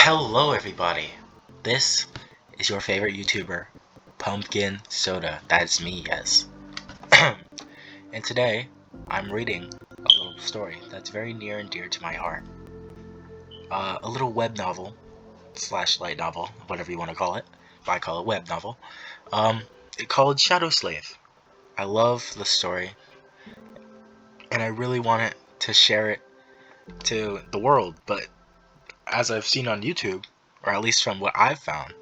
Hello everybody, this is your favorite YouTuber, Pumpkin Soda. That's me, yes. And today, I'm reading a little story that's very near and dear to my heart. A little web novel, slash light novel, whatever you want to call it. But I call it web novel. It's called Shadow Slave. I love the story, and I really wanted to share it to the world, but as I've seen on YouTube, or at least from what I've found,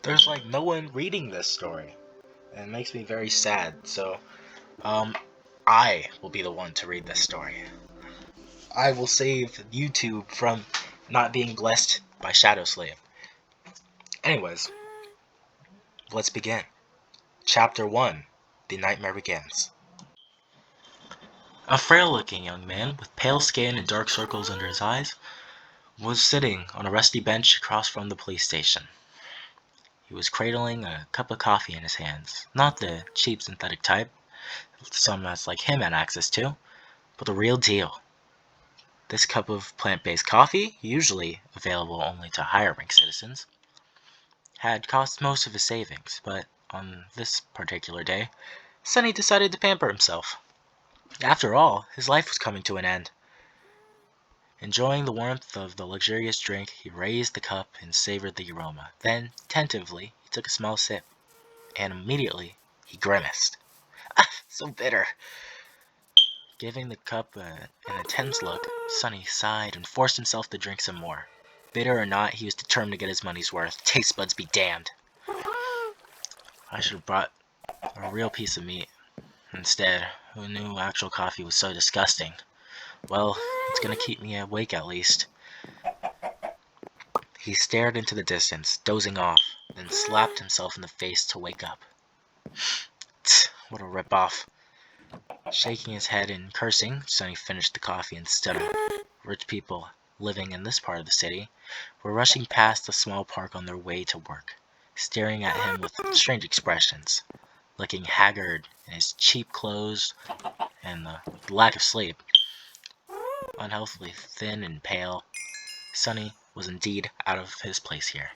there's like no one reading this story. And it makes me very sad. So, I will be the one to read this story. I will save YouTube from not being blessed by Shadow Slave. Anyways, let's begin. Chapter 1: The Nightmare Begins. A frail-looking young man with pale skin and dark circles under his eyes was sitting on a rusty bench across from the police station. He was cradling a cup of coffee in his hands, not the cheap synthetic type some nuts like him had access to, but the real deal. This cup of plant-based coffee, usually available only to higher-ranked citizens, had cost most of his savings, but on this particular day, Sonny decided to pamper himself. After all, his life was coming to an end. Enjoying the warmth of the luxurious drink, he raised the cup and savored the aroma. Then, tentatively, he took a small sip, and immediately he grimaced. Ah, so bitter! Giving the cup an intense look, Sonny sighed and forced himself to drink some more. Bitter or not, he was determined to get his money's worth. Taste buds be damned. I should have brought a real piece of meat instead. Who knew actual coffee was so disgusting? Well, it's gonna keep me awake at least. He stared into the distance, dozing off, then slapped himself in the face to wake up. Tch, what a rip-off. Shaking his head and cursing, Sonny finished the coffee and stood up. Rich people living in this part of the city were rushing past the small park on their way to work, staring at him with strange expressions. Looking haggard in his cheap clothes and the lack of sleep, unhealthily thin and pale, Sonny was indeed out of his place here.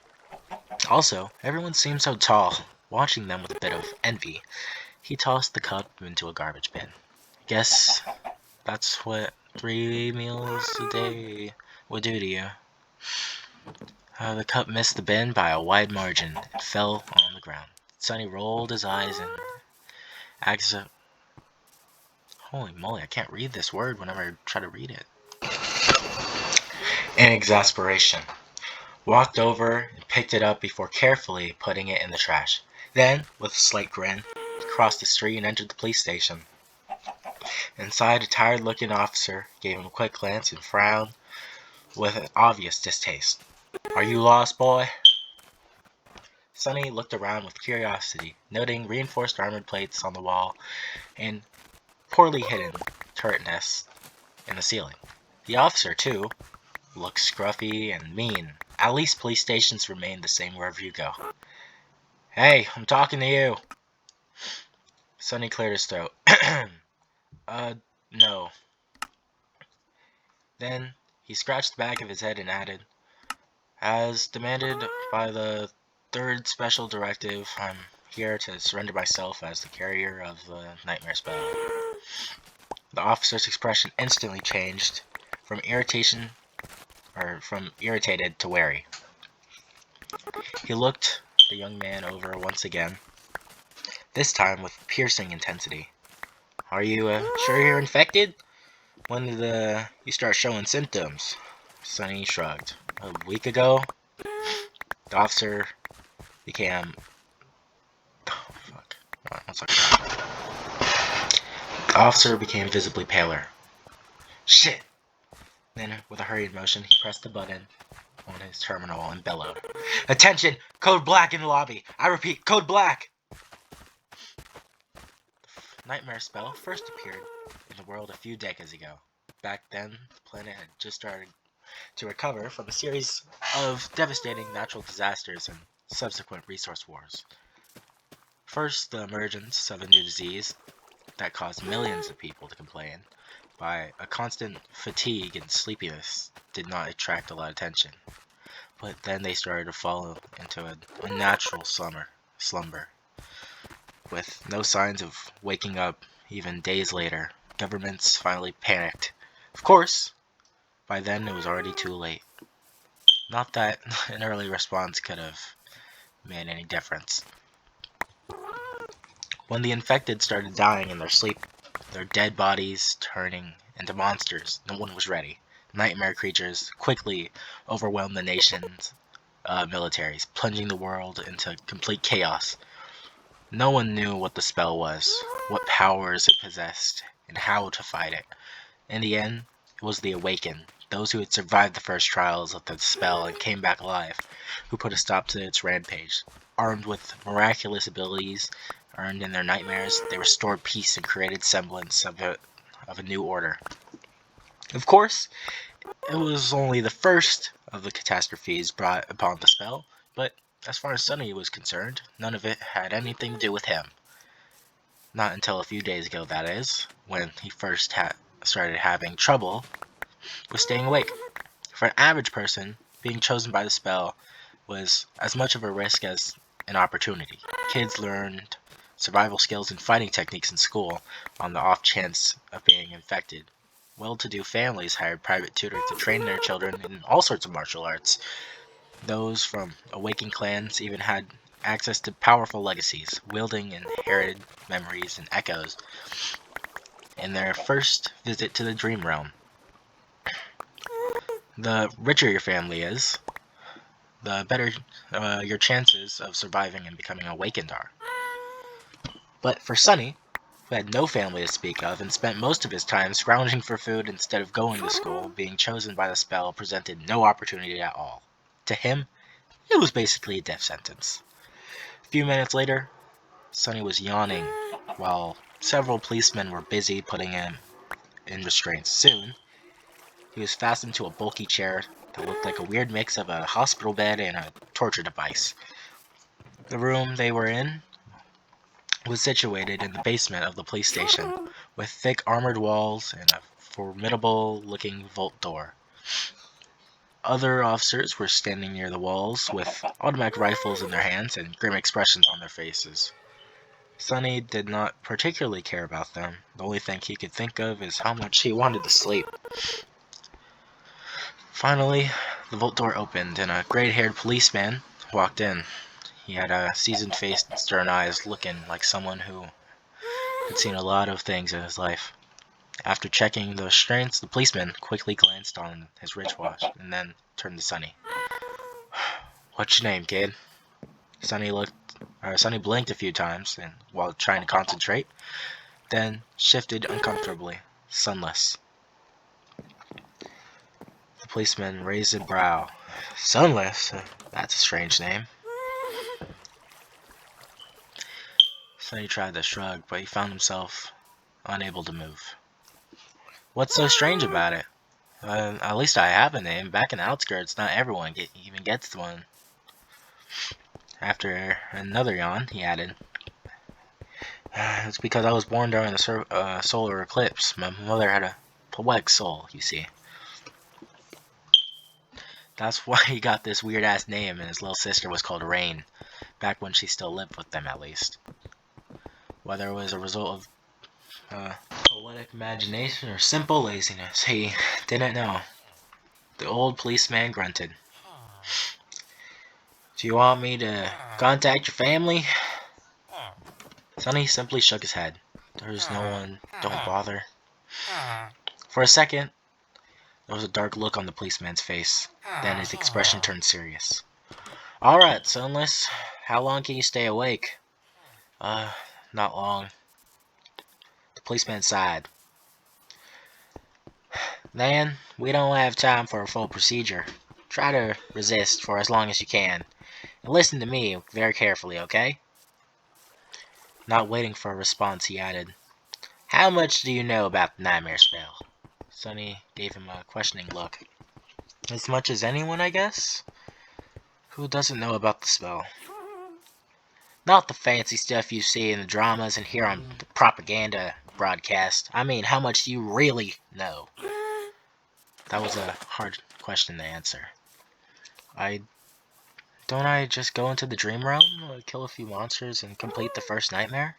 Also, everyone seemed so tall. Watching them with a bit of envy, he tossed the cup into a garbage bin. Guess that's what 3 meals a day would do to you. The cup missed the bin by a wide margin and fell on the ground. Sonny rolled his eyes and holy moly, I can't read this word whenever I try to read it. In exasperation, walked over and picked it up before carefully putting it in the trash. Then, with a slight grin, he crossed the street and entered the police station. Inside, a tired-looking officer gave him a quick glance and frowned with an obvious distaste. "Are you lost, boy?" Sonny looked around with curiosity, noting reinforced armored plates on the wall and poorly hidden turret nests in the ceiling. The officer, too, looked scruffy and mean. At least police stations remain the same wherever you go. "Hey, I'm talking to you." Sonny cleared his throat. No. Then he scratched the back of his head and added, "As demanded by the 3rd Special Directive, I'm here to surrender myself as the carrier of the Nightmare Spell." The officer's expression instantly changed from irritated to wary. He looked the young man over once again, this time with piercing intensity. "Are you sure you're infected? When did you start showing symptoms?" Sonny shrugged. "A week ago." The officer became... Oh, fuck. One second. The officer became visibly paler. "Shit!" Then, with a hurried motion, he pressed the button on his terminal and bellowed, "Attention! Code black in the lobby! I repeat, code black!" The Nightmare Spell first appeared in the world a few decades ago. Back then, the planet had just started to recover from a series of devastating natural disasters and subsequent resource wars. First, the emergence of a new disease that caused millions of people to complain by a constant fatigue and sleepiness did not attract a lot of attention. but then they started to fall into a unnatural slumber, with no signs of waking up even days later. Governments finally panicked. Of course, by then it was already too late. Not that an early response could have made any difference. When the infected started dying in their sleep, their dead bodies turning into monsters, no one was ready. Nightmare creatures quickly overwhelmed the nation's militaries, plunging the world into complete chaos. No one knew what the spell was, what powers it possessed, and how to fight it. In the end, it was the Awakened, those who had survived the first trials of the spell and came back alive, who put a stop to its rampage. Armed with miraculous abilities earned in their nightmares, they restored peace and created semblance of a new order. Of course, it was only the first of the catastrophes brought upon the spell, but as far as Sunny was concerned, none of it had anything to do with him. Not until a few days ago, that is, when he first started having trouble with staying awake. For an average person, being chosen by the spell was as much of a risk as an opportunity. Kids learned survival skills and fighting techniques in school on the off chance of being infected. Well-to-do families hired private tutors to train their children in all sorts of martial arts. Those from awakened clans even had access to powerful legacies, wielding inherited memories and echoes in their first visit to the Dream Realm. The richer your family is, the better your chances of surviving and becoming awakened are. But for Sunny, who had no family to speak of and spent most of his time scrounging for food instead of going to school, being chosen by the spell presented no opportunity at all. To him, it was basically a death sentence. A few minutes later, Sunny was yawning while several policemen were busy putting him in restraints. Soon, he was fastened to a bulky chair that looked like a weird mix of a hospital bed and a torture device. The room they were in was situated in the basement of the police station, with thick armored walls and a formidable-looking vault door. Other officers were standing near the walls with automatic rifles in their hands and grim expressions on their faces. Sunny did not particularly care about them. The only thing he could think of is how much he wanted to sleep. Finally, the vault door opened and a gray-haired policeman walked in. He had a seasoned face and stern eyes, looking like someone who had seen a lot of things in his life. After checking the restraints, the policeman quickly glanced on his wristwatch and then turned to Sunny. "What's your name, kid?" Sunny blinked a few times and while trying to concentrate, then shifted uncomfortably. "Sunless." The policeman raised a brow. "Sunless? That's a strange name." Sunny tried to shrug, but he found himself unable to move. "What's so strange about it? At least I have a name. Back in the outskirts, not everyone even gets one." After another yawn, he added, "It's because I was born during the solar eclipse. My mother had a poetic soul, you see. That's why he got this weird-ass name, and his little sister was called Rain, back when she still lived with them, at least. Whether it was a result of poetic imagination or simple laziness, he didn't know." The old policeman grunted. "Do you want me to contact your family?" Sunny simply shook his head. "There's no one. Don't bother." For a second, there was a dark look on the policeman's face. Then his expression turned serious. "Alright, Sunless. How long can you stay awake?" Not long." The policeman sighed. "Then, we don't have time for a full procedure. Try to resist for as long as you can. And listen to me very carefully, okay?" Not waiting for a response, he added, "How much do you know about the nightmare spell?" Sunny gave him a questioning look. "As much as anyone, I guess. Who doesn't know about the spell?" "Not the fancy stuff you see in the dramas and hear on the propaganda broadcast. I mean, how much do you really know?" That was a hard question to answer. Don't I just go into the dream realm, kill a few monsters, and complete the first nightmare?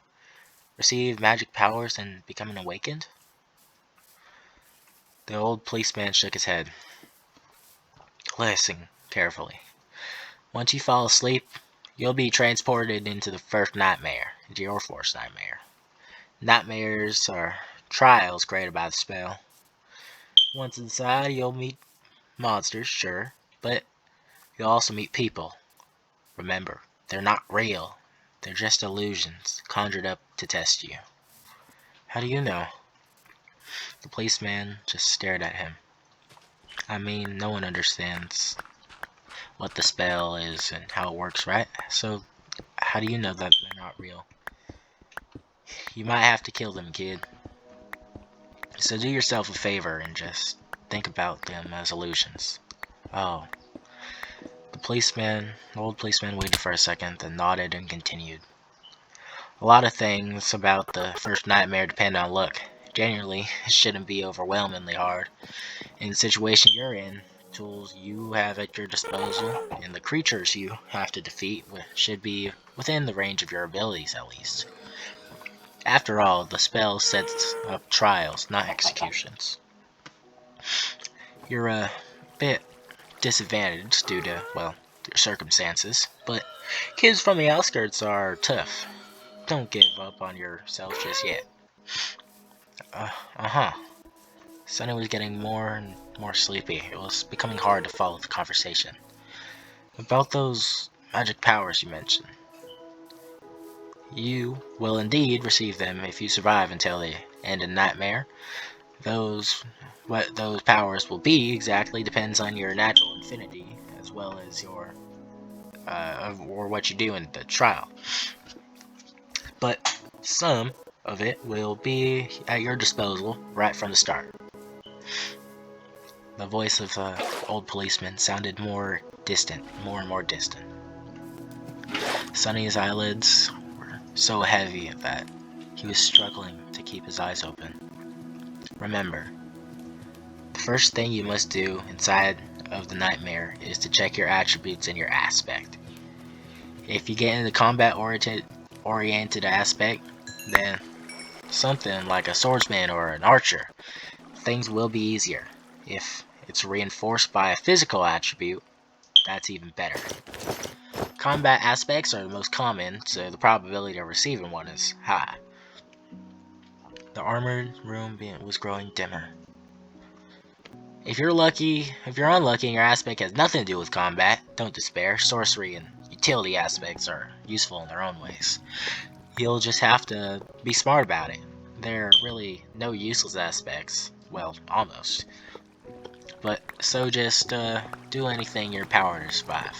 Receive magic powers and become an awakened? The old policeman shook his head. Listen carefully. Once you fall asleep, you'll be transported into the first nightmare, into your first nightmare. Nightmares are trials created by the spell. Once inside, you'll meet monsters, sure, but you'll also meet people. Remember, they're not real. They're just illusions, conjured up to test you. How do you know? The policeman just stared at him. I mean, no one understands what the spell is and how it works, right? So, how do you know that they're not real? You might have to kill them, kid. So do yourself a favor and just think about them as illusions. Oh. The old policeman waited for a second, then nodded and continued. A lot of things about the first nightmare depend on luck. Generally, it shouldn't be overwhelmingly hard. In the situation you're in, tools you have at your disposal and the creatures you have to defeat should be within the range of your abilities at least. After all, the spell sets up trials, not executions. You're a bit disadvantaged due to, well, your circumstances, but kids from the outskirts are tough. Don't give up on yourself just yet. Uh-huh. Sonny was getting more and more sleepy. It was becoming hard to follow the conversation. About those magic powers you mentioned. You will indeed receive them if you survive until the end of the nightmare. What those powers will be exactly depends on your natural affinity as well as your or what you do in the trial. But some of it will be at your disposal right from the start. The voice of the old policeman sounded more and more distant. Sonny's eyelids were so heavy that he was struggling to keep his eyes open. Remember, the first thing you must do inside of the nightmare is to check your attributes and your aspect. If you get in the combat-oriented aspect, then something like a swordsman or an archer, things will be easier. If it's reinforced by a physical attribute, that's even better. Combat aspects are the most common, so the probability of receiving one is high. The armored room was growing dimmer. If you're unlucky and your aspect has nothing to do with combat, don't despair. Sorcery and utility aspects are useful in their own ways. You'll just have to be smart about it. There are really no useless aspects. Well, almost. But so just do anything in your power to survive.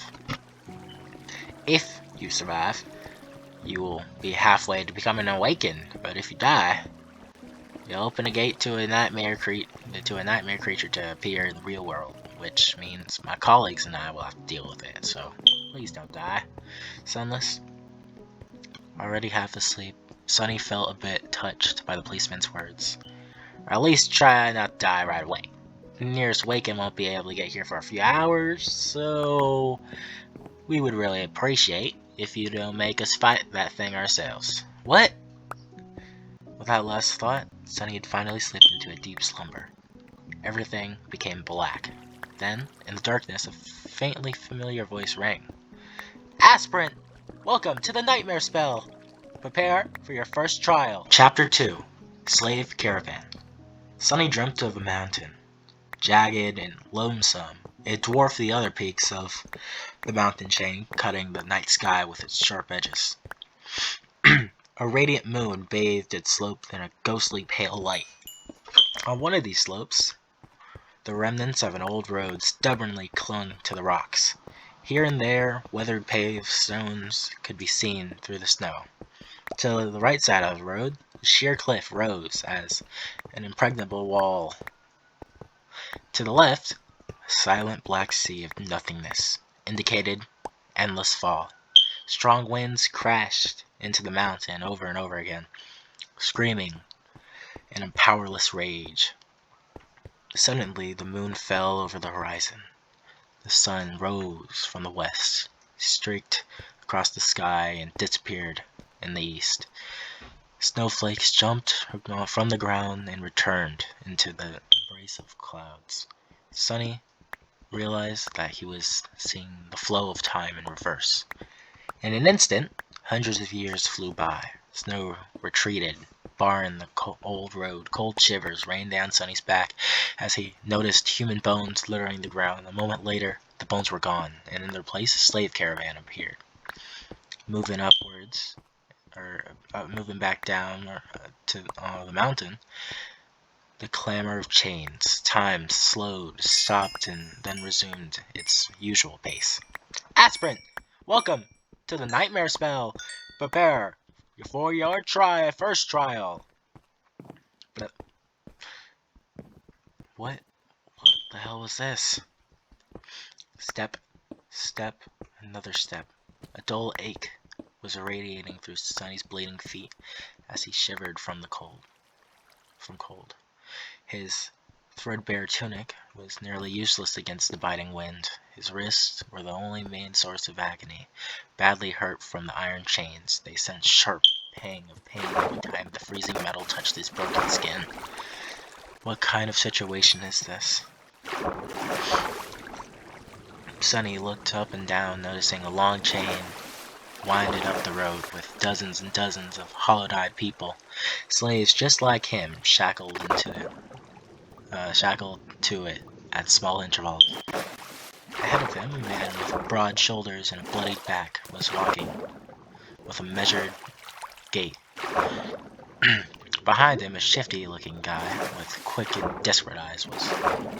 If you survive, you will be halfway to becoming awakened. But if you die, you'll open a gate to a nightmare creature to appear in the real world, which means my colleagues and I will have to deal with it. So please don't die, Sunless. Already half asleep, Sonny felt a bit touched by the policeman's words. Or at least try not to die right away. The nearest Waken won't be able to get here for a few hours, so we would really appreciate if you don't make us fight that thing ourselves. What? Without last thought, Sonny had finally slipped into a deep slumber. Everything became black. Then, in the darkness, a faintly familiar voice rang. Aspirant! Welcome to the nightmare spell! Prepare for your first trial. Chapter 2. Slave Caravan. Sonny dreamt of a mountain. Jagged and lonesome, it dwarfed the other peaks of the mountain chain, cutting the night sky with its sharp edges. A radiant moon bathed its slope in a ghostly pale light. On one of these slopes, the remnants of an old road stubbornly clung to the rocks. Here and there, weathered paved stones could be seen through the snow. To the right side of the road, a sheer cliff rose as an impregnable wall. To the left, a silent black sea of nothingness indicated endless fall. Strong winds crashed into the mountain over and over again, screaming in a powerless rage. Suddenly, the moon fell over the horizon. The sun rose from the west, streaked across the sky, and disappeared in the east. Snowflakes jumped from the ground and returned into the embrace of clouds. Sunny realized that he was seeing the flow of time in reverse. In an instant, hundreds of years flew by. Snow retreated, barring the old road. Cold shivers rained down Sunny's back as he noticed human bones littering the ground. A moment later, the bones were gone, and in their place, a slave caravan appeared. Moving upwards, or moving back down to the mountain, the clamor of chains. Time slowed, stopped, and then resumed its usual pace. Aspirin, welcome to the nightmare spell. Prepare for your first trial. But what the hell was this? Step, another step. A dull ache was irradiating through Sunny's bleeding feet as he shivered from cold. His threadbare tunic was nearly useless against the biting wind. His wrists were the only main source of agony. Badly hurt from the iron chains, they sent sharp pang of pain every time the freezing metal touched his broken skin. What kind of situation is this? Sunny looked up and down, noticing a long chain winded up the road with dozens and dozens of hollow-eyed people, slaves just like him, shackled to it at small intervals. Ahead of him, a man with broad shoulders and a bloodied back was walking with a measured gait. Behind him, a shifty-looking guy with quick and desperate eyes was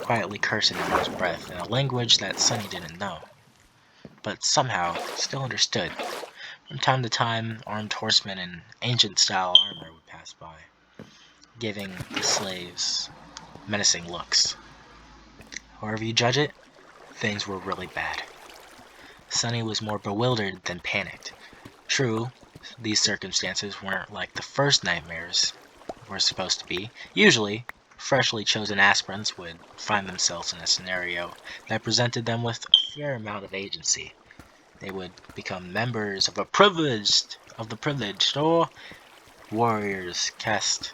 quietly cursing under his breath in a language that Sunny didn't know, but somehow still understood. From time to time, armed horsemen in ancient-style armor would pass by, giving the slaves menacing looks. However you judge it, things were really bad. Sunny was more bewildered than panicked. True, these circumstances weren't like the first nightmares were supposed to be. Usually, freshly chosen aspirants would find themselves in a scenario that presented them with a fair amount of agency. They would become members of the privileged, or warriors cassettes.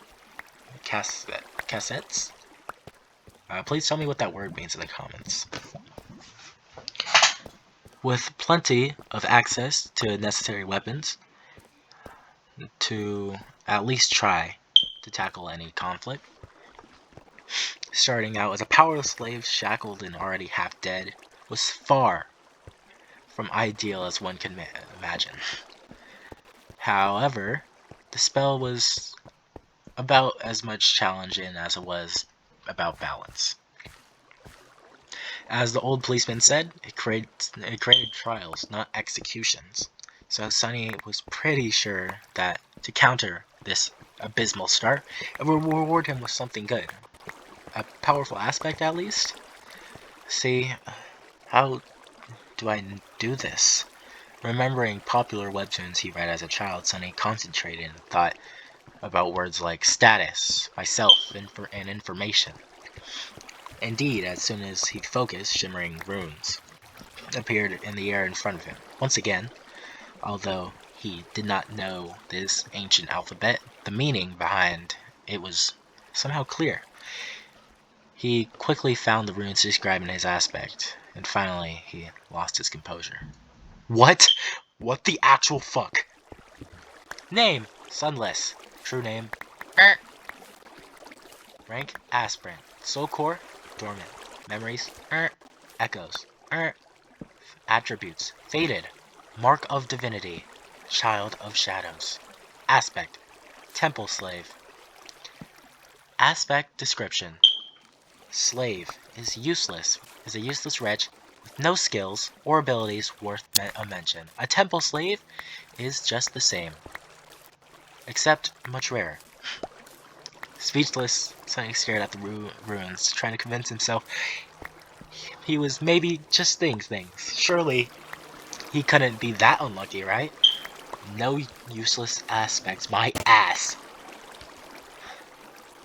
Please tell me what that word means in the comments. With plenty of access to necessary weapons to at least try to tackle any conflict. Starting out as a powerless slave shackled and already half dead was far from ideal as one can imagine. However, the spell was about as much challenging as it was about balance. As the old policeman said, it created trials, not executions. So Sunny was pretty sure that to counter this abysmal start, it would reward him with something good. A powerful aspect, at least? See, how do I do this? Remembering popular webtoons he read as a child, Sunny concentrated and thought about words like status, myself, and information. Indeed, as soon as he focused, shimmering runes appeared in the air in front of him. Once again, although he did not know this ancient alphabet, the meaning behind it was somehow clear. He quickly found the runes describing his aspect, and finally he lost his composure. What? What the actual fuck? Name, Sunless. True name, Rank, Aspirant. Soul Core, Dormant. Memories, Echoes. Attributes, Faded. Mark of Divinity, Child of Shadows. Aspect, Temple Slave. Aspect description. Slave is a useless wretch with no skills or abilities worth a mention. A temple slave is just the same, except much rarer. Speechless, Sunny stared at the ruins, trying to convince himself he was maybe just things. Surely he couldn't be that unlucky, right? No useless aspects, my ass.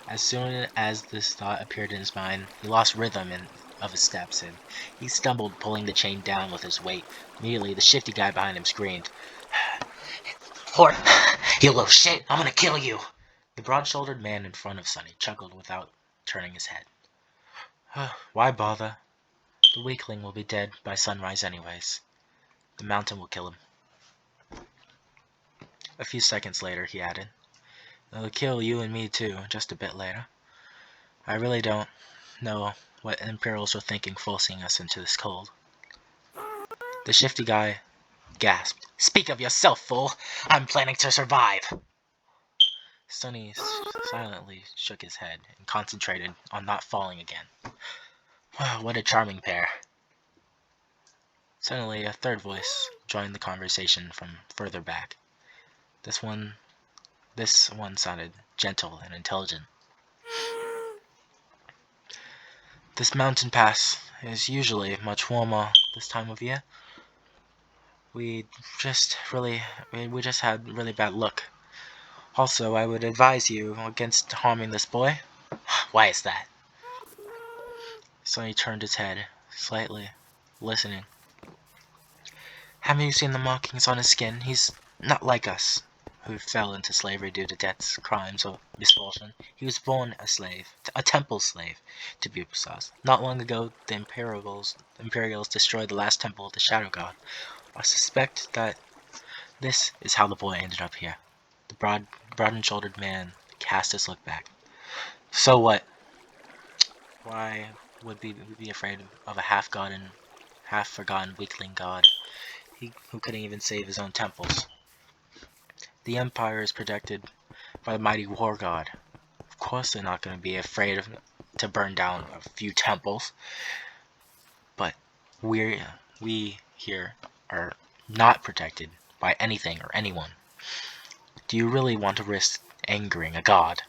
As soon as this thought appeared in his mind, he lost rhythm and of his steps, and he stumbled, pulling the chain down with his weight. Immediately, the shifty guy behind him screamed, "Hort, you little shit, I'm gonna kill you!" The broad-shouldered man in front of Sonny chuckled without turning his head. Why bother? The weakling will be dead by sunrise anyways. The mountain will kill him. A few seconds later, he added, "It'll kill you and me too, just a bit later. I really don't know what Imperials were thinking forcing us into this cold." The shifty guy gasped, "Speak of yourself, fool! I'm planning to survive!" Sonny silently shook his head and concentrated on not falling again. What a charming pair. Suddenly, a third voice joined the conversation from further back. This one sounded gentle and intelligent. "This mountain pass is usually much warmer this time of year. We just had really bad luck. Also, I would advise you against harming this boy." "Why is that?" Sonny turned his head slightly, listening. "Haven't you seen the markings on his skin? He's not like us, who fell into slavery due to debts, crimes, or misfortune. He was born a slave, a temple slave, to be precise. Not long ago, the Imperials destroyed the last temple of the Shadow God. I suspect that this is how the boy ended up here." The broad and shouldered man cast his look back. "So what? Why would we be afraid of a half-forgotten weakling god, who couldn't even save his own temples? The Empire is protected by the mighty war god. Of course they're not going to be afraid to burn down a few temples. But we here are not protected by anything or anyone. Do you really want to risk angering a god?"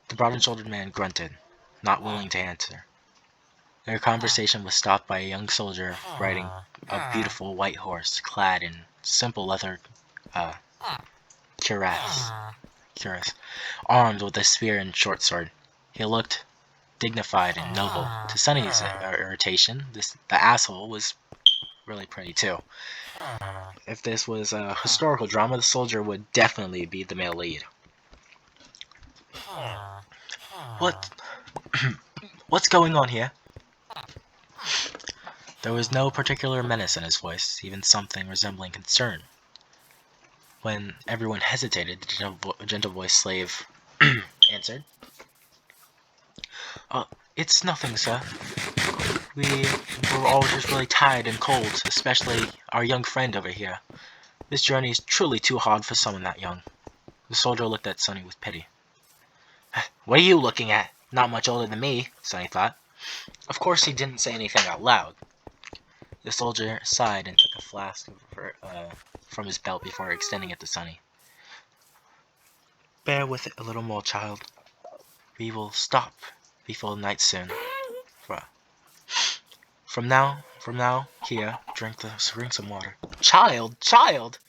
The broad and shouldered man grunted, not willing to answer. Their conversation was stopped by a young soldier riding a beautiful white horse clad in simple leather cuirass, armed with a spear and short sword. He looked dignified and noble. To Sonny's irritation, the asshole was really pretty too. If this was a historical drama, the soldier would definitely be the male lead. What's going on here?" There was no particular menace in his voice, even something resembling concern. When everyone hesitated, the gentle-voiced slave answered, "It's nothing, sir. We were all just really tired and cold, especially our young friend over here. This journey is truly too hard for someone that young." The soldier looked at Sonny with pity. "What are you looking at? Not much older than me," Sonny thought. Of course he didn't say anything out loud. The soldier sighed and took a flask from his belt before extending it to Sonny. "Bear with it a little more, child. We will stop before night soon. From now, here, drink some water." Child!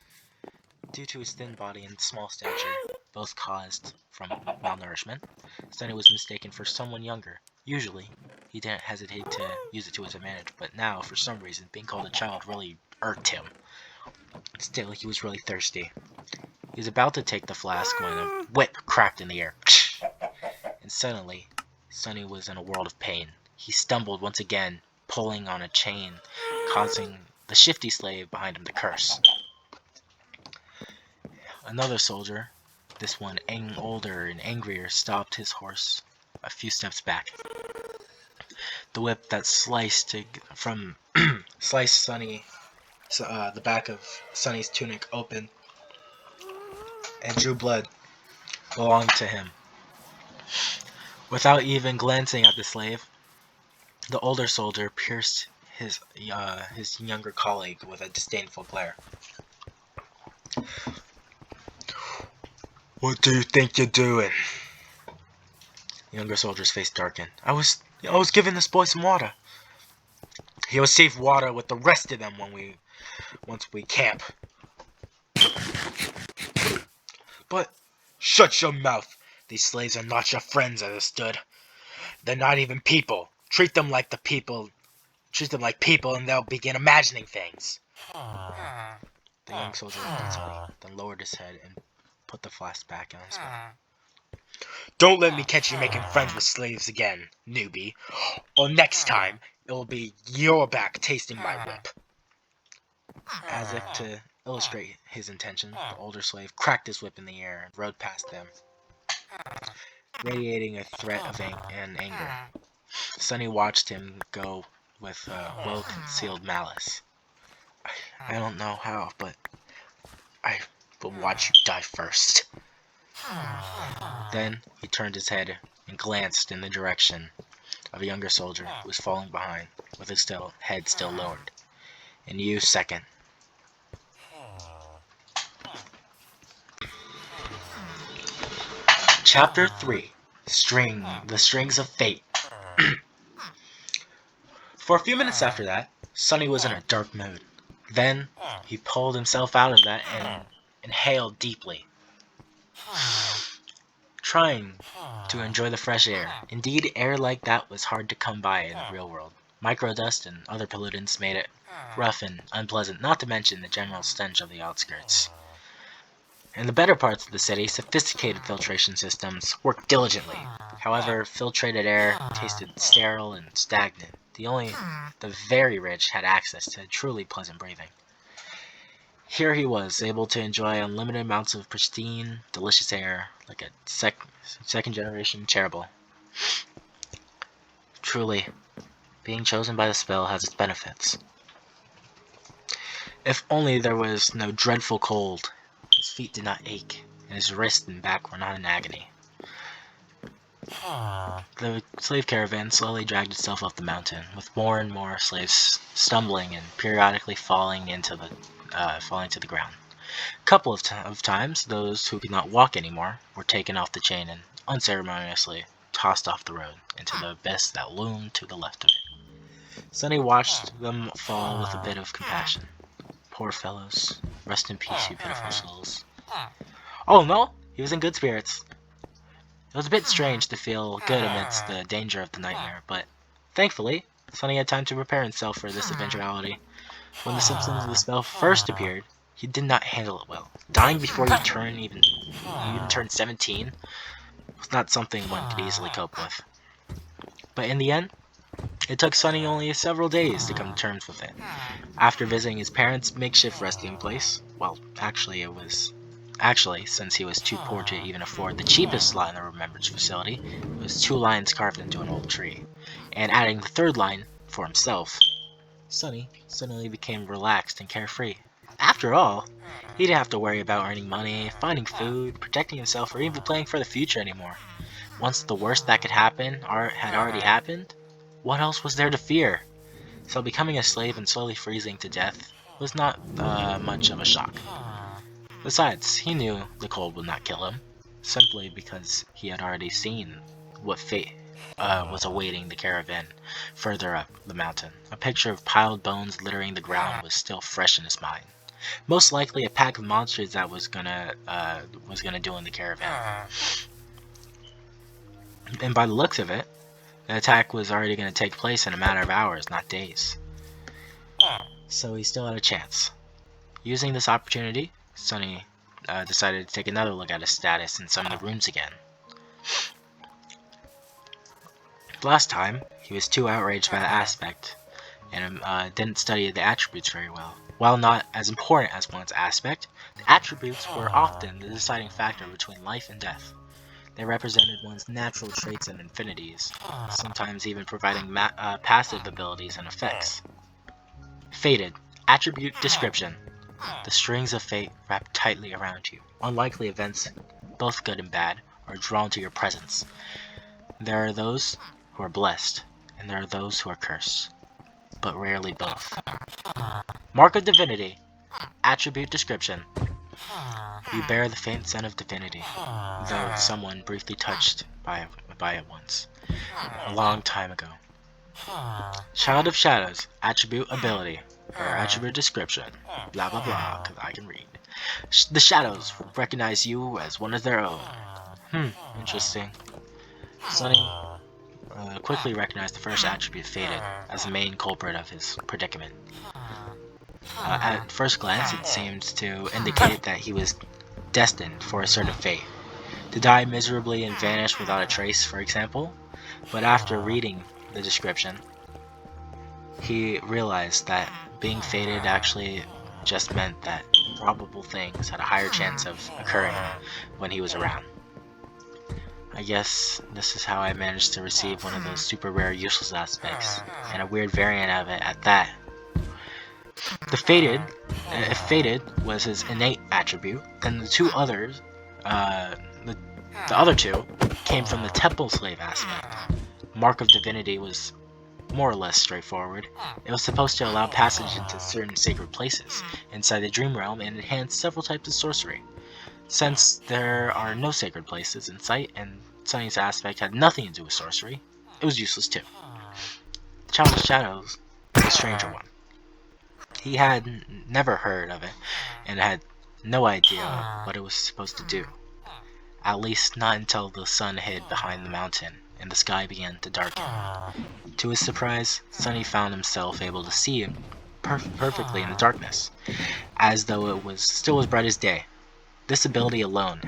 Due to his thin body and small stature, both caused from malnourishment, Sonny was mistaken for someone younger. Usually, he didn't hesitate to use it to his advantage, but now, for some reason, being called a child really irked him. Still, he was really thirsty. He was about to take the flask when a whip cracked in the air. And suddenly, Sonny was in a world of pain. He stumbled once again, pulling on a chain, causing the shifty slave behind him to curse. Another soldier, this one older and angrier, stopped his horse a few steps back. The whip that sliced Sonny, the back of Sonny's tunic open and drew blood, belonged to him. Without even glancing at the slave, the older soldier pierced his younger colleague with a disdainful glare. "What do you think you're doing?" The younger soldier's face darkened. I was giving this boy some water." "He'll receive water with the rest of them once we camp." "But..." "Shut your mouth! These slaves are not your friends, understood? They're not even people. Treat them like people and they'll begin imagining things. The young soldier looked at Sully, then lowered his head and put the flask back on his belt. Don't let me catch you making friends with slaves again, newbie. Or next time, it will be your back tasting my whip. As if to illustrate his intention, the older slave cracked his whip in the air and rode past them, radiating a threat of and anger. Sonny watched him go with well-concealed malice. I don't know how, but I will watch you die first. Then he turned his head and glanced in the direction of a younger soldier who was falling behind, with his head still lowered. And you second. Chapter 3. The Strings of Fate. For a few minutes after that, Sonny was in a dark mood. Then, he pulled himself out of that and inhaled deeply, trying to enjoy the fresh air. Indeed, air like that was hard to come by in the real world. Microdust and other pollutants made it rough and unpleasant, not to mention the general stench of the outskirts. In the better parts of the city, sophisticated filtration systems worked diligently. However, filtrated air tasted sterile and stagnant. The very rich had access to truly pleasant breathing. Here he was, able to enjoy unlimited amounts of pristine, delicious air, like a second-generation cherubim. Truly, being chosen by the spell has its benefits. If only there was no dreadful cold, his feet did not ache, and his wrist and back were not in agony. The slave caravan slowly dragged itself up the mountain, with more and more slaves stumbling and periodically falling to the ground. A couple of times, those who could not walk anymore were taken off the chain and unceremoniously tossed off the road into the abyss that loomed to the left of it. Sonny watched them fall with a bit of compassion. Poor fellows, rest in peace, you pitiful souls. Oh no, he was in good spirits. It was a bit strange to feel good amidst the danger of the nightmare, but thankfully, Sonny had time to prepare himself for this eventuality. When the symptoms of the spell first appeared, he did not handle it well. Dying before you even turn 17 was not something one could easily cope with. But in the end, it took Sonny only several days to come to terms with it. After visiting his parents' makeshift resting place, since he was too poor to even afford the cheapest slot in the remembrance facility, it was 2 lines carved into an old tree, and adding the 3rd line for himself, Sonny suddenly became relaxed and carefree. After all, he didn't have to worry about earning money, finding food, protecting himself, or even planning for the future anymore. Once the worst that could happen had already happened, what else was there to fear? So becoming a slave and slowly freezing to death was not much of a shock. Besides, he knew the cold would not kill him, simply because he had already seen what fate was awaiting the caravan further up the mountain. A picture of piled bones littering the ground was still fresh in his mind. Most likely a pack of monsters that was gonna do in the caravan. And by the looks of it, the attack was already gonna take place in a matter of hours, not days. So he still had a chance. Using this opportunity, Sonny decided to take another look at his status in some of the rooms again. Last time, he was too outraged by the aspect, and didn't study the attributes very well. While not as important as one's aspect, the attributes were often the deciding factor between life and death. They represented one's natural traits and affinities, sometimes even providing passive abilities and effects. Fated. Attribute description. The strings of fate wrap tightly around you. Unlikely events, both good and bad, are drawn to your presence. There are those who are blessed, and there are those who are cursed, but rarely both. Mark of Divinity. Attribute description. You bear the faint scent of divinity, though someone briefly touched by it once, a long time ago. Child of Shadows. Attribute ability. Or attribute description. Blah blah blah, because I can read. The Shadows recognize you as one of their own. Interesting. Sonny quickly recognized the first attribute, Faded, as the main culprit of his predicament. At first glance, it seemed to indicate that he was destined for a certain fate, to die miserably and vanish without a trace, for example. But after reading the description, he realized that being fated actually just meant that probable things had a higher chance of occurring when he was around. I guess this is how I managed to receive one of those super rare useless aspects, and a weird variant of it at that. If Fated was his innate attribute, then the two others, the other two, came from the Temple Slave aspect. Mark of Divinity was more or less straightforward. It was supposed to allow passage into certain sacred places inside the Dream Realm and enhance several types of sorcery. Since there are no sacred places in sight, and Sunny's aspect had nothing to do with sorcery, it was useless too. The Child of Shadows was a stranger one. He had never heard of it, and had no idea what it was supposed to do. At least not until the sun hid behind the mountain, and the sky began to darken. To his surprise, Sunny found himself able to see him perfectly in the darkness, as though it was still as bright as day. This ability alone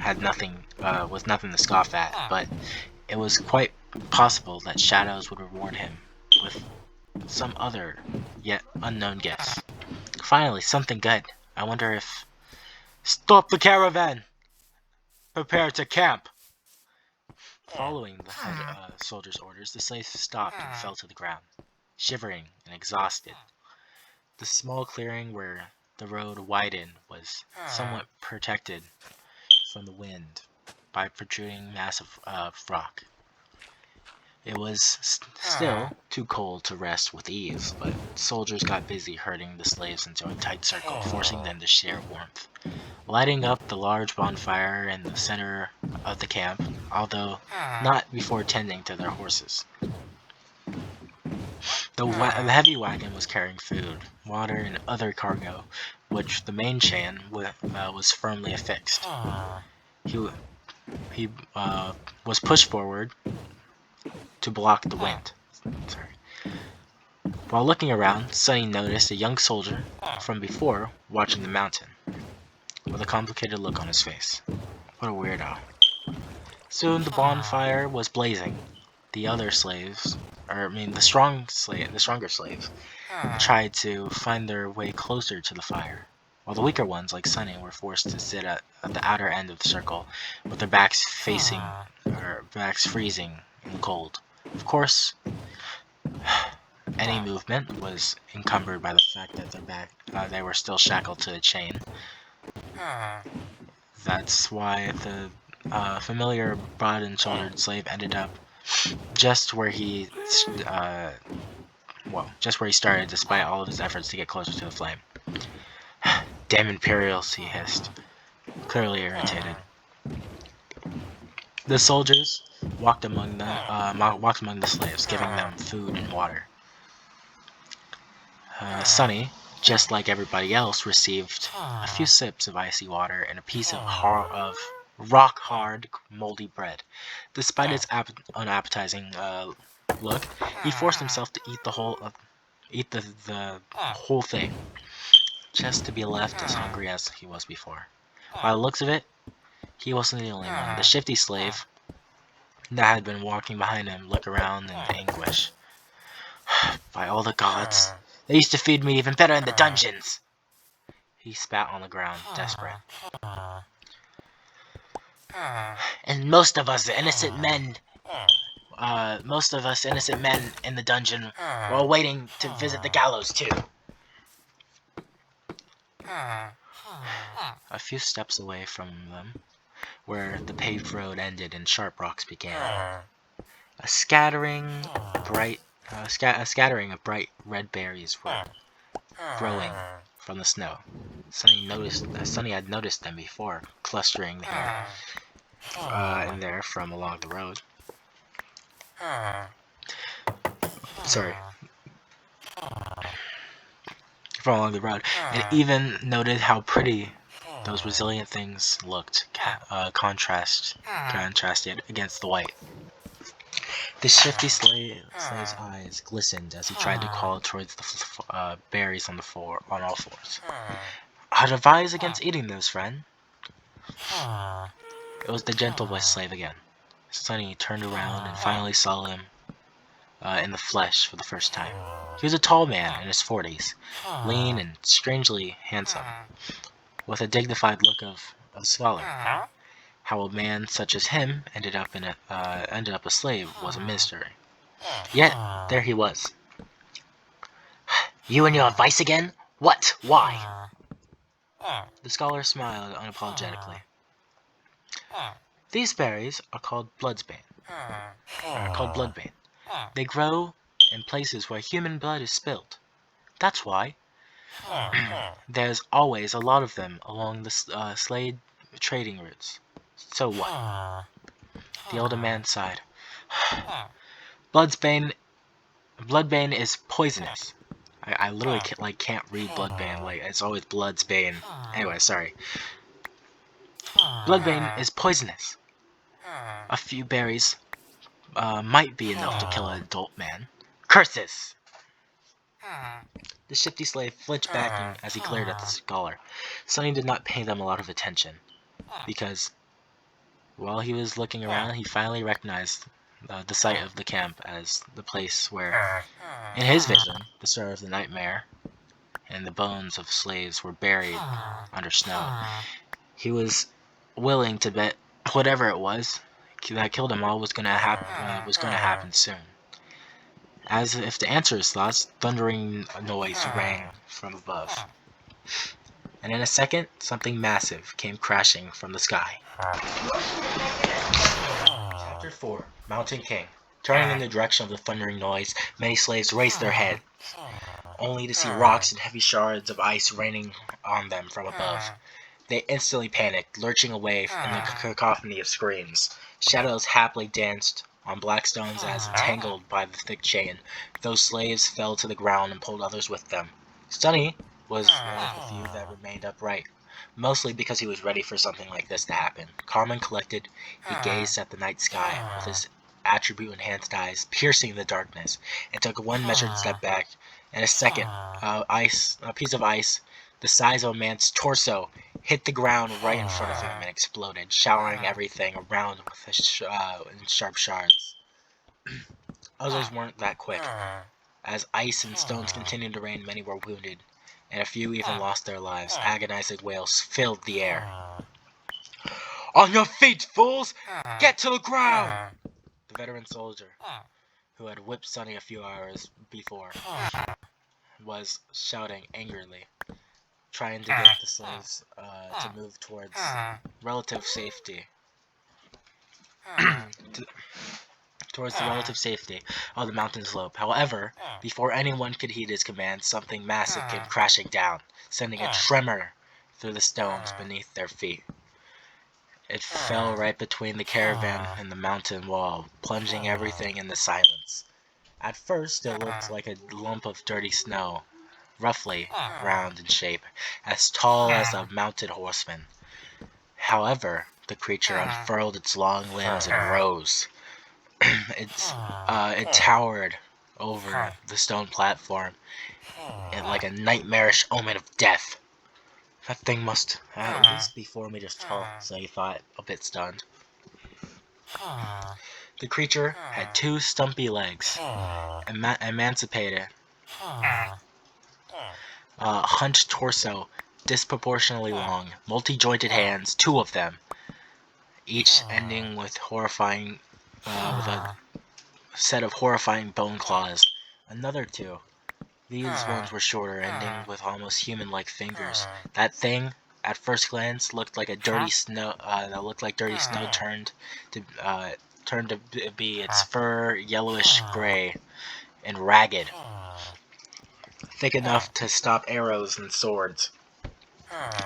was nothing to scoff at, but it was quite possible that Shadows would reward him with some other, yet unknown gifts. Finally, something good. I wonder if... Stop the caravan! Prepare to camp! Following the head soldier's orders, the slaves stopped and fell to the ground, shivering and exhausted. The small clearing where the road widened was somewhat protected from the wind by protruding mass of rock. It was still too cold to rest with ease, but soldiers got busy herding the slaves into a tight circle, forcing them to share warmth. Lighting up the large bonfire in the center of the camp, although not before tending to their horses. The heavy wagon was carrying food, water, and other cargo, which the main chain was firmly affixed. He was pushed forward to block the wind. While looking around, Sunny noticed a young soldier from before watching the mountain, with a complicated look on his face. What a weirdo. Soon the bonfire was blazing. The other slaves, the stronger slaves, tried to find their way closer to the fire, while the weaker ones, like Sunny, were forced to sit at the outer end of the circle, with their backs freezing in the cold. Of course, any movement was encumbered by the fact that they were still shackled to the chain. That's why the familiar broad and shouldered slave ended up just where he started, despite all of his efforts to get closer to the flame. Damn Imperials, he hissed, clearly irritated. The soldiers walked among the slaves, giving them food and water. Sunny, just like everybody else, received a few sips of icy water and a piece of rock-hard, moldy bread. Despite its unappetizing look, he forced himself to eat the whole thing, just to be left as hungry as he was before. By the looks of it, he wasn't the only one. The shifty slave that had been walking behind him looked around in anguish. By all the gods, they used to feed me even better in the dungeons! He spat on the ground, desperate. And most of us innocent men in the dungeon were waiting to visit the gallows too. A few steps away from them, where the paved road ended and sharp rocks began, a scattering of bright red berries were growing from the snow. Sunny had noticed them before, clustering here and there from along the road. From along the road, and even noted how pretty those resilient things looked, contrasted against the white. The shifty slave's eyes glistened as he tried to crawl towards the berries on all fours. "I'd advise against eating those, friend." It was the gentle voiced slave again. Sunny turned around and finally saw him in the flesh for the first time. He was a tall man in his 40s, lean and strangely handsome, with a dignified look of a scholar. How a man such as him ended up a slave was a mystery. Yet there he was. "You and your advice again? What? Why?" The scholar smiled unapologetically. "These berries are called bloodbane. They grow in places where human blood is spilled. That's why. There's always a lot of them along the slave trading routes. So what?" The older man sighed. Bloodbane is poisonous. I literally can't read bloodbane. Like, it's always bloodsbane. Anyway, sorry. Bloodbane is poisonous. A few berries might be enough to kill an adult man. Curses! The shifty slave flinched back as he glared at the scholar. Sunny did not pay them a lot of attention, because while he was looking around, he finally recognized the site of the camp as the place where, in his vision, the start of the nightmare and the bones of slaves were buried under snow. He was willing to bet whatever it was that killed them all was going to happen soon. As if to answer his thoughts, thundering noise rang from above. And in a second, something massive came crashing from the sky. Chapter 4, Mountain King. Turning in the direction of the thundering noise, many slaves raised their heads, only to see rocks and heavy shards of ice raining on them from above. They instantly panicked, lurching away in the cacophony of screams. Shadows happily danced on black stones as, entangled by the thick chain, those slaves fell to the ground and pulled others with them. Sunny was one of the few that remained upright, mostly because he was ready for something like this to happen. Calm and collected, he gazed at the night sky with his attribute-enhanced eyes piercing the darkness, and took one measured step back. In a second, a piece of ice the size of a man's torso hit the ground right in front of him and exploded, showering everything around with sharp shards. Others weren't that quick. As ice and stones continued to rain, many were wounded, and a few even lost their lives. Agonizing wails filled the air. "On your feet, fools! Get to the ground!" The veteran soldier, who had whipped Sunny a few hours before, was shouting angrily, trying to get the slaves to move towards relative safety. Towards the relative safety of the mountain slope. However, before anyone could heed his command, something massive came crashing down, sending a tremor through the stones beneath their feet. It fell right between the caravan and the mountain wall, plunging everything into silence. At first, it looked like a lump of dirty snow, roughly round in shape, as tall as a mounted horseman. However, the creature unfurled its long limbs and rose. It towered over the stone platform like a nightmarish omen of death. That thing must at least be 4 meters tall, so he thought, a bit stunned. The creature had 2 stumpy legs, emancipated, hunched torso, disproportionately long, multi-jointed hands, 2 of them, each ending with with a set of horrifying bone claws. Another 2. These ones were shorter, ending with almost human-like fingers. That thing, at first glance, looked like dirty snow turned to be its fur yellowish gray and ragged, thick enough to stop arrows and swords.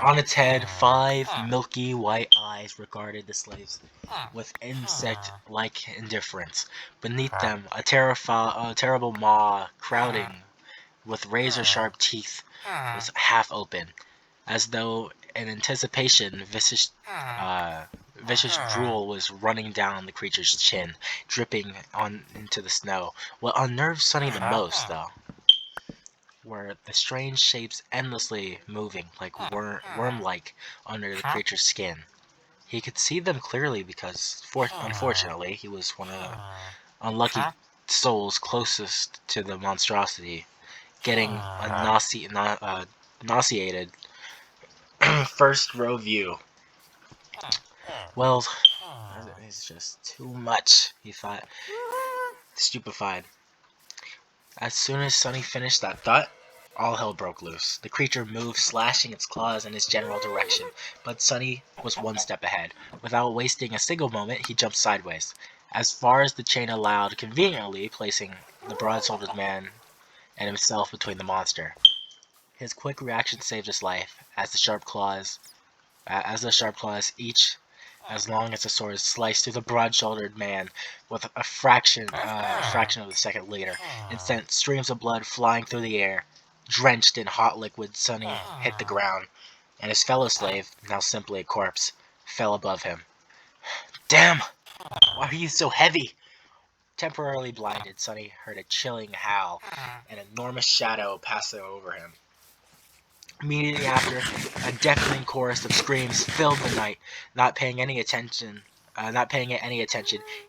On its head, 5 milky white eyes regarded the slaves with insect-like indifference. Beneath them, a terrible maw crowding with razor-sharp teeth was half open, as though in anticipation Vicious drool was running down the creature's chin, dripping into the snow. What unnerved Sunny the most, though, were the strange shapes endlessly moving, like worm-like, under the creature's skin. He could see them clearly because, unfortunately, he was one of the unlucky souls closest to the monstrosity, getting a nauseated first row view. Well, that is just too much, he thought, stupefied. As soon as Sunny finished that thought, all hell broke loose. The creature moved, slashing its claws in his general direction, but Sunny was one step ahead. Without wasting a single moment, he jumped sideways, as far as the chain allowed, conveniently placing the broad-shouldered man and himself between the monster. His quick reaction saved his life, as the sharp claws, each as long as a sword, sliced through the broad-shouldered man with a fraction of a second later, and sent streams of blood flying through the air. Drenched in hot liquid, Sunny hit the ground, and his fellow slave, now simply a corpse, fell above him. Damn! Why are you so heavy? Temporarily blinded, Sunny heard a chilling howl, an enormous shadow passing over him. Immediately after, a deafening chorus of screams filled the night. Not paying it any attention,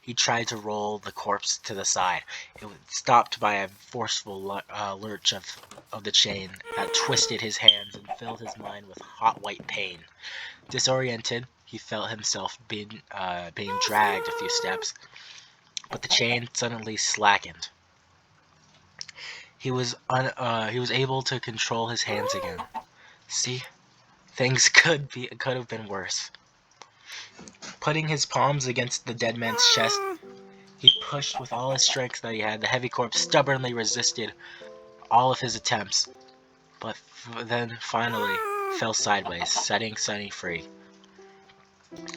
he tried to roll the corpse to the side. It was stopped by a forceful lurch of the chain that twisted his hands and filled his mind with hot white pain. Disoriented, he felt himself being dragged a few steps, but the chain suddenly slackened. He was able to control his hands again. See, things could have been worse. Putting his palms against the dead man's chest, he pushed with all his strength that he had. The heavy corpse stubbornly resisted all of his attempts, but then finally fell sideways, setting Sunny free.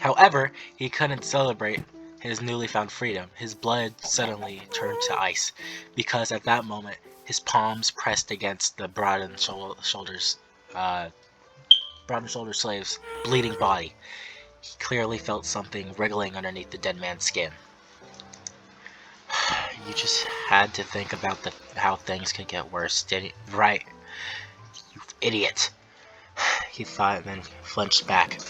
However, he couldn't celebrate his newly found freedom. His blood suddenly turned to ice, because at that moment his palms pressed against the broad-shouldered slave's bleeding body. He clearly felt something wriggling underneath the dead man's skin. You just had to think about how things could get worse, didn't you? Right. You idiot, he thought, and then flinched back.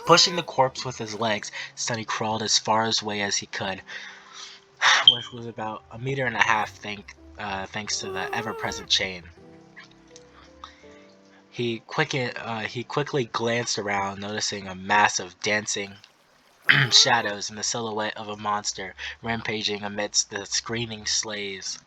Pushing the corpse with his legs, Sunny crawled as far away as he could, which was about 1.5 meters, thanks to the ever-present chain. He quickly glanced around, noticing a mass of dancing shadows and the silhouette of a monster rampaging amidst the screaming slaves.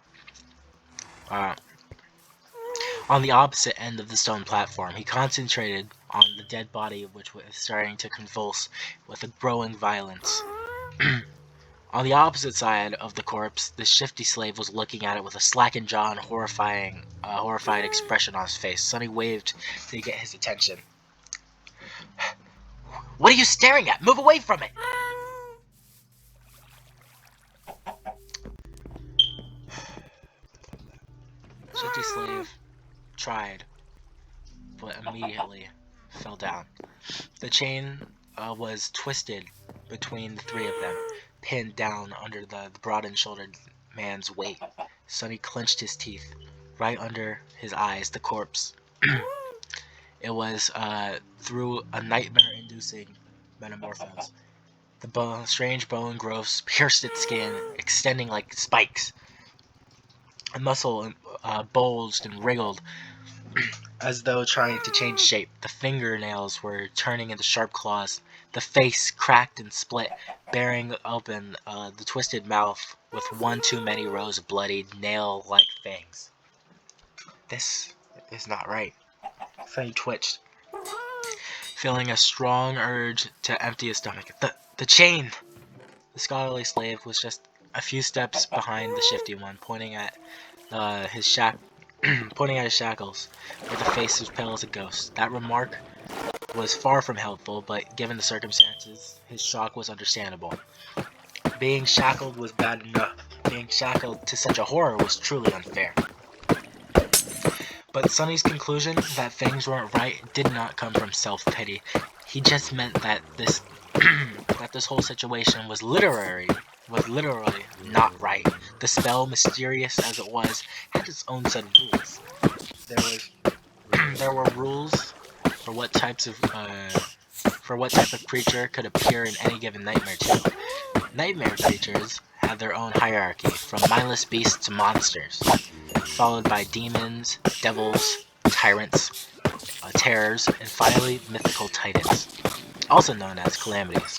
On the opposite end of the stone platform, he concentrated on the dead body, which was starting to convulse with a growing violence. On the opposite side of the corpse, the shifty slave was looking at it with a slackened jaw and horrified expression on his face. Sunny waved to get his attention. What are you staring at? Move away from it! Shifty slave tried, but immediately fell down. The chain was twisted between the three of them, pinned down under the broad-shouldered man's weight. Sunny clenched his teeth. Right under his eyes, the corpse. It was through a nightmare-inducing metamorphosis. The strange bone growths pierced its skin, extending like spikes. A muscle bulged and wriggled as though trying to change shape. The fingernails were turning into sharp claws. The face cracked and split, bearing open the twisted mouth with one too many rows of bloody, nail-like fangs. This is not right. Sunny twitched, feeling a strong urge to empty his stomach. The chain! The scholarly slave was just a few steps behind the shifty one, pointing at his shackles, with a face as pale as a ghost. That remark was far from helpful, but given the circumstances, his shock was understandable. Being shackled was bad enough. Being shackled to such a horror was truly unfair. But Sunny's conclusion that things weren't right did not come from self-pity. He just meant that this that this whole situation was literally not right. The spell, mysterious as it was, had its own set of rules. There were rules for what type of creature could appear in any given nightmare too. Nightmare creatures had their own hierarchy, from mindless beasts to monsters, followed by demons, devils, tyrants, terrors, and finally mythical titans, also known as calamities.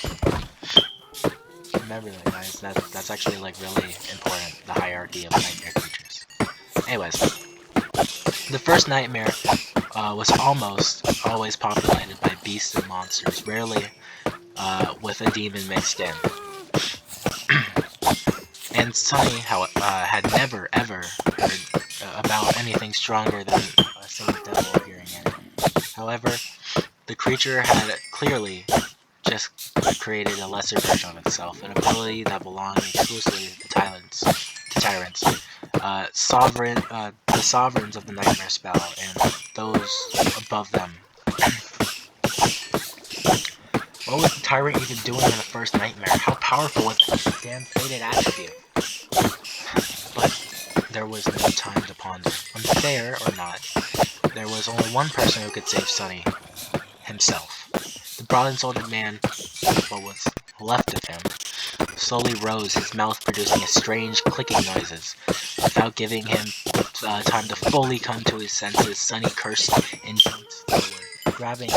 Remember that, guys. That's actually like really important. The hierarchy of nightmare creatures. Anyways, the first nightmare was almost always populated by beasts and monsters, rarely with a demon mixed in. And Sunny had never ever heard about anything stronger than a single devil appearing in it. However, the creature had clearly just created a lesser version of itself, an ability that belonged exclusively to tyrants. The sovereigns of the nightmare spell, and those above them. What was the tyrant even doing in the first nightmare? How powerful was that damn fated attribute? But there was no time to ponder. Unfair or not, there was only one person who could save Sunny. Himself. The bronze-soldered man, what was left of him, slowly rose, his mouth producing a strange clicking noises. Without giving him time to fully come to his senses, Sunny cursed and jumped forward, grabbing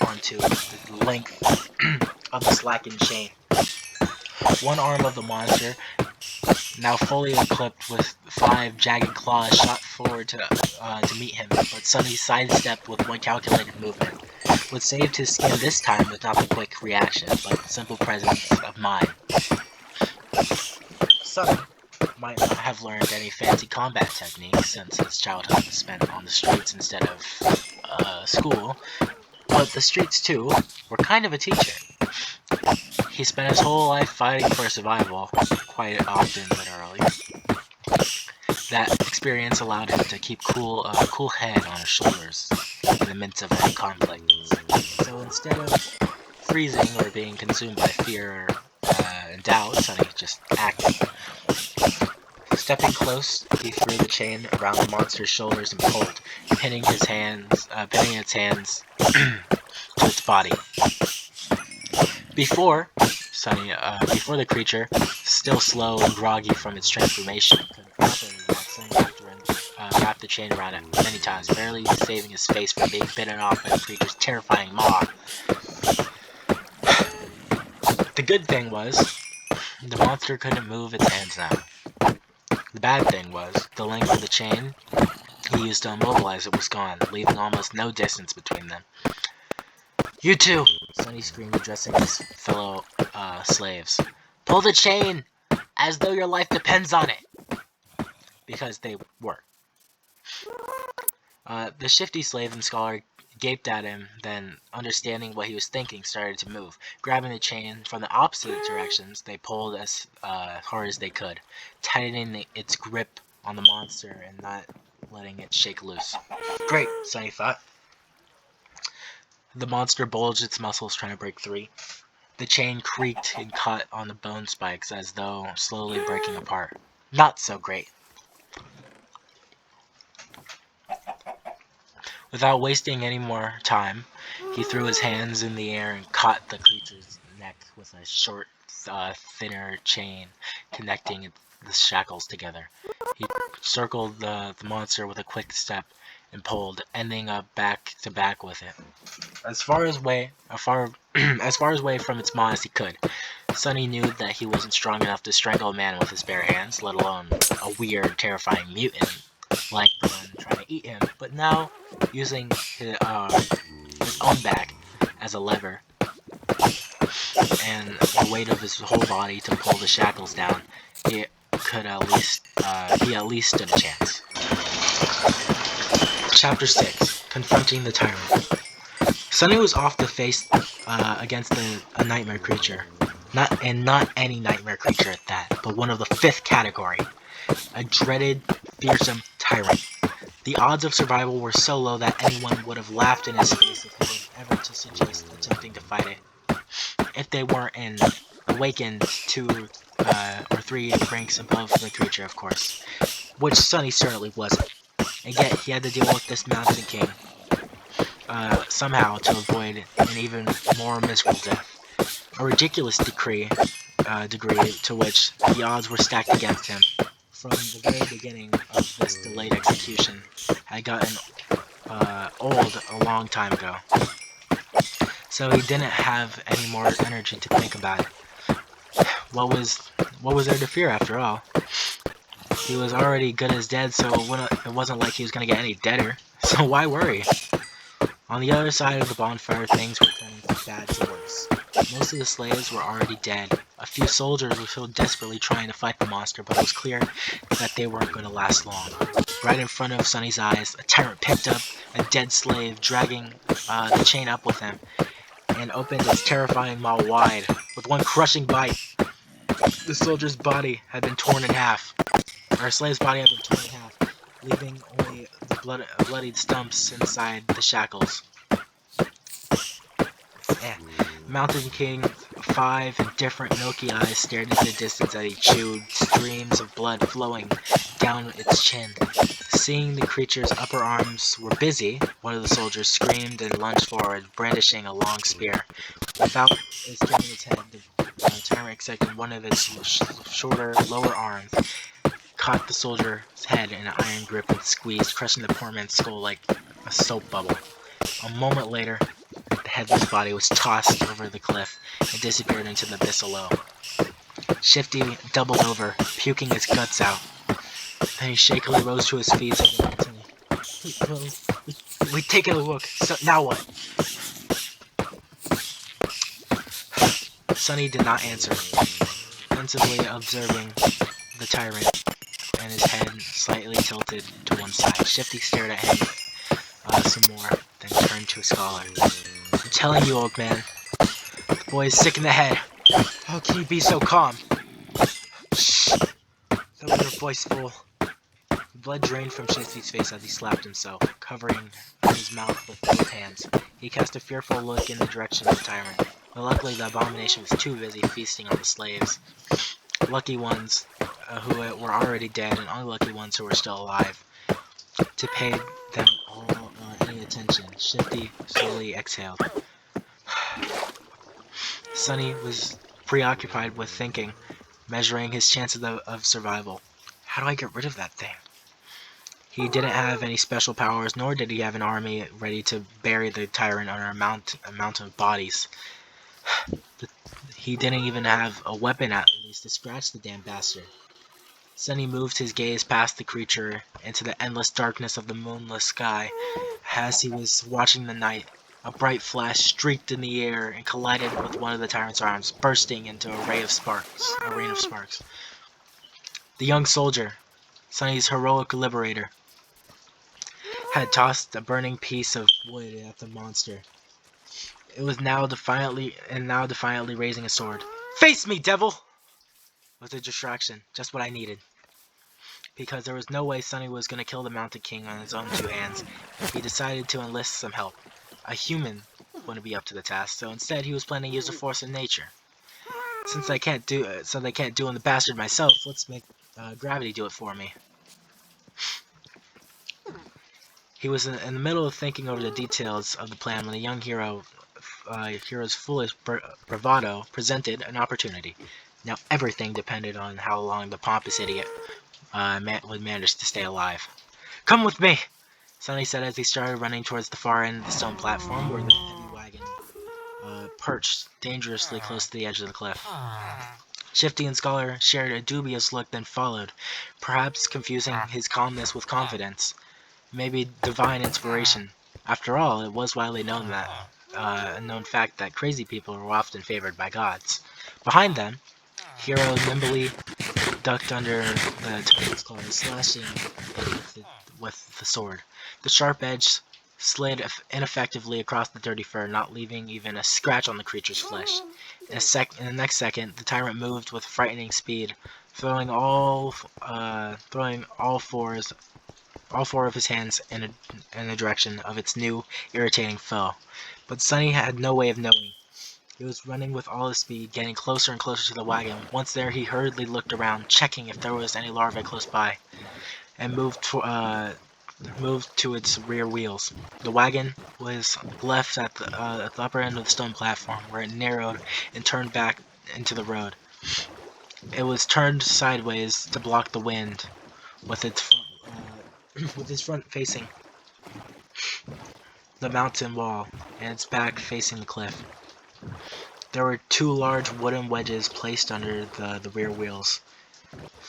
onto the length of the slackened chain. One arm of the monster, now fully equipped with 5 jagged claws, shot forward to meet him, but Sunny sidestepped with one calculated movement. What saved his skin this time was not the quick reaction, but simple presence of mind. Sunny might not have learned any fancy combat techniques since his childhood was spent on the streets instead of school, but the streets too were kind of a teacher. He spent his whole life fighting for survival, quite often literally. That experience allowed him to keep a cool head on his shoulders in the midst of any conflict. So instead of freezing or being consumed by fear and doubt, Sunny just acted. Stepping close, he threw the chain around the monster's shoulders and pulled, pinning its hands to its body. Before the creature, still slow and groggy from its transformation, could properly wrap the chain around it many times, barely saving his face from being bitten off by the creature's terrifying maw. The good thing was, the monster couldn't move its hands now. The bad thing was, the length of the chain he used to immobilize it was gone, leaving almost no distance between them. "You two!" Sunny screamed, addressing his fellow slaves. "Pull the chain! As though your life depends on it!" Because they were. The shifty slave and scholar gaped at him, then, understanding what he was thinking, started to move. Grabbing the chain from the opposite directions, they pulled as hard as they could, tightening its grip on the monster and not letting it shake loose. Great, Sunny thought. The monster bulged its muscles, trying to break free. The chain creaked and caught on the bone spikes as though slowly breaking apart. Not so great. Without wasting any more time, he threw his hands in the air and caught the creature's neck with a short, thinner chain connecting the shackles together. He circled the monster with a quick step and pulled, ending up back to back with it, as far away from its maw as he could. Sunny knew that he wasn't strong enough to strangle a man with his bare hands, let alone a weird, terrifying mutant like the one trying to eat him. But now, using his own back as a lever and the weight of his whole body to pull the shackles down, he at least stood a chance. Chapter 6: Confronting the Tyrant. Sunny was off to face against a nightmare creature. Not any nightmare creature at that, but one of the 5th category. A dreaded, fearsome tyrant. The odds of survival were so low that anyone would have laughed in his face if he were ever to suggest attempting to fight it. if they weren't awakened 2 or 3 ranks above the creature, of course, which Sunny certainly wasn't. And yet he had to deal with this Mountain King somehow to avoid an even more miserable death. A ridiculous degree to which the odds were stacked against him from the very beginning of this delayed execution had gotten old a long time ago. So he didn't have any more energy to think about it. What was there to fear after all? He was already good as dead, so it wasn't like he was gonna get any deader. So why worry? On the other side of the bonfire, things were turning from bad to worse. Most of the slaves were already dead. A few soldiers were still desperately trying to fight the monster, but it was clear that they weren't going to last long. Right in front of Sunny's eyes, a tyrant picked up a dead slave, dragging the chain up with him, and opened its terrifying maw wide. With one crushing bite, the soldier's body had been torn in half. Our slave's body had been torn in half, leaving only the bloodied stumps inside the shackles. Mountain King, 5 different milky eyes stared into the distance as he chewed, streams of blood flowing down its chin. Seeing the creature's upper arms were busy, one of the soldiers screamed and lunged forward, brandishing a long spear. Without turning its head, the tyrant accepted one of its shorter lower arms, caught the soldier's head in an iron grip and squeezed, crushing the poor man's skull like a soap bubble. A moment later, the headless body was tossed over the cliff and disappeared into the abyss below. Shifty doubled over, puking his guts out. Then he shakily rose to his feet and said, "We taken a look. So now what?" Sunny did not answer, pensively observing the tyrant and his head slightly tilted to one side. Shifty stared at him some more, then turned to a scholar. "I'm telling you, old man, the boy is sick in the head. How can you be so calm?" "Shh! Don't let your voice, fool." Blood drained from Shifty's face as he slapped himself, covering his mouth with both hands. He cast a fearful look in the direction of the tyrant, but luckily the abomination was too busy feasting on the slaves. Lucky ones who were already dead, and unlucky ones who were still alive, to pay them all any attention. Shifty slowly exhaled. Sunny was preoccupied with thinking, measuring his chances of survival. How do I get rid of that thing? He didn't have any special powers, nor did he have an army ready to bury the tyrant under a mountain of bodies. He didn't even have a weapon at least to scratch the damn bastard. Sunny moved his gaze past the creature into the endless darkness of the moonless sky. As he was watching the night, a bright flash streaked in the air and collided with one of the tyrant's arms, bursting into a rain of sparks. The young soldier, Sunny's heroic liberator, had tossed a burning piece of wood at the monster. It was now defiantly raising a sword. "Face me, devil!" Was a distraction, just what I needed. Because there was no way Sunny was going to kill the Mountain King on his own 2 hands, he decided to enlist some help. A human wouldn't be up to the task, so instead he was planning to use the force of nature. Since they can't do the bastard myself, let's make gravity do it for me. He was in the middle of thinking over the details of the plan when the young hero's foolish bravado presented an opportunity. Now everything depended on how long the pompous idiot would manage to stay alive. "Come with me," Sunny said as he started running towards the far end of the stone platform where the heavy wagon perched dangerously close to the edge of the cliff. Shifty and Scholar shared a dubious look, then followed, perhaps confusing his calmness with confidence. Maybe divine inspiration. After all, it was widely known a known fact that crazy people were often favored by gods. Behind them, Hero nimbly ducked under the tyrant's claws, slashing it with the sword. The sharp edge slid ineffectively across the dirty fur, not leaving even a scratch on the creature's flesh. In the next second, the tyrant moved with frightening speed, throwing all 4 of his hands in the direction of its new, irritating foe. But Sunny had no way of knowing. He was running with all his speed, getting closer and closer to the wagon. Once there, he hurriedly looked around, checking if there was any larvae close by, and moved to its rear wheels. The wagon was left at the upper end of the stone platform, where it narrowed and turned back into the road. It was turned sideways to block the wind, with its front facing the mountain wall and its back facing the cliff. There were 2 large wooden wedges placed under the rear wheels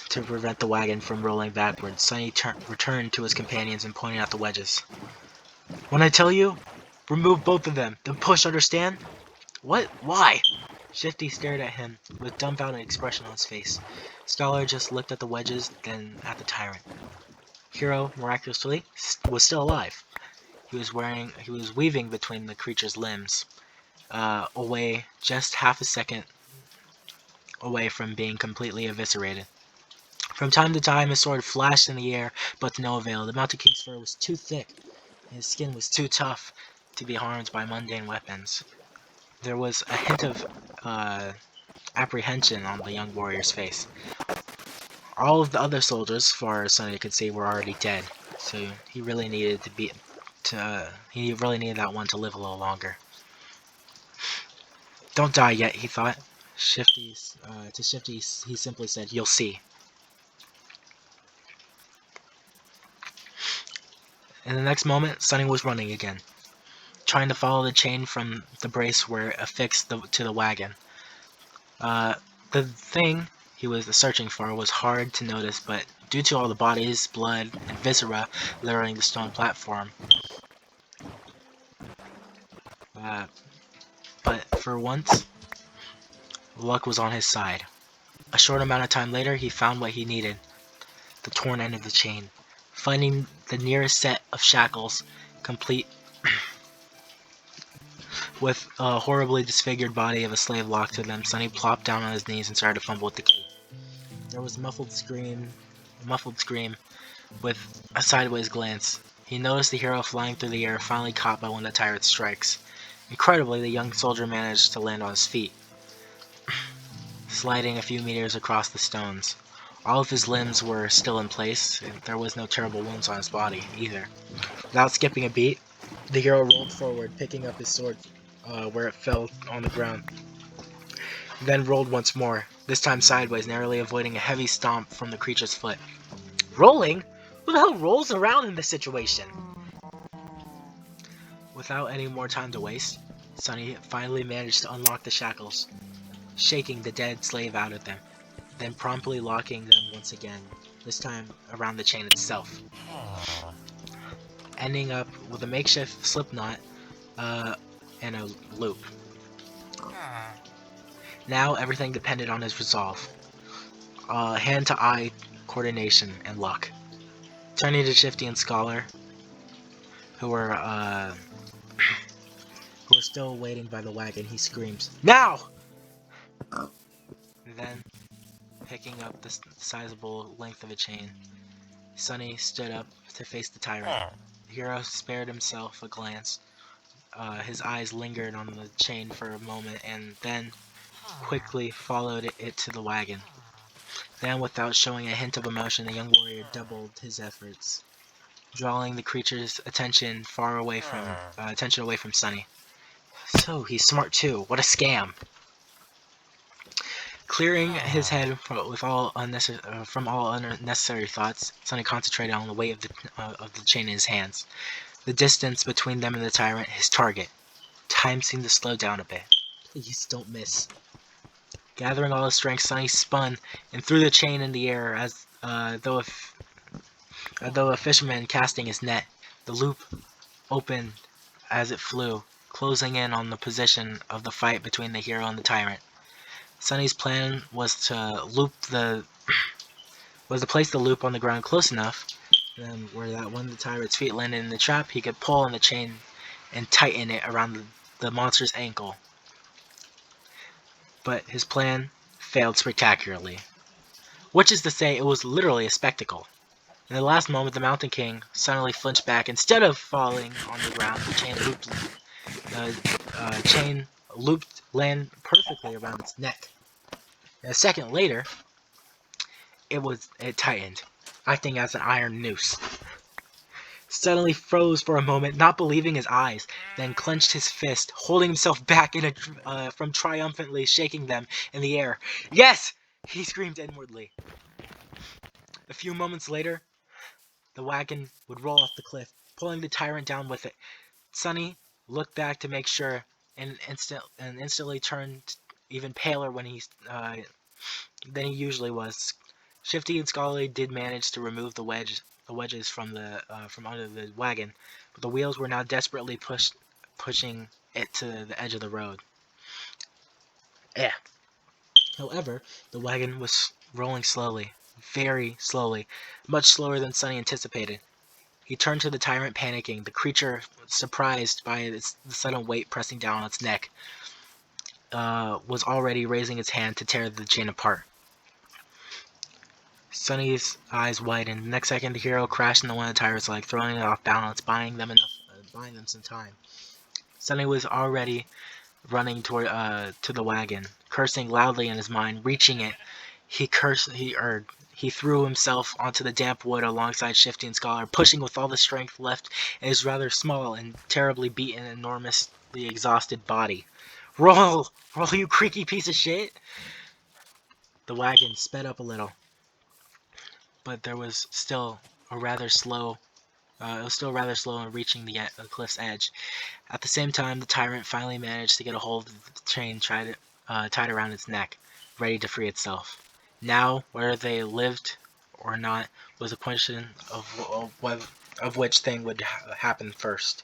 to prevent the wagon from rolling backwards. Sonny returned to his companions and pointed out the wedges. "When I tell you, remove both of them, then push, understand?" "What? Why?" Shifty stared at him with dumbfounded expression on his face. Scholar just looked at the wedges, then at the tyrant. Hero, miraculously, was still alive. He was weaving between the creature's limbs, away just half a second away from being completely eviscerated. From time to time, his sword flashed in the air, but to no avail. The Mountain King's fur was too thick, and his skin was too tough to be harmed by mundane weapons. There was a hint of apprehension on the young warrior's face. All of the other soldiers, as far as Sonny could see, were already dead, so he really needed that one to live a little longer. "Don't die yet," he thought. To Shifty, he simply said, "You'll see." In the next moment, Sonny was running again, trying to follow the chain from the brace where it affixed to the wagon. The thing he was searching for was hard to notice, but due to all the bodies, blood, and viscera littering the stone platform. But for once, luck was on his side. A short amount of time later, he found what he needed, the torn end of the chain. Finding the nearest set of shackles, complete with a horribly disfigured body of a slave locked to them, Sonny plopped down on his knees and started to fumble with the key. There was a muffled scream with a sideways glance. He noticed the hero flying through the air, finally caught by one of the tyrant's strikes. Incredibly, the young soldier managed to land on his feet, sliding a few meters across the stones. All of his limbs were still in place, and there was no terrible wounds on his body, either. Without skipping a beat, the hero rolled forward, picking up his sword where it fell on the ground. He then rolled once more, this time sideways, narrowly avoiding a heavy stomp from the creature's foot. Rolling? Who the hell rolls around in this situation? Without any more time to waste, Sonny finally managed to unlock the shackles, shaking the dead slave out of them, then promptly locking them once again, this time around the chain itself, ending up with a makeshift slip knot and a loop. Now everything depended on his resolve, hand-to-eye coordination, and luck. Turning to Shifty and Scholar, who were still waiting by the wagon, he screams, "Now!" Then, picking up the sizable length of a chain, Sonny stood up to face the tyrant. The hero spared himself a glance. His eyes lingered on the chain for a moment and then quickly followed it to the wagon. Then, without showing a hint of emotion, the young warrior doubled his efforts, drawing the creature's attention away from Sonny. So, he's smart too. What a scam! Clearing his head from all unnecessary thoughts, Sonny concentrated on the weight of the chain in his hands. The distance between them and the tyrant, his target. Time seemed to slow down a bit. Please don't miss. Gathering all his strength, Sonny spun and threw the chain in the air as though a fisherman casting his net. The loop opened as it flew, closing in on the position of the fight between the hero and the tyrant. Sonny's plan was to place the loop on the ground close enough, where that when the tyrant's feet landed in the trap, he could pull on the chain and tighten it around the monster's ankle. But his plan failed spectacularly. Which is to say, it was literally a spectacle. In the last moment, the Mountain King suddenly flinched back. Instead of falling on the ground, the chain land perfectly around its neck. And a second later, it tightened, acting as an iron noose. Suddenly froze for a moment, not believing his eyes, then clenched his fist, holding himself back from triumphantly shaking them in the air. Yes! He screamed inwardly. A few moments later, the wagon would roll off the cliff, pulling the tyrant down with it. Sonny looked back to make sure, and instantly turned even paler than he usually was. Shifty and Scully did manage to remove the wedges from under the wagon, but the wheels were now desperately pushing it to the edge of the road. Yeah. However, the wagon was rolling slowly, very slowly, much slower than Sonny anticipated. He turned to the tyrant, panicking. The creature, surprised by the sudden weight pressing down on its neck, was already raising its hand to tear the chain apart. Sonny's eyes widened. The next second, the hero crashed into one of the tyrant's legs, throwing it off balance, buying them some time. Sonny was already running to the wagon, cursing loudly in his mind. Reaching it, he threw himself onto the damp wood alongside Shifty and Scholar, pushing with all the strength left in his rather small and terribly beaten, enormously exhausted body. Roll, you creaky piece of shit! The wagon sped up a little, but there was still a rather slow. It was still rather slow in reaching the cliff's edge. At the same time, the tyrant finally managed to get a hold of the chain tied around its neck, ready to free itself. Now, whether they lived or not was a question of which thing would happen first.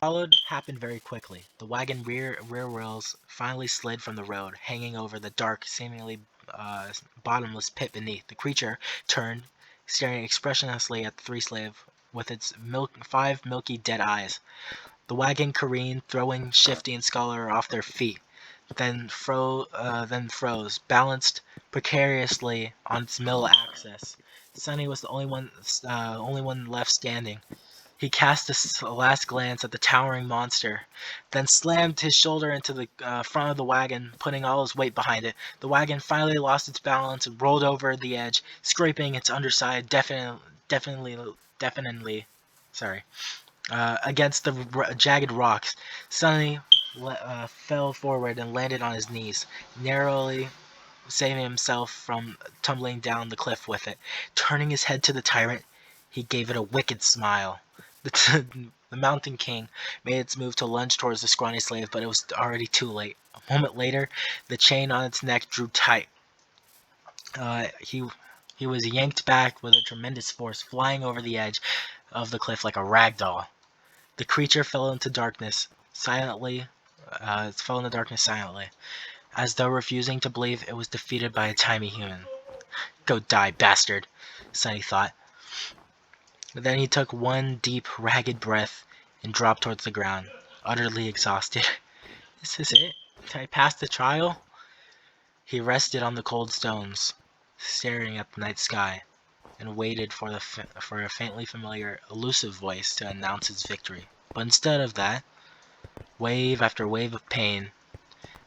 Followed happened very quickly. The wagon rear wheels finally slid from the road, hanging over the dark, seemingly bottomless pit beneath. The creature turned, staring expressionlessly at the three slaves with its 5 milky dead eyes. The wagon careened, throwing Shifty and Scholar off their feet, then froze, balanced precariously on its middle axis. Sonny was the only one left standing. He cast a last glance at the towering monster, then slammed his shoulder into the front of the wagon, putting all his weight behind it. The wagon finally lost its balance and rolled over the edge, scraping its underside deafeningly against the jagged rocks. Sonny fell forward and landed on his knees, narrowly saving himself from tumbling down the cliff with it. Turning his head to the tyrant, he gave it a wicked smile. The Mountain King made its move to lunge towards the scrawny slave, but it was already too late. A moment later, the chain on its neck drew tight. He was yanked back with a tremendous force, flying over the edge of the cliff like a rag doll. The creature fell into darkness silently, as though refusing to believe it was defeated by a tiny human. Go die, bastard, Sonny thought. Then he took one deep, ragged breath and dropped towards the ground, utterly exhausted. Is this it? Did I pass the trial? He rested on the cold stones, staring at the night sky, and waited for a faintly familiar, elusive voice to announce his victory. But instead of that, wave after wave of pain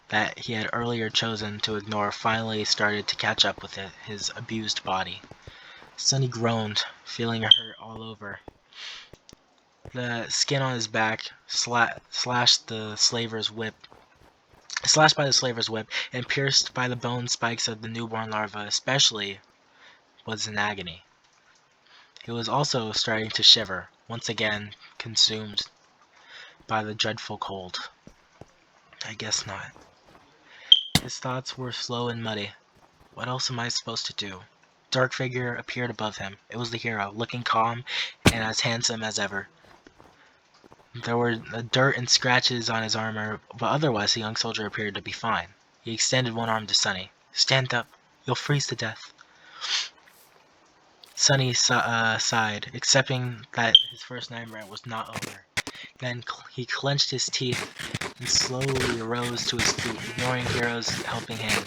that he had earlier chosen to ignore finally started to catch up with his abused body. Sonny groaned, feeling hurt all over. The skin on his back slashed by the slaver's whip, and pierced by the bone spikes of the newborn larva especially was in agony. He was also starting to shiver, once again consumed by the dreadful cold. I guess not. His thoughts were slow and muddy. What else am I supposed to do? Dark figure appeared above him. It was the hero, looking calm and as handsome as ever. There were dirt and scratches on his armor, but otherwise the young soldier appeared to be fine. He extended one arm to Sonny. Stand up. You'll freeze to death. Sonny sighed, accepting that his first nightmare was not over. Then he clenched his teeth and slowly rose to his feet, ignoring Hero's helping hand.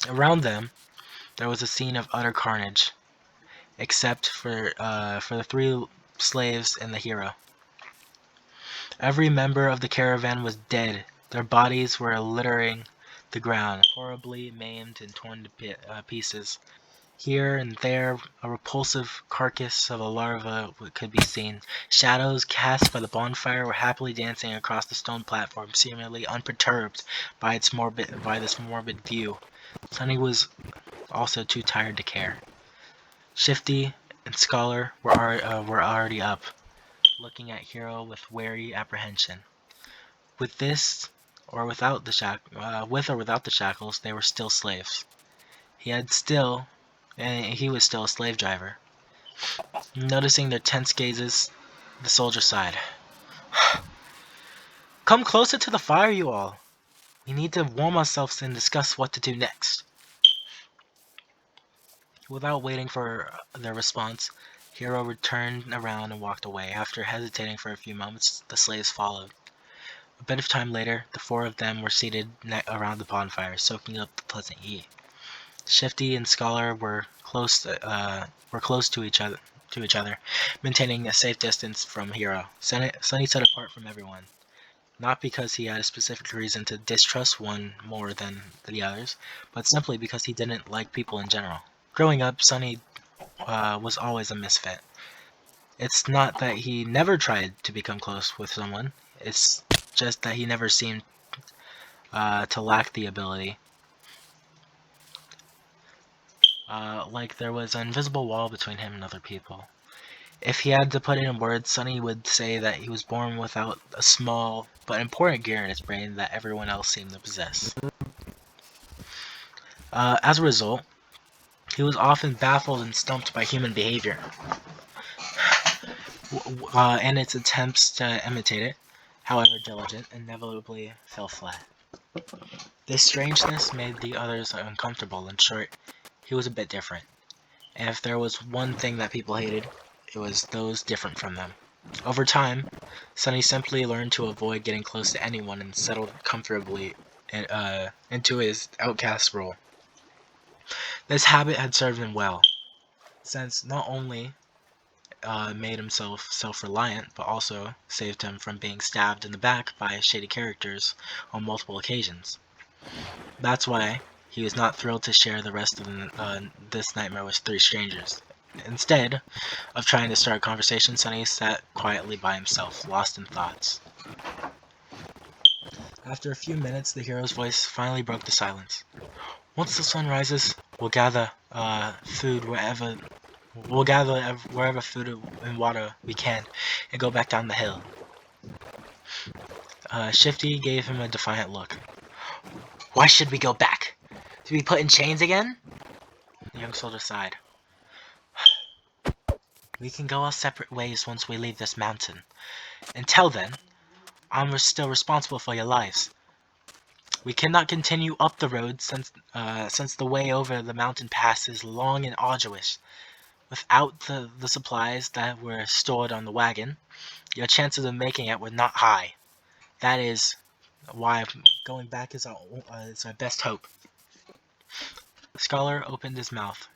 Around them, there was a scene of utter carnage, except for the three slaves and the hero. Every member of the caravan was dead Their bodies were littering the ground, horribly maimed and torn to pieces. Here and there, a repulsive carcass of a larva could be seen. Shadows cast by the bonfire were happily dancing across the stone platform, seemingly unperturbed by this morbid view. Sunny was also too tired to care. Shifty and Scholar were already up, looking at Hero with wary apprehension. With this, or without the with or without the shackles, they were still slaves. He was still a slave driver. Noticing their tense gazes, the soldier sighed. Come closer to the fire, you all. We need to warm ourselves and discuss what to do next. Without waiting for their response, Hero returned around and walked away. After hesitating for a few moments, the slaves followed. A bit of time later, the four of them were seated around the bonfire, soaking up the pleasant heat. Shifty and Scholar were close to each other, maintaining a safe distance from Hero. Sunny sat apart from everyone, not because he had a specific reason to distrust one more than the others, but simply because he didn't like people in general. Growing up, Sunny was always a misfit. It's not that he never tried to become close with someone, it's just that he never seemed to lack the ability. Like there was an invisible wall between him and other people. If he had to put it in words, Sunny would say that he was born without a small but important gear in his brain that everyone else seemed to possess. As a result, he was often baffled and stumped by human behavior, and its attempts to imitate it, however diligent, inevitably fell flat. This strangeness made the others uncomfortable. In short, he was a bit different, and if there was one thing that people hated, it was those different from them. Over time, Sunny simply learned to avoid getting close to anyone and settled comfortably into his outcast role. This habit had served him well, since not only made himself self-reliant, but also saved him from being stabbed in the back by shady characters on multiple occasions. That's why he was not thrilled to share the rest of this nightmare with three strangers. Instead of trying to start a conversation, Sunny sat quietly by himself, lost in thoughts. After a few minutes, the hero's voice finally broke the silence. Once the sun rises, we'll gather food wherever food and water we can, and go back down the hill. Shifty gave him a defiant look. Why should we go back? To be put in chains again? The young soldier sighed. We can go our separate ways once we leave this mountain. Until then, I'm still responsible for your lives. We cannot continue up the road since the way over the mountain pass is long and arduous. Without the supplies that were stored on the wagon, your chances of making it were not high. That is why going back is our best hope. Scholar opened his mouth,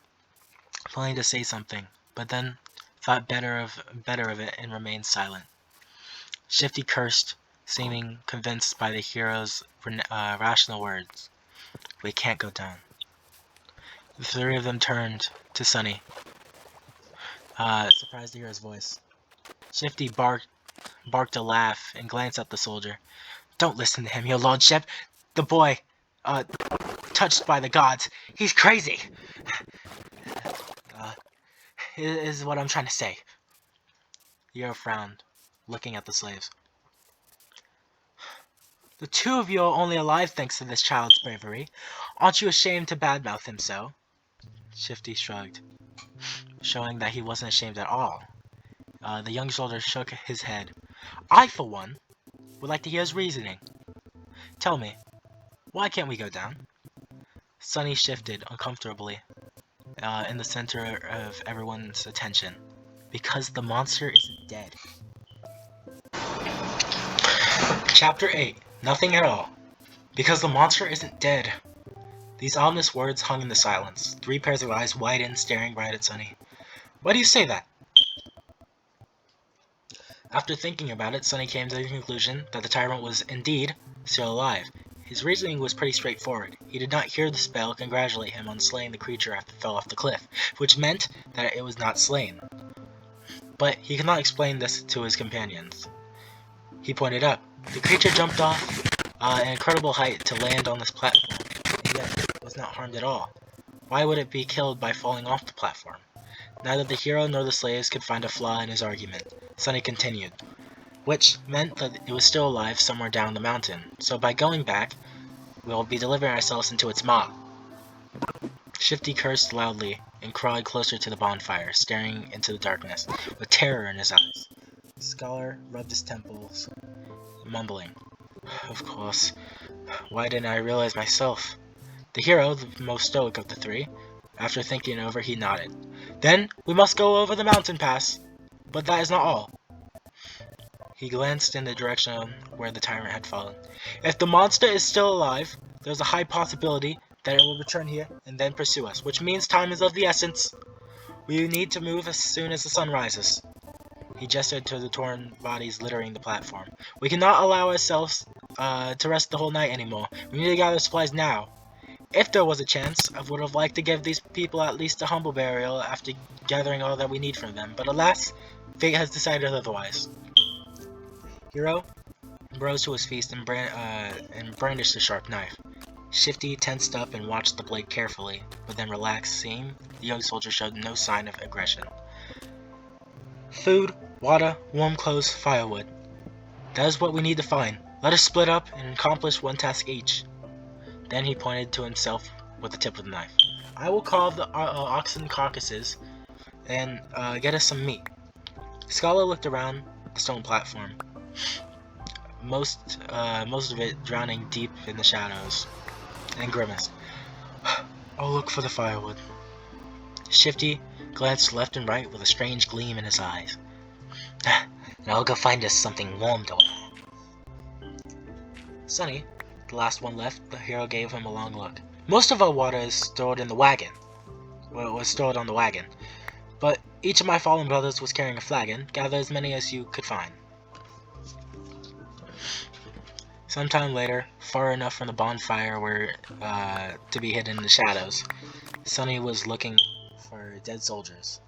planning to say something, but then thought better of it and remained silent. Shifty cursed, seeming convinced by the hero's rational words. We can't go down. The three of them turned to Sunny, surprised to hear his voice. Shifty barked a laugh and glanced at the soldier. Don't listen to him, your lordship. The boy, touched by the gods. He's crazy. Is what I'm trying to say. The hero frowned, looking at the slaves. The two of you are only alive thanks to this child's bravery. Aren't you ashamed to badmouth him so? Shifty shrugged, showing that he wasn't ashamed at all. The young soldier shook his head. I, for one, would like to hear his reasoning. Tell me, why can't we go down? Sunny shifted uncomfortably in the center of everyone's attention. Because the monster isn't dead. Chapter 8. Nothing at all. Because the monster isn't dead. These ominous words hung in the silence. Three pairs of eyes widened, staring right at Sunny. Why do you say that? After thinking about it, Sunny came to the conclusion that the tyrant was indeed still alive. His reasoning was pretty straightforward. He did not hear the spell congratulate him on slaying the creature after it fell off the cliff, which meant that it was not slain. But he could not explain this to his companions. He pointed up. The creature jumped off an incredible height to land on this platform, and yet was not harmed at all. Why would it be killed by falling off the platform? Neither the hero nor the slaves could find a flaw in his argument. Sunny continued, which meant that it was still alive somewhere down the mountain. So by going back, we'll be delivering ourselves into its maw. Shifty cursed loudly and crawled closer to the bonfire, staring into the darkness, with terror in his eyes. The scholar rubbed his temples, mumbling, "Of course, why didn't I realize myself?" The hero, the most stoic of the three, after thinking it over, he nodded. "Then we must go over the mountain pass. But that is not all." He glanced in the direction where the tyrant had fallen. "If the monster is still alive, there's a high possibility that it will return here and then pursue us, which means time is of the essence. We need to move as soon as the sun rises." He gestured to the torn bodies littering the platform. "We cannot allow ourselves to rest the whole night anymore. We need to gather supplies now. If there was a chance, I would have liked to give these people at least a humble burial after gathering all that we need from them, but alas, fate has decided otherwise." Hero rose to his feet and brandished a sharp knife. Shifty tensed up and watched the blade carefully, but then relaxed, seeing the young soldier showed no sign of aggression. "Food, water, warm clothes, firewood. That is what we need to find. Let us split up and accomplish one task each." Then he pointed to himself with the tip of the knife. "I will carve the oxen carcasses and get us some meat." Scholar looked around the stone platform, most of it drowning deep in the shadows, and grimaced. "I'll look for the firewood." Shifty glanced left and right with a strange gleam in his eyes. "And I'll go find us something warm to eat." Sunny, the last one left, the hero gave him a long look. "Most of our water is stored in the wagon. Well, it was stored on the wagon. But each of my fallen brothers was carrying a flagon. Gather as many as you could find." Sometime later, far enough from the bonfire where to be hidden in the shadows, Sunny was looking for dead soldiers,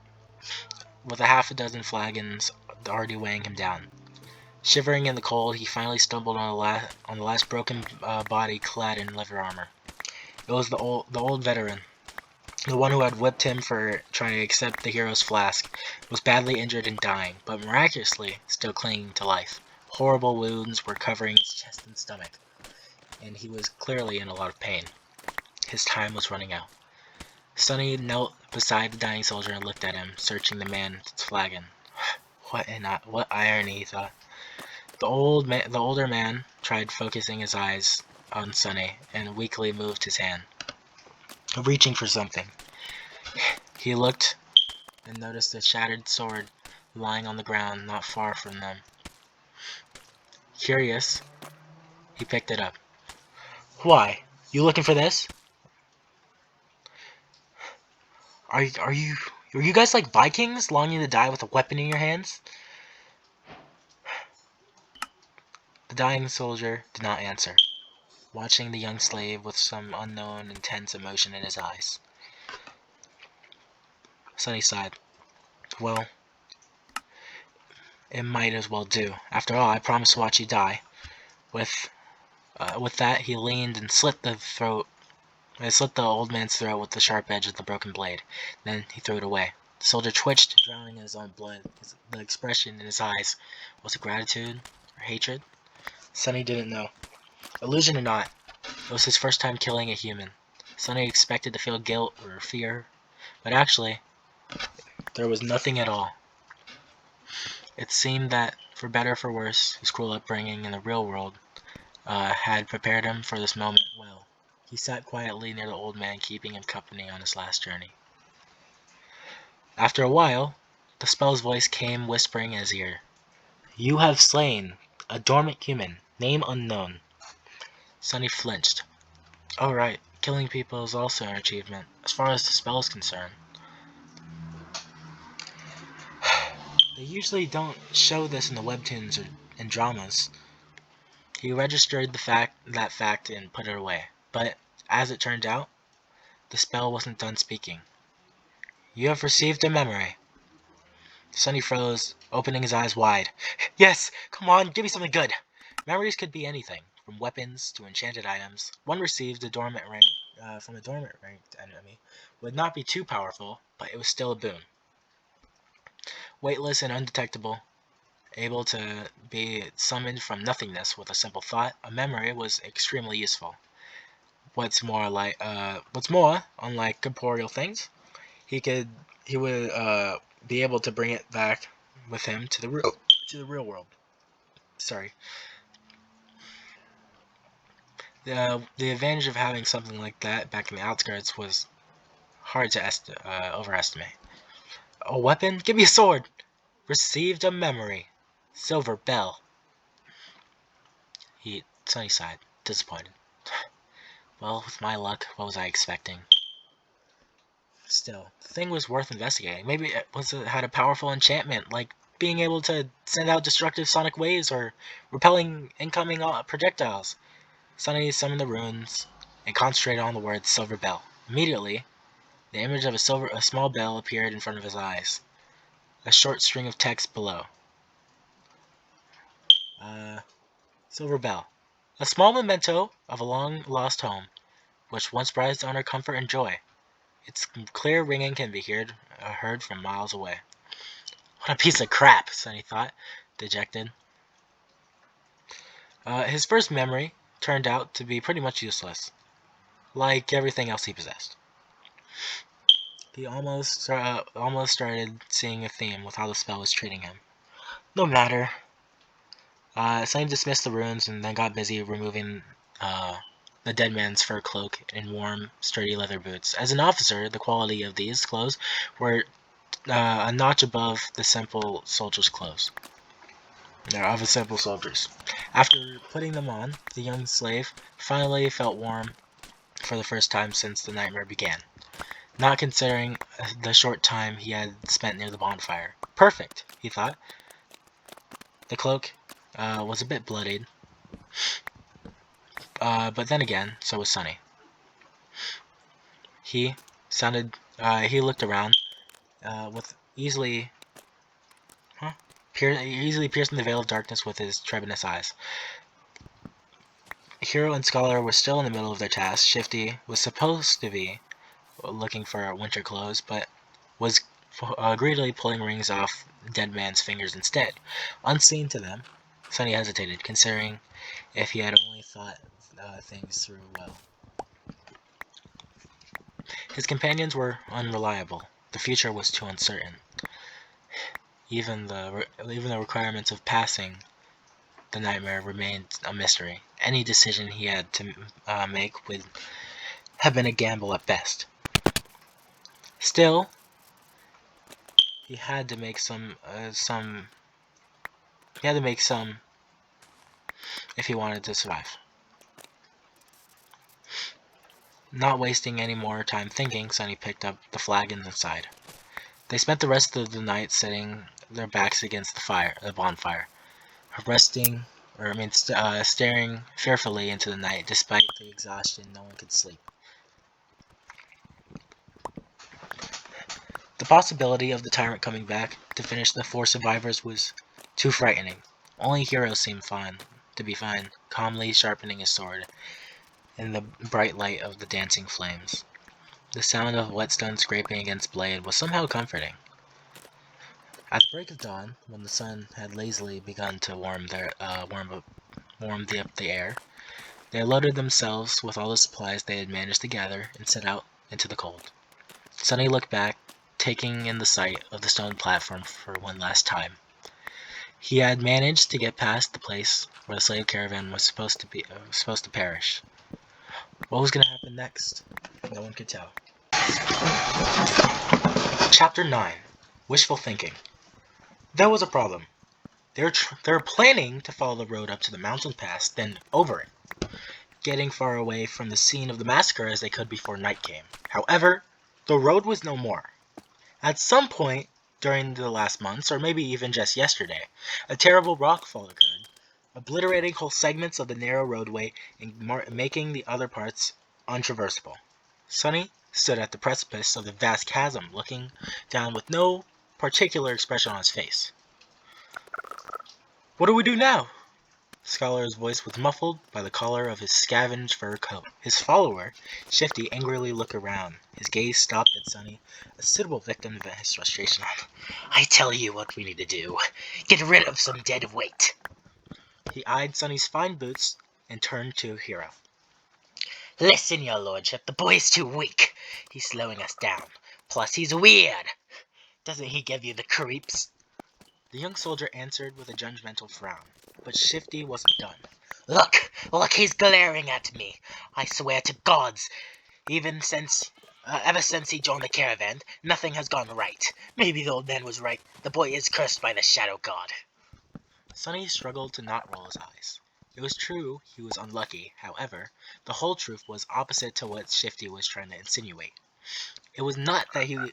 with a half a dozen flagons already weighing him down. Shivering in the cold, he finally stumbled on the last broken body clad in leather armor. It was the old veteran, the one who had whipped him for trying to accept the hero's flask, was badly injured and dying, but miraculously still clinging to life. Horrible wounds were covering his chest and stomach, and he was clearly in a lot of pain. His time was running out. Sunny knelt beside the dying soldier and looked at him, searching the man's flagon. What irony, he thought. The older man tried focusing his eyes on Sunny and weakly moved his hand, reaching for something. He looked and noticed a shattered sword lying on the ground not far from them. Curious, he picked it up. "Why? You looking for this? Are you guys like Vikings, longing to die with a weapon in your hands?" The dying soldier did not answer, watching the young slave with some unknown intense emotion in his eyes. Sunny sighed. "Well, it might as well do. After all, I promised to watch you die." With that, he leaned and slit the old man's throat with the sharp edge of the broken blade. Then he threw it away. The soldier twitched, drowning in his own blood. The expression in his eyes was it gratitude or hatred? Sunny didn't know. Illusion or not, it was his first time killing a human. Sunny expected to feel guilt or fear, but actually, there was nothing at all. It seemed that, for better or for worse, his cruel upbringing in the real world had prepared him for this moment well. He sat quietly near the old man, keeping him company on his last journey. After a while, the spell's voice came whispering in his ear. "You have slain a dormant human, name unknown." Sunny flinched. "Oh right, killing people is also an achievement, as far as the spell is concerned." They usually don't show this in the webtoons or in dramas. He registered that fact and put it away. But as it turned out, the spell wasn't done speaking. You have received a memory. Sunny froze, opening his eyes wide. Yes! Come on, give me something good! Memories could be anything, from weapons to enchanted items. One received a dormant rank from a dormant ranked enemy would not be too powerful, but it was still a boon. Weightless and undetectable, able to be summoned from nothingness with a simple thought, a memory was extremely useful. What's more, unlike corporeal things, he would be able to bring it back with him to the real world. Sorry. The advantage of having something like that back in the outskirts was hard to overestimate. A weapon? Give me a sword! Received a memory. Silver Bell. Sunny sighed, disappointed. Well, with my luck, what was I expecting? Still, the thing was worth investigating. Maybe it had a powerful enchantment, like being able to send out destructive sonic waves or repelling incoming projectiles. Sunny summoned the runes and concentrated on the word Silver Bell. Immediately, the image of a small bell appeared in front of his eyes. A short string of text below. Silver Bell. A small memento of a long-lost home, which once brought its owner comfort and joy. Its clear ringing can be heard from miles away. What a piece of crap, Sunny thought, dejected. His first memory turned out to be pretty much useless, like everything else he possessed. He almost started seeing a theme with how the spell was treating him. No matter. Sunny dismissed the runes and then got busy removing the dead man's fur cloak and warm, sturdy leather boots. As an officer, the quality of these clothes were a notch above the simple soldier's clothes. Of a simple soldier's. After putting them on, the young slave finally felt warm for the first time since the nightmare began, not considering the short time he had spent near the bonfire. Perfect, he thought. The cloak was a bit bloodied, but then again, so was Sunny. He looked around, with easily piercing the veil of darkness with his trebinous eyes. Hero and Scholar were still in the middle of their task. Shifty was supposed to be looking for winter clothes, but was greedily pulling rings off dead man's fingers instead. Unseen to them, Sunny hesitated, considering if he had only thought things through well. His companions were unreliable. The future was too uncertain. Even the requirements of passing the nightmare remained a mystery. Any decision he had to make would have been a gamble at best. Still, he had to make some if he wanted to survive. Not wasting any more time thinking, Sunny picked up the flag inside. They spent the rest of the night sitting their backs against the bonfire, staring fearfully into the night. Despite the exhaustion, no one could sleep. The possibility of the tyrant coming back to finish the 4 survivors was too frightening. Only Hero seemed to be fine, calmly sharpening his sword in the bright light of the dancing flames. The sound of whetstone scraping against blade was somehow comforting. At the break of dawn, when the sun had lazily begun to warm the air, they loaded themselves with all the supplies they had managed to gather and set out into the cold. Sunny looked back, taking in the sight of the stone platform for one last time. He had managed to get past the place where the slave caravan was supposed to perish. What was going to happen next? No one could tell. Chapter 9. Wishful Thinking. There was a problem. They were planning to follow the road up to the mountain pass, then over it, getting far away from the scene of the massacre as they could before night came. However, the road was no more. At some point during the last months, or maybe even just yesterday, a terrible rockfall occurred, obliterating whole segments of the narrow roadway and making the other parts untraversable. Sonny stood at the precipice of the vast chasm, looking down with no particular expression on his face. "What do we do now?" Scholar's voice was muffled by the collar of his scavenged fur coat. His follower, Shifty, angrily looked around. His gaze stopped at Sonny, a suitable victim of his frustration. "I tell you what we need to do. Get rid of some dead weight." He eyed Sonny's fine boots and turned to Hero. "Listen, your lordship, the boy is too weak. He's slowing us down. Plus, he's weird. Doesn't he give you the creeps?" The young soldier answered with a judgmental frown, but Shifty wasn't done. Look, he's glaring at me. I swear to gods, ever since he joined the caravan, nothing has gone right. Maybe the old man was right. The boy is cursed by the shadow god." Sonny struggled to not roll his eyes. It was true he was unlucky. However, the whole truth was opposite to what Shifty was trying to insinuate. It was not that he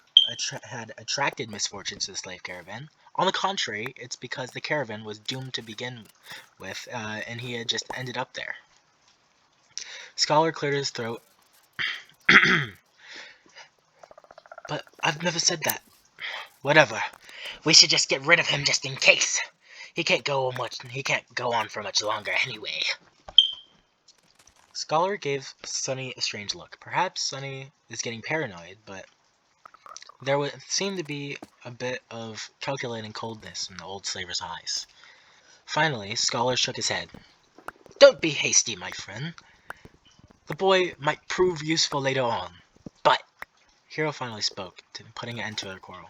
had attracted misfortune to the slave caravan. On the contrary, it's because the caravan was doomed to begin with, and he had just ended up there. Scholar cleared his throat. "But I've never said that." "Whatever. We should just get rid of him just in case. He can't go on for much longer anyway." Scholar gave Sonny a strange look. Perhaps Sonny is getting paranoid, but there would seem to be a bit of calculating coldness in the old slaver's eyes. Finally, Scholar shook his head. "Don't be hasty, my friend. The boy might prove useful later on. But," Hero finally spoke, putting an end to their quarrel,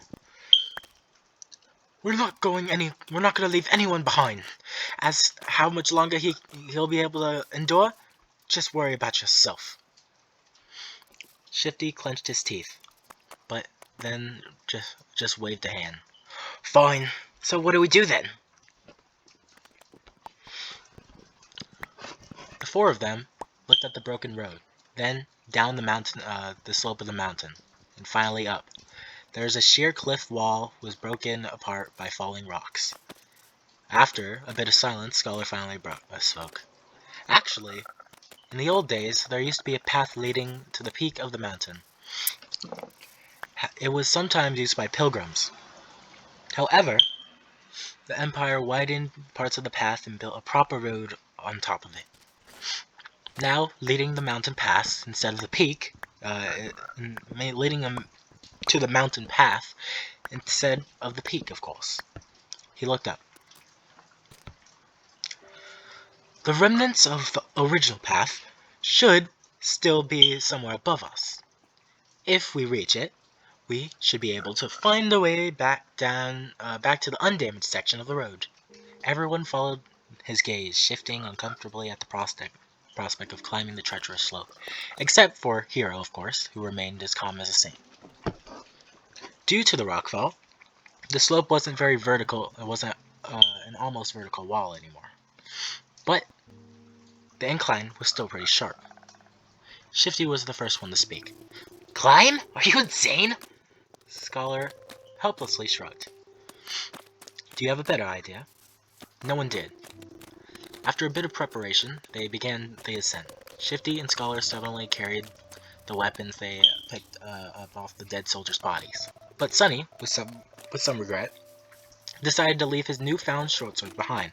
We're not going to leave anyone behind. As how much longer he'll be able to endure, just worry about yourself." Shifty clenched his teeth, but then just waved a hand. "Fine. So what do we do then?" The four of them looked at the broken road, then down the mountain, the slope of the mountain, and finally up. There's a sheer cliff wall was broken apart by falling rocks. After a bit of silence, Scholar finally spoke. "Actually, in the old days, there used to be a path leading to the peak of the mountain. It was sometimes used by pilgrims. However, the Empire widened parts of the path and built a proper road on top of it. Now, leading the mountain pass instead of the peak, leading them to the mountain path instead of the peak, of course." He looked up. "The remnants of the original path should still be somewhere above us. If we reach it, we should be able to find a way back to the undamaged section of the road." Everyone followed his gaze, shifting uncomfortably at the prospect of climbing the treacherous slope, except for Hero, of course, who remained as calm as a saint. Due to the rockfall, the slope wasn't very vertical. It wasn't an almost vertical wall anymore. But the incline was still pretty sharp. Shifty was the first one to speak. "Climb? Are you insane?" Scholar helplessly shrugged. "Do you have a better idea?" No one did. After a bit of preparation, they began the ascent. Shifty and Scholar suddenly carried the weapons they picked up off the dead soldiers' bodies. But Sonny, with some regret, decided to leave his newfound short sword behind.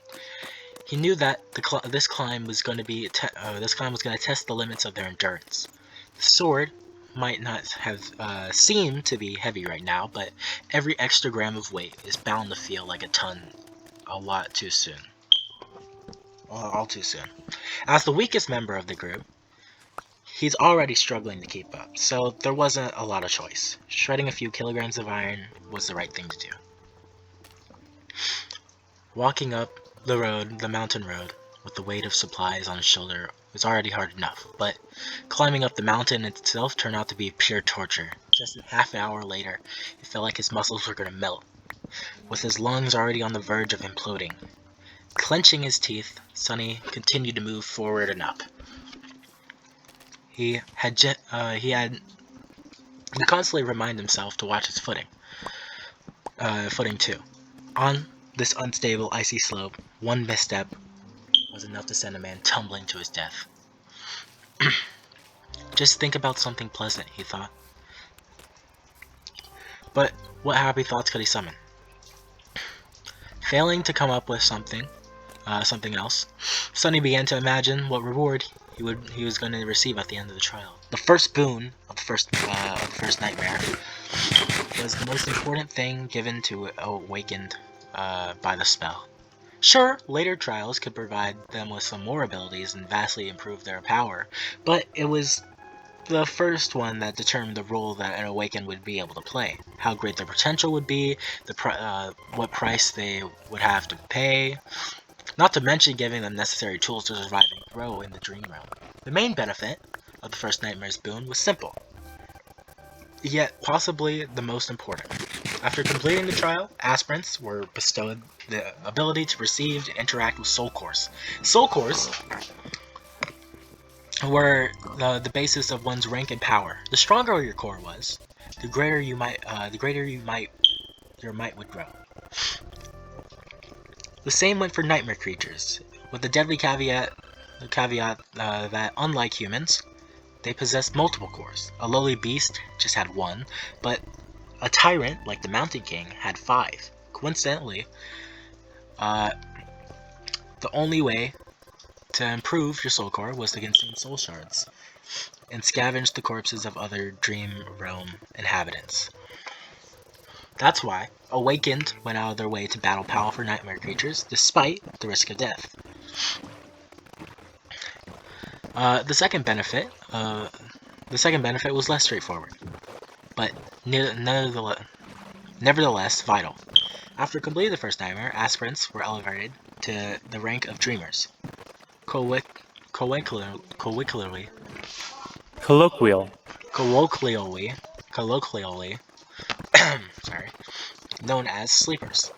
He knew that this climb was going to test the limits of their endurance. The sword might not have seemed to be heavy right now, but every extra gram of weight is bound to feel like a ton all too soon. As the weakest member of the group, he's already struggling to keep up, so there wasn't a lot of choice. Shredding a few kilograms of iron was the right thing to do. Walking up the mountain road, with the weight of supplies on his shoulder was already hard enough, but climbing up the mountain itself turned out to be pure torture. Just a half hour later, it felt like his muscles were going to melt, with his lungs already on the verge of imploding. Clenching his teeth, Sonny continued to move forward and up. He had to constantly remind himself to watch his footing. footing too. On this unstable, icy slope, one misstep was enough to send a man tumbling to his death. Just think about something pleasant, he thought. But what happy thoughts could he summon? Failing to come up with something else, Sonny began to imagine what reward he was going to receive at the end of the trial. The first boon of the first nightmare was the most important thing given to awakened by the spell. Sure, later trials could provide them with some more abilities and vastly improve their power, but it was the first one that determined the role that an awakened would be able to play, how great their potential would be, what price they would have to pay, not to mention giving them necessary tools to survive and grow in the dream realm. The main benefit of the first nightmare's boon was simple, yet possibly the most important. After completing the trial, aspirants were bestowed the ability to receive and interact with soul cores. Soul cores were the basis of one's rank and power. The stronger your core was, the greater your might would grow. The same went for nightmare creatures, with the deadly caveat that unlike humans, they possessed multiple cores. A lowly beast just had one, but a tyrant like the Mountain King had 5. Coincidentally, the only way to improve your soul core was to consume soul shards and scavenge the corpses of other dream realm inhabitants. That's why Awakened went out of their way to battle powerful nightmare creatures despite the risk of death. The second benefit was less straightforward, but nevertheless vital. After completing the first nightmare, aspirants were elevated to the rank of dreamers. Colloquially, sorry, known as sleepers,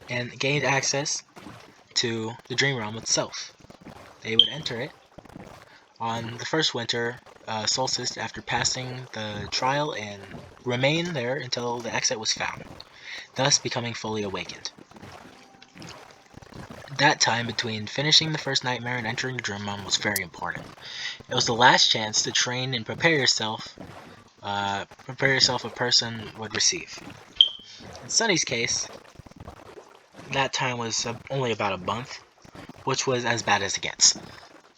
and gained access to the dream realm itself. They would enter it on the first winter solstice after passing the trial and remain there until the exit was found, thus becoming fully awakened. That time between finishing the first nightmare and entering the dream realm was very important. It was the last chance to train and prepare yourself a person would receive. In Sunny's case, that time was only about a month, which was as bad as it gets.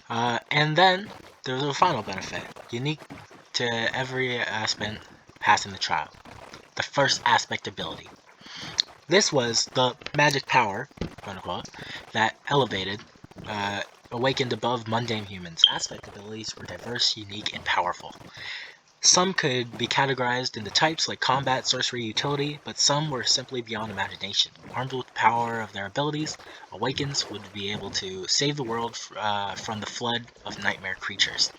And then there was a final benefit, unique to every aspirant passing the trial. The first aspect ability. This was the magic power, quote unquote, that elevated, awakened above mundane humans. Aspect abilities were diverse, unique, and powerful. Some could be categorized into types like combat, sorcery, utility, but some were simply beyond imagination. Armed with the power of their abilities, Awakens would be able to save the world from the flood of nightmare creatures.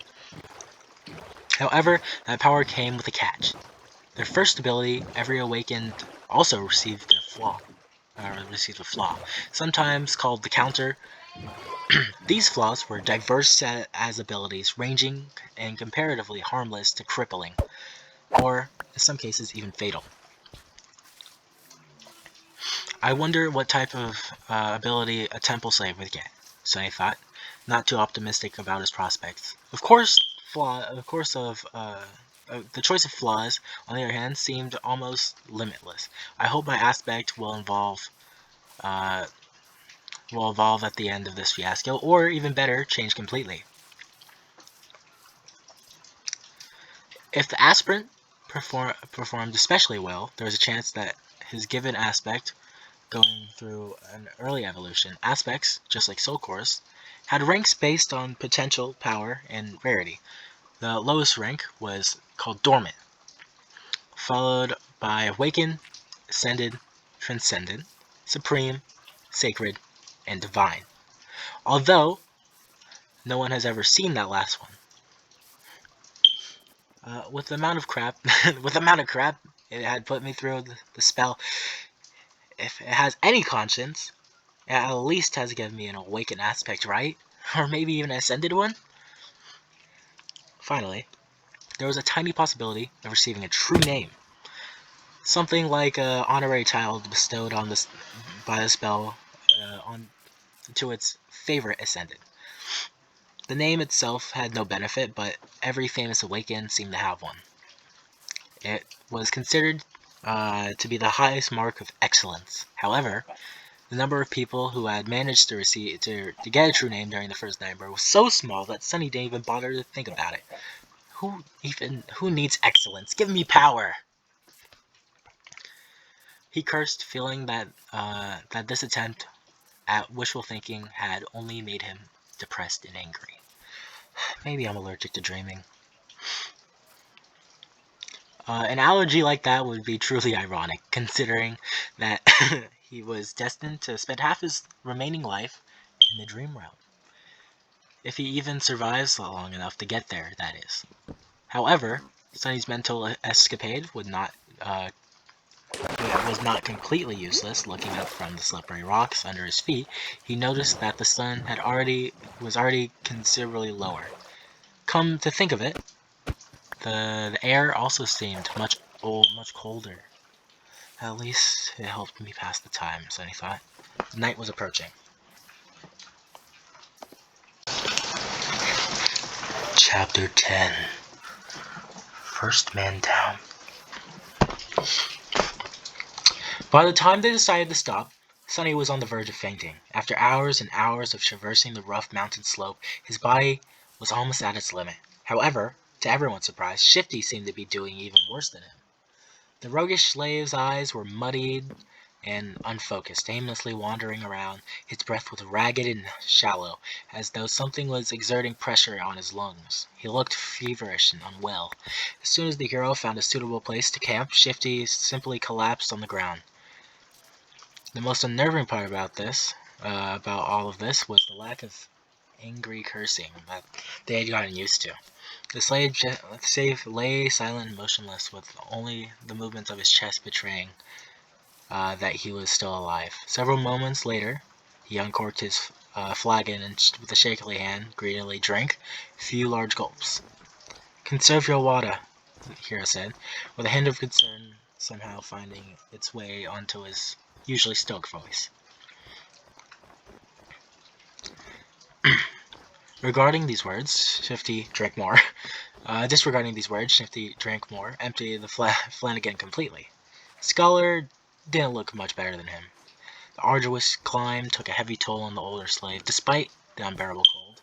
However, that power came with a catch. Their first ability, every Awakened also received a flaw, sometimes called the counter. These flaws were diverse as abilities, ranging and comparatively harmless to crippling, or in some cases even fatal. I wonder what type of ability a temple slave would get, Sonny thought, not too optimistic about his prospects. The choice of flaws, on the other hand, seemed almost limitless. I hope my aspect will evolve at the end of this fiasco, or even better, change completely. If the aspirant performed especially well, there is a chance that his given aspect, going through an early evolution, aspects, just like soul cores, had ranks based on potential, power, and rarity. The lowest rank was called Dormant, followed by Awakened, Ascended, Transcendent, Supreme, Sacred, and Divine. Although no one has ever seen that last one. With the amount of crap it had put me through the spell, if it has any conscience, it at least has given me an awakened aspect, right? Or maybe even an ascended one? Finally, there was a tiny possibility of receiving a true name. something like an honorary title bestowed on this by the spell on to its favorite ascendant. The name itself had no benefit, but every famous awakened seemed to have one. It was considered to be the highest mark of excellence. However, the number of people who had managed to get a true name during the first Nightmare was so small that Sunny didn't even bother to think about it. Who needs excellence? Give me power! He cursed, feeling that this attempt at wishful thinking had only made him depressed and angry. Maybe I'm allergic to dreaming. An allergy like that would be truly ironic, considering that he was destined to spend half his remaining life in the dream realm. If he even survives long enough to get there, that is. However, Sunny's mental escapade was not completely useless. Looking up from the slippery rocks under his feet, he noticed that the sun was already considerably lower. Come to think of it, the air also seemed much colder. At least it helped me pass the time, Sunny thought. The night was approaching. Chapter 10. First Man Down. By the time they decided to stop, Sunny was on the verge of fainting. After hours and hours of traversing the rough mountain slope, his body was almost at its limit. However, to everyone's surprise, Shifty seemed to be doing even worse than him. The roguish slave's eyes were muddied and unfocused, aimlessly wandering around. His breath was ragged and shallow, as though something was exerting pressure on his lungs. He looked feverish and unwell. As soon as the hero found a suitable place to camp, Shifty simply collapsed on the ground. The most unnerving part about all of this, was the lack of angry cursing that they had gotten used to. The slave lay silent and motionless, with only the movements of his chest betraying that he was still alive. Several moments later, he uncorked his flagon and, with a shakily hand, greedily drank a few large gulps. "Conserve your water," the hero said, with a hint of concern somehow finding its way onto his usually stoic voice. Disregarding these words, Shifty drank more, emptying the flagon completely. Scholar didn't look much better than him. The arduous climb took a heavy toll on the older slave. Despite the unbearable cold,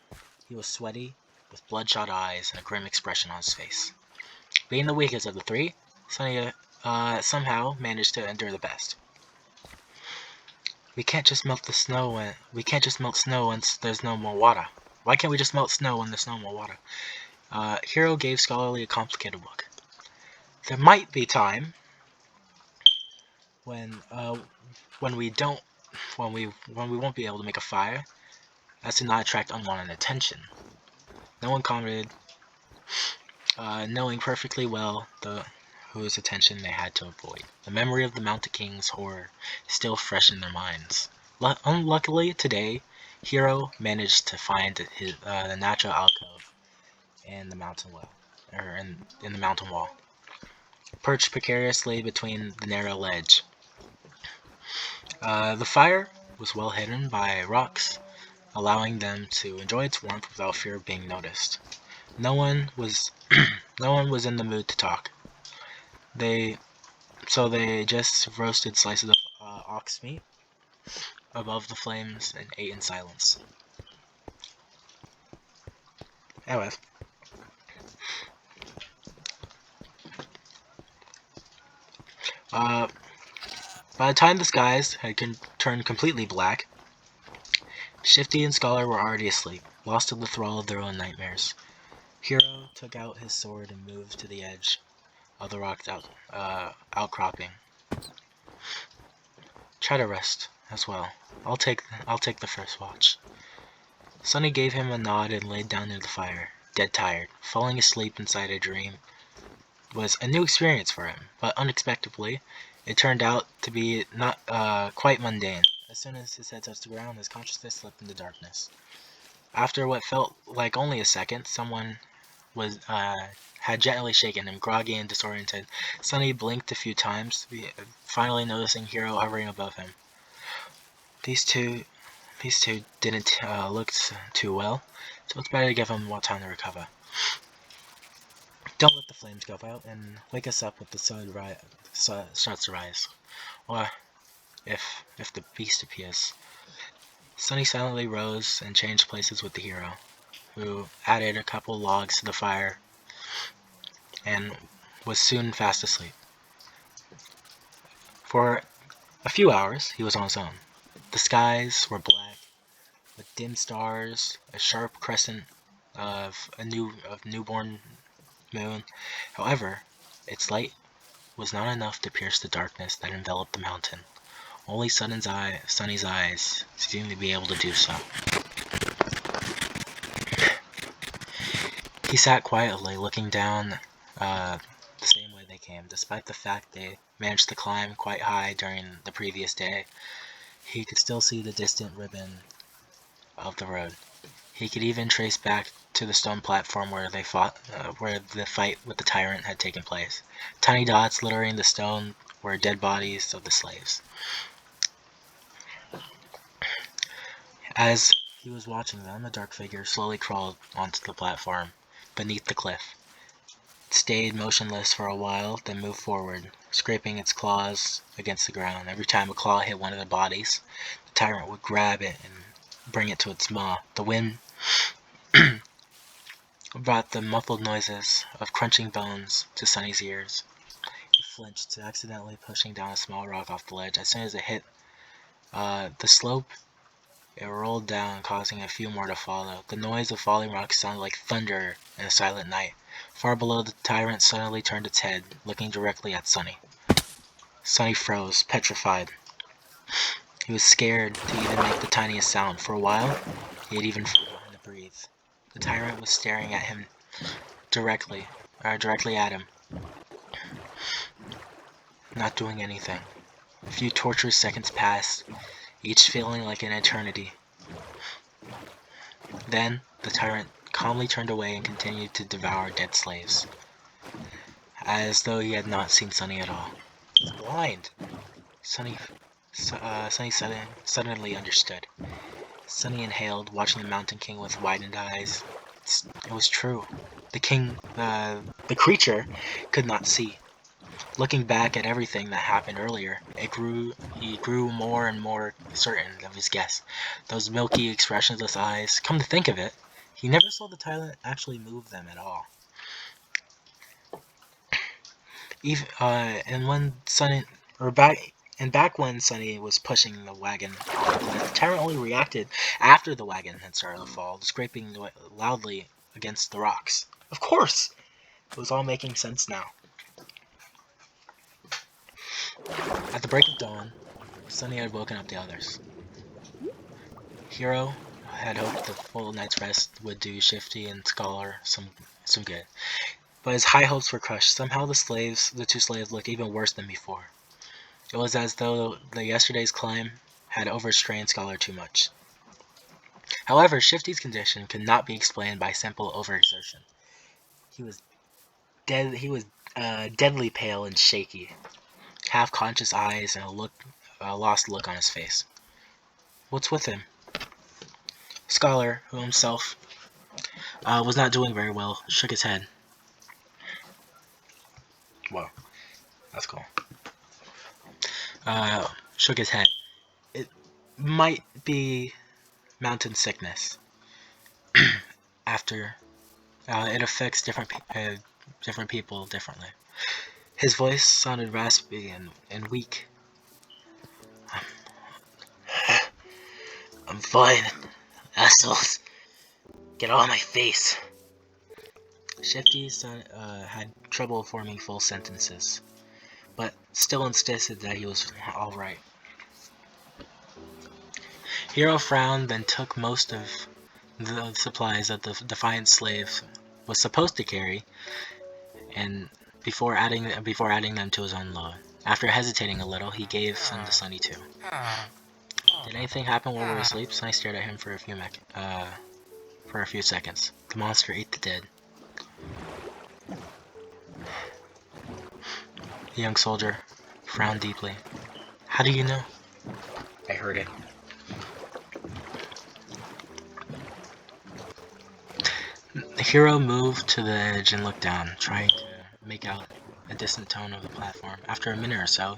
he was sweaty, with bloodshot eyes and a grim expression on his face. Being the weakest of the three, Sunny somehow managed to endure the best. We can't just melt snow once there's no more water. Why can't we just melt snow when there's no more water? Hero gave Scholarly a complicated look. There might be time when we won't be able to make a fire, as to not attract unwanted attention. No one commented, knowing perfectly well whose attention they had to avoid. The memory of the Mountain King's horror is still fresh in their minds. Unluckily, today, Hero managed to find the natural alcove in the mountain in the mountain wall, perched precariously between the narrow ledge. The fire was well hidden by rocks, allowing them to enjoy its warmth without fear of being noticed. No one was in the mood to talk. So they just roasted slices of ox meat above the flames and ate in silence. Anyway, by the time the skies had turned completely black, Shifty and Scholar were already asleep, lost in the thrall of their own nightmares. Hero took out his sword and moved to the edge of the rock outcropping. Try to rest as well. I'll take the first watch. Sunny gave him a nod and laid down near the fire, dead tired. Falling asleep inside a dream was a new experience for him, but unexpectedly, it turned out to be not quite mundane. As soon as his head touched the ground, his consciousness slipped into darkness. After what felt like only a second, someone was had gently shaken him, groggy and disoriented. Sunny blinked a few times, finally noticing Hiro hovering above him. These two didn't look too well, so it's better to give them more time to recover. Don't let the flames go out, and wake us up when the sun starts to rise, or if the beast appears. Sunny silently rose and changed places with the hero, who added a couple logs to the fire and was soon fast asleep. For a few hours, he was on his own. The skies were black, with dim stars, a sharp crescent of newborn moon. However, its light was not enough to pierce the darkness that enveloped the mountain. Only Sunny's eyes seemed to be able to do so. He sat quietly, looking down the same way they came. Despite the fact they managed to climb quite high during the previous day, he could still see the distant ribbon of the road. He could even trace back to the stone platform where they fought, where the fight with the tyrant had taken place. Tiny dots littering the stone were dead bodies of the slaves. As he was watching them, a dark figure slowly crawled onto the platform beneath the cliff. It stayed motionless for a while, then moved forward, scraping its claws against the ground. Every time a claw hit one of the bodies, the tyrant would grab it and bring it to its maw. The wind brought the muffled noises of crunching bones to Sunny's ears. He flinched, accidentally pushing down a small rock off the ledge. As soon as it hit the slope, it rolled down, causing a few more to follow. The noise of falling rocks sounded like thunder in a silent night. Far below, the tyrant suddenly turned its head, looking directly at Sunny. Sunny froze, petrified. He was scared to even make the tiniest sound. For a while, he had even forgotten to breathe. The tyrant was staring at him directly at him, not doing anything. A few torturous seconds passed, each feeling like an eternity. Then, the tyrant calmly turned away and continued to devour dead slaves, as though he had not seen Sunny at all. He's blind! Sunny suddenly understood. Sunny inhaled, watching the Mountain King with widened eyes. It was true. The creature could not see. Looking back at everything that happened earlier, he grew more and more certain of his guess. Those milky, expressionless eyes, come to think of it, he never saw the tyrant actually move them at all. Even back when Sunny was pushing the wagon off the cliff, the tyrant only reacted after the wagon had started to fall, scraping loudly against the rocks. Of course! It was all making sense now. At the break of dawn, Sunny had woken up the others. Hiro had hoped the full night's rest would do Shifty and Scholar some good, but his high hopes were crushed. Somehow the two slaves looked even worse than before. It was as though the yesterday's climb had overstrained Scholar too much. However, Shifty's condition could not be explained by simple overexertion. He was deadly pale and shaky, half-conscious eyes and a lost look on his face. What's with him? Scholar, who himself was not doing very well, shook his head. Whoa, that's cool. Shook his head. It might be mountain sickness. After it affects different people differently. His voice sounded raspy and weak. I'm fine, assholes. Get out of my face. Shifty had trouble forming full sentences, but still insisted that he was alright. Hiro frowned, then took most of the supplies that the defiant slave was supposed to carry, and before adding them to his own load. After hesitating a little, he gave some to Sunny too. Did anything happen while we were asleep? Sunny stared at him for a few seconds. The monster ate the dead. The young soldier frowned deeply. How do you know? I heard it. The hero moved to the edge and looked down, trying to make out a distant tone of the platform. After a minute or so,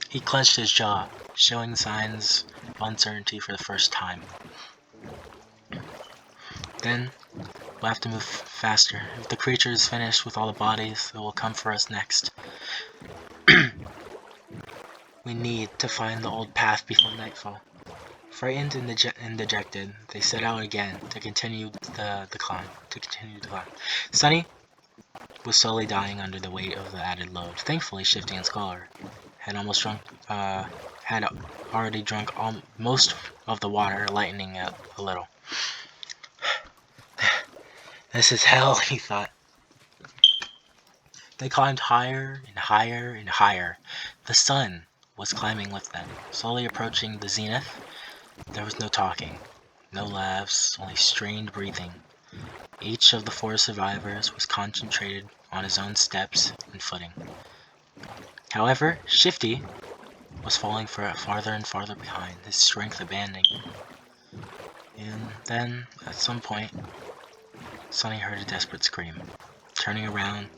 he clenched his jaw, showing signs of uncertainty for the first time. Then, we'll have to move faster. If the creature is finished with all the bodies, it will come for us next. We need to find the old path before nightfall. Frightened and dejected, they set out again to continue the climb. Sunny was slowly dying under the weight of the added load. Thankfully, Shifty and Scholar had had already drunk most of the water, lightening it a little. This is hell, he thought. They climbed higher and higher and higher. The sun was climbing with them, slowly approaching the zenith. There was no talking, no laughs, only strained breathing. Each of the 4 survivors was concentrated on his own steps and footing. However, Shifty was falling farther and farther behind, his strength abandoning him. And then, at some point, Sunny heard a desperate scream. Turning around,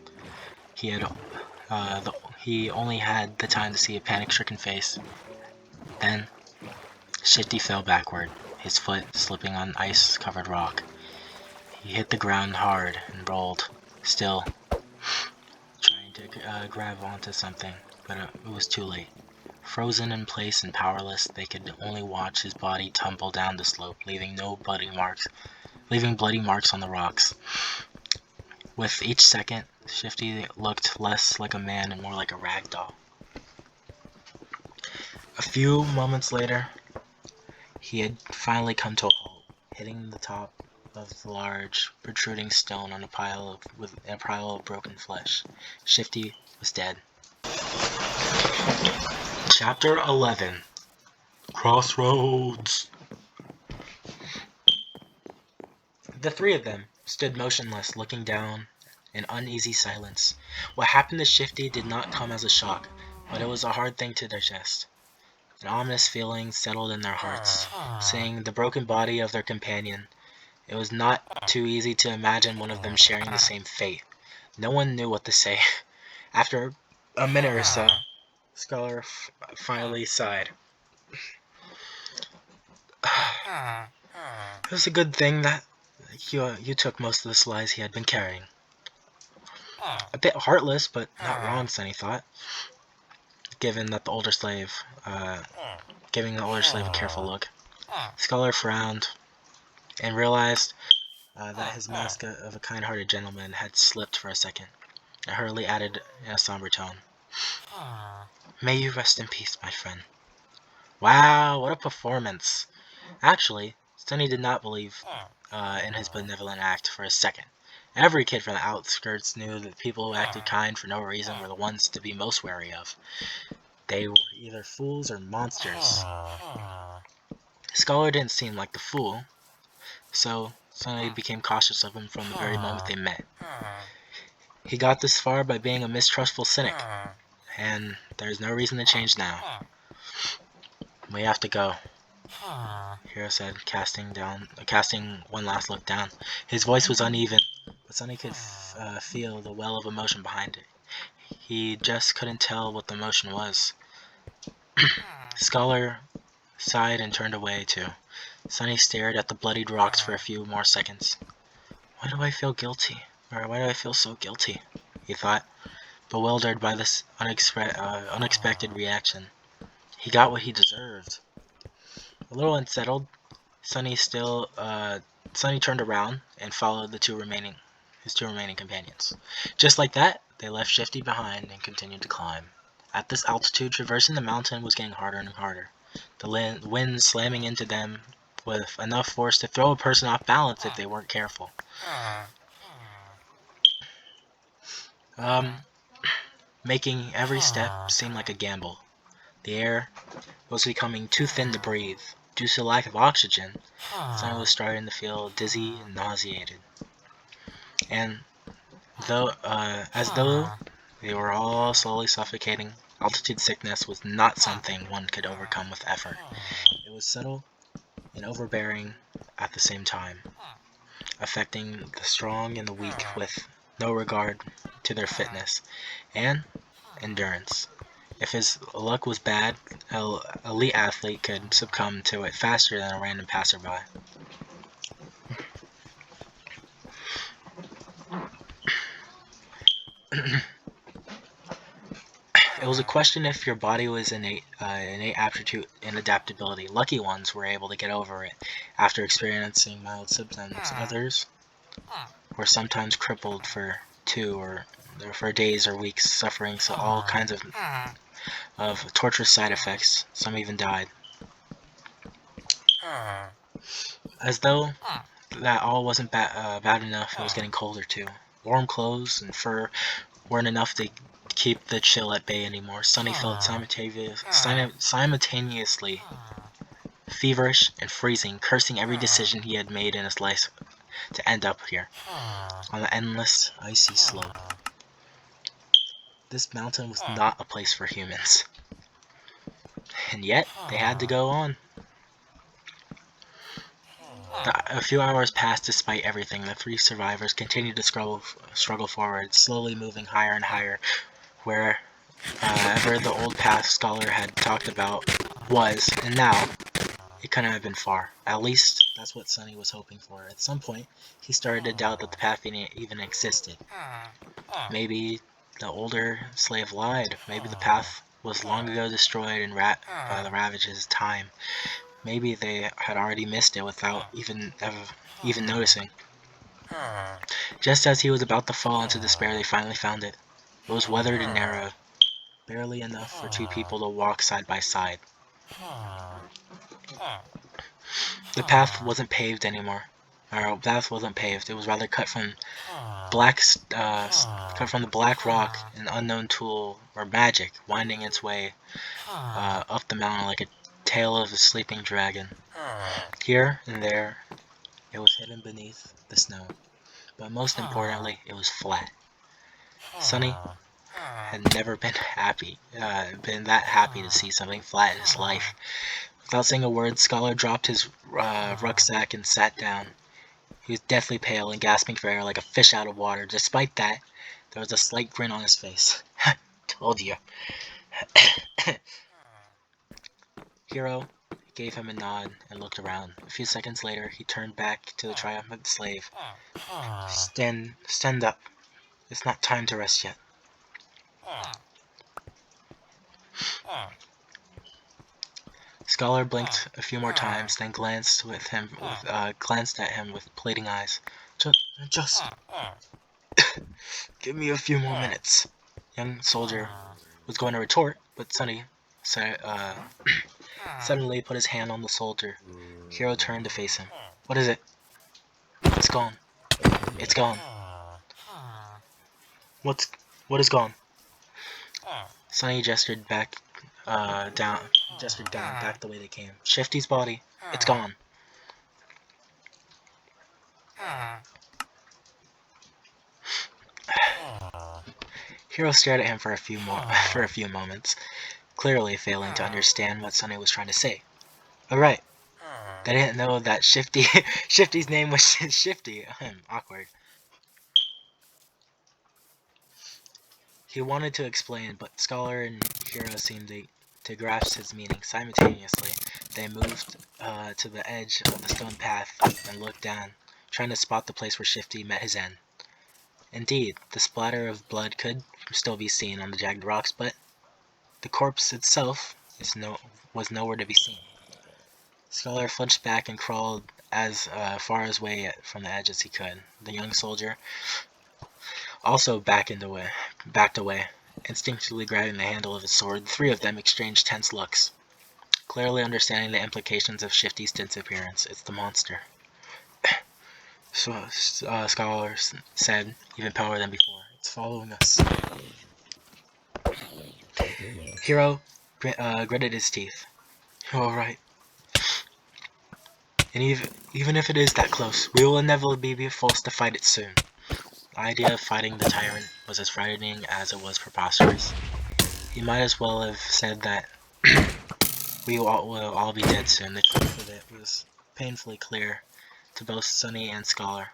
he only had the time to see a panic-stricken face. Then, Shifty fell backward, his foot slipping on ice-covered rock. He hit the ground hard and rolled, still trying to grab onto something, but it was too late. Frozen in place and powerless, they could only watch his body tumble down the slope, leaving bloody marks on the rocks. With each second, Shifty looked less like a man and more like a rag doll. A few moments later, he had finally come to a halt, hitting the top of the large, protruding stone on a pile of broken flesh. Shifty was dead. Chapter 11. Crossroads. The 3 of them stood motionless, looking down in uneasy silence. What happened to Shifty did not come as a shock, but it was a hard thing to digest. An ominous feeling settled in their hearts. Seeing the broken body of their companion, it was not too easy to imagine one of them sharing the same fate. No one knew what to say. After a minute or so, Scholar finally sighed. It was a good thing that you took most of the supplies he had been carrying. A bit heartless, but not wrong, Sunny thought, giving the older slave a careful look. Scholar frowned and realized that his mask of a kind-hearted gentleman had slipped for a second, and hurriedly added in a somber tone, "May you rest in peace, my friend." Wow, what a performance! Actually, Sunny did not believe in his benevolent act for a second. Every kid from the outskirts knew that people who acted kind for no reason were the ones to be most wary of. They were either fools or monsters. Scholar didn't seem like the fool, so Sunny became cautious of him from the very moment they met. He got this far by being a mistrustful cynic, and there's no reason to change now. "We have to go," Hero said, casting one last look down. His voice was uneven, but Sunny could feel the well of emotion behind it. He just couldn't tell what the emotion was. Scholar sighed and turned away too. Sunny stared at the bloodied rocks for a few more seconds. Why do I feel guilty? Or why do I feel so guilty? He thought, bewildered by this unexpected reaction. He got what he deserved. A little unsettled, Sunny turned around and followed his two remaining companions. Just like that, they left Shifty behind and continued to climb. At this altitude, traversing the mountain was getting harder and harder. The wind slamming into them with enough force to throw a person off balance if they weren't careful. Making every step seem like a gamble. The air was becoming too thin to breathe. Due to the lack of oxygen, Sunny was starting to feel dizzy and nauseated. And as though they were all slowly suffocating, altitude sickness was not something one could overcome with effort. It was subtle and overbearing at the same time, affecting the strong and the weak with no regard to their fitness and endurance. If his luck was bad, an elite athlete could succumb to it faster than a random passerby. It was a question if your body was innate aptitude and adaptability. Lucky ones were able to get over it after experiencing mild symptoms. Others were sometimes crippled for days or weeks, suffering all kinds of torturous side effects. Some even died. As though that all wasn't bad enough, it was getting colder too. Warm clothes and fur weren't enough to keep the chill at bay anymore. Sonny felt simultaneously feverish and freezing, cursing every decision he had made in his life to end up here, on the endless, icy slope. This mountain was not a place for humans. And yet, they had to go on. A few hours passed despite everything. The three survivors continued to struggle forward, slowly moving higher and higher, wherever the old path Scholar had talked about was, and now, it couldn't have been far. At least, that's what Sonny was hoping for. At some point, he started to doubt that the path even existed. Maybe the older slave lied. Maybe the path was long ago destroyed and by the ravages of time. Maybe they had already missed it without even noticing. Just as he was about to fall into despair, they finally found it. It was weathered and narrow, barely enough for two people to walk side by side. The path wasn't paved anymore. Or the path wasn't paved. It was rather cut from the black rock, an unknown tool or magic, winding its way up the mountain like a tail of a sleeping dragon. Here and there, it was hidden beneath the snow, but most importantly, it was flat. Sonny had never been that happy to see something flat in his life. Without saying a word, Scholar dropped his rucksack and sat down. He was deathly pale and gasping for air like a fish out of water. Despite that, there was a slight grin on his face. Told you. Hiro gave him a nod and looked around. A few seconds later, he turned back to the triumphant slave. Stand up. It's not time to rest yet. Scholar blinked a few more times, then glanced at him with pleading eyes. Just give me a few more minutes. Young soldier was going to retort, but Sonny suddenly put his hand on the soldier. Hiro turned to face him. What is it? It's gone. It's gone. What is gone? Sonny gestured down, back the way they came. Shifty's body. It's gone. Hiro stared at him for a few moments, clearly failing to understand what Sonny was trying to say. Alright. They didn't know that Shifty's name was Shifty. Awkward. He wanted to explain, but Scholar and Hiro seemed to grasp his meaning. Simultaneously, they moved to the edge of the stone path and looked down, trying to spot the place where Shifty met his end. Indeed, the splatter of blood could still be seen on the jagged rocks, but the corpse itself was nowhere to be seen. Scholar flinched back and crawled as far away from the edge as he could. The young soldier also backed away, instinctively grabbing the handle of his sword. The three of them exchanged tense looks, clearly understanding the implications of Shifty's disappearance. It's the monster. Scholar said, even paler than before. It's following us. Hiro gritted his teeth. You're alright. And even if it is that close, we will inevitably be forced to fight it soon. The idea of fighting the tyrant was as frightening as it was preposterous. He might as well have said that we will all be dead soon. The truth of it was painfully clear to both Sunny and Scholar.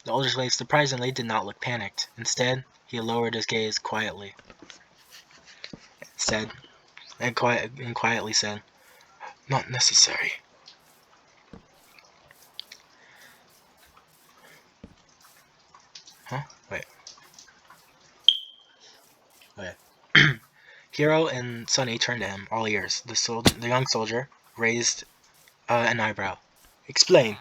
The older slave surprisingly did not look panicked. Instead, he lowered his gaze quietly. Quietly said, "Not necessary." Huh? Wait. Okay. Hiro and Sunny turned to him, all ears. The young soldier raised an eyebrow. "Explain."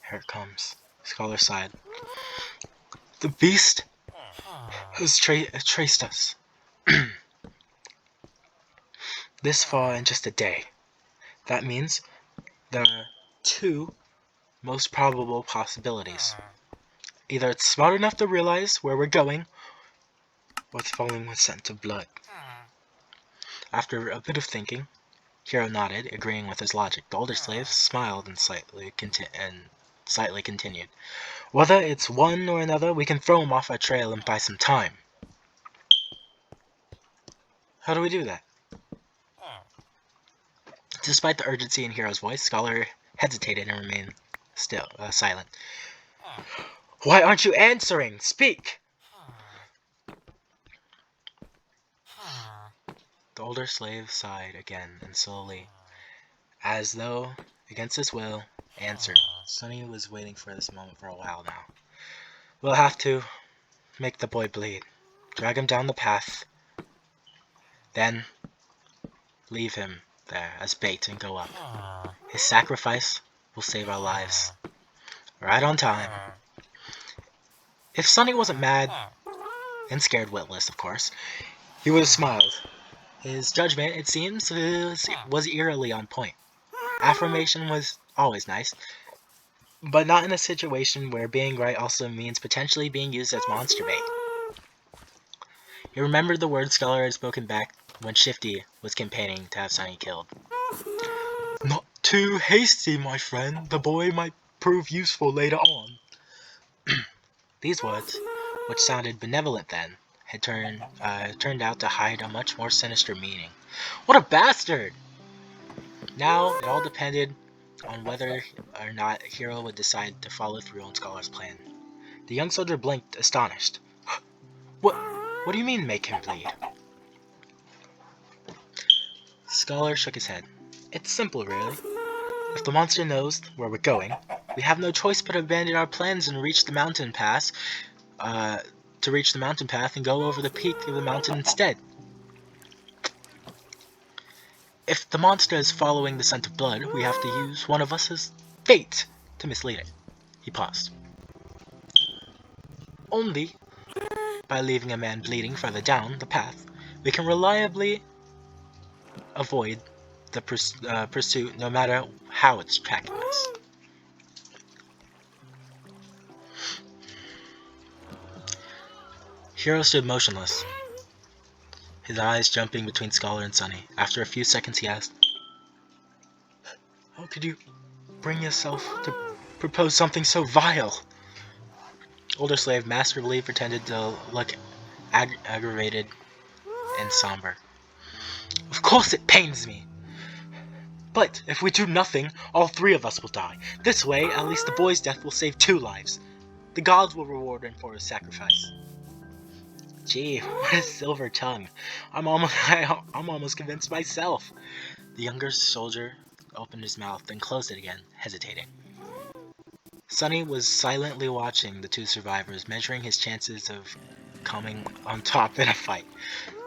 "Here it comes." Scholar sighed. "The beast has traced us this far in just a day. That means there are two most probable possibilities. Either it's smart enough to realize where we're going, or it's following the scent of blood." After a bit of thinking, Hiro nodded, agreeing with his logic. The older slave smiled and slightly continued. "Whether it's one or another, we can throw him off our trail and buy some time." "How do we do that?" Despite the urgency in Hiro's voice, Scholar hesitated and remained silent. "Why aren't you answering? Speak!" The older slave sighed again and slowly, as though against his will, answered. Sunny was waiting for this moment for a while now. "We'll have to make the boy bleed, drag him down the path, then leave him there as bait and go up. His sacrifice will save our lives. Right on time." If Sunny wasn't mad and scared witless, of course, he would have smiled. His judgment, it seems, was eerily on point. Affirmation was always nice, but not in a situation where being right also means potentially being used as monster bait. He remembered the words Scholar had spoken back when Shifty was campaigning to have Sunny killed. "Not too hasty, my friend. The boy might prove useful later on." These words, which sounded benevolent then, had turned out to hide a much more sinister meaning. What a bastard! Now it all depended on whether or not Hiro would decide to follow through on Scholar's plan. The young soldier blinked, astonished. What do you mean, make him bleed?" Scholar shook his head. "It's simple, really. If the monster knows where we're going, we have no choice but to abandon our plans and reach the mountain pass, and go over the peak of the mountain instead. If the monster is following the scent of blood, we have to use one of us as bait to mislead it." He paused. "Only by leaving a man bleeding further down the path, we can reliably avoid the pursuit, no matter how it's tracking us." Hiro stood motionless, his eyes jumping between Scholar and Sunny. After a few seconds he asked, "How could you bring yourself to propose something so vile?" Older slave masterfully pretended to look aggravated and somber. "Of course it pains me. But if we do nothing, all three of us will die. This way, at least the boy's death will save 2 lives. The gods will reward him for his sacrifice." Gee, what a silver tongue. I'm almost convinced myself. The younger soldier opened his mouth, then closed it again, hesitating. Sunny was silently watching the 2 survivors, measuring his chances of coming on top in a fight.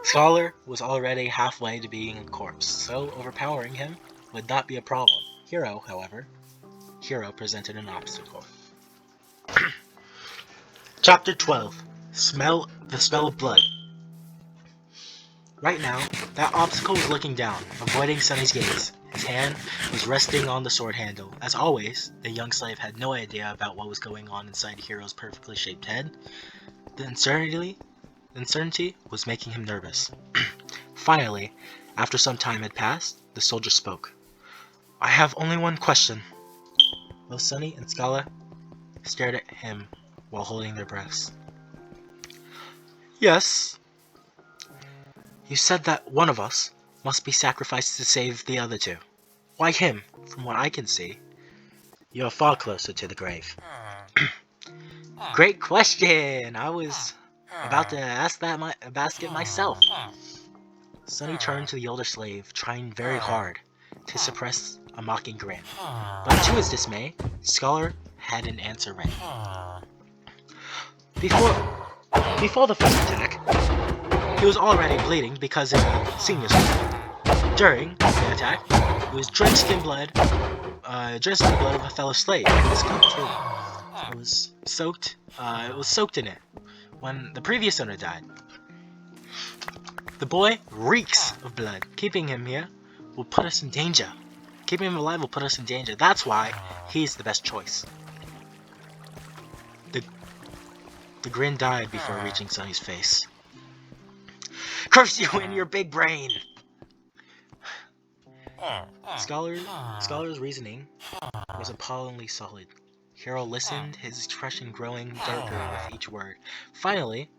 Scholar was already halfway to being a corpse, so overpowering him would not be a problem. Hiro presented an obstacle. Chapter 12. The smell of blood. Right now, that obstacle was looking down, avoiding Sunny's gaze. His hand was resting on the sword handle. As always, the young slave had no idea about what was going on inside Hiro's perfectly shaped head. The uncertainty was making him nervous. Finally, after some time had passed, the soldier spoke. "I have only one question." Both Sunny and Scholar stared at him while holding their breaths. Yes. You said that one of us must be sacrificed to save the other two. Why him? From what I can see, you're far closer to the grave. Great question! I was about to ask it myself. Sunny turned to the older slave, trying very hard to suppress a mocking grin. But to his dismay, Scholar had an answer ready. Before the first attack, he was already bleeding because in the senior school. During the attack, he was drenched in blood of a fellow slave. His coat too. It was soaked. It was soaked in it when the previous owner died. The boy reeks of blood. Keeping him here will put us in danger. Keeping him alive will put us in danger. That's why he's the best choice. The grin died before reaching Sunny's face. Curse you and your big brain! Scholar's reasoning was appallingly solid. Hiro listened, his expression growing darker with each word. Finally,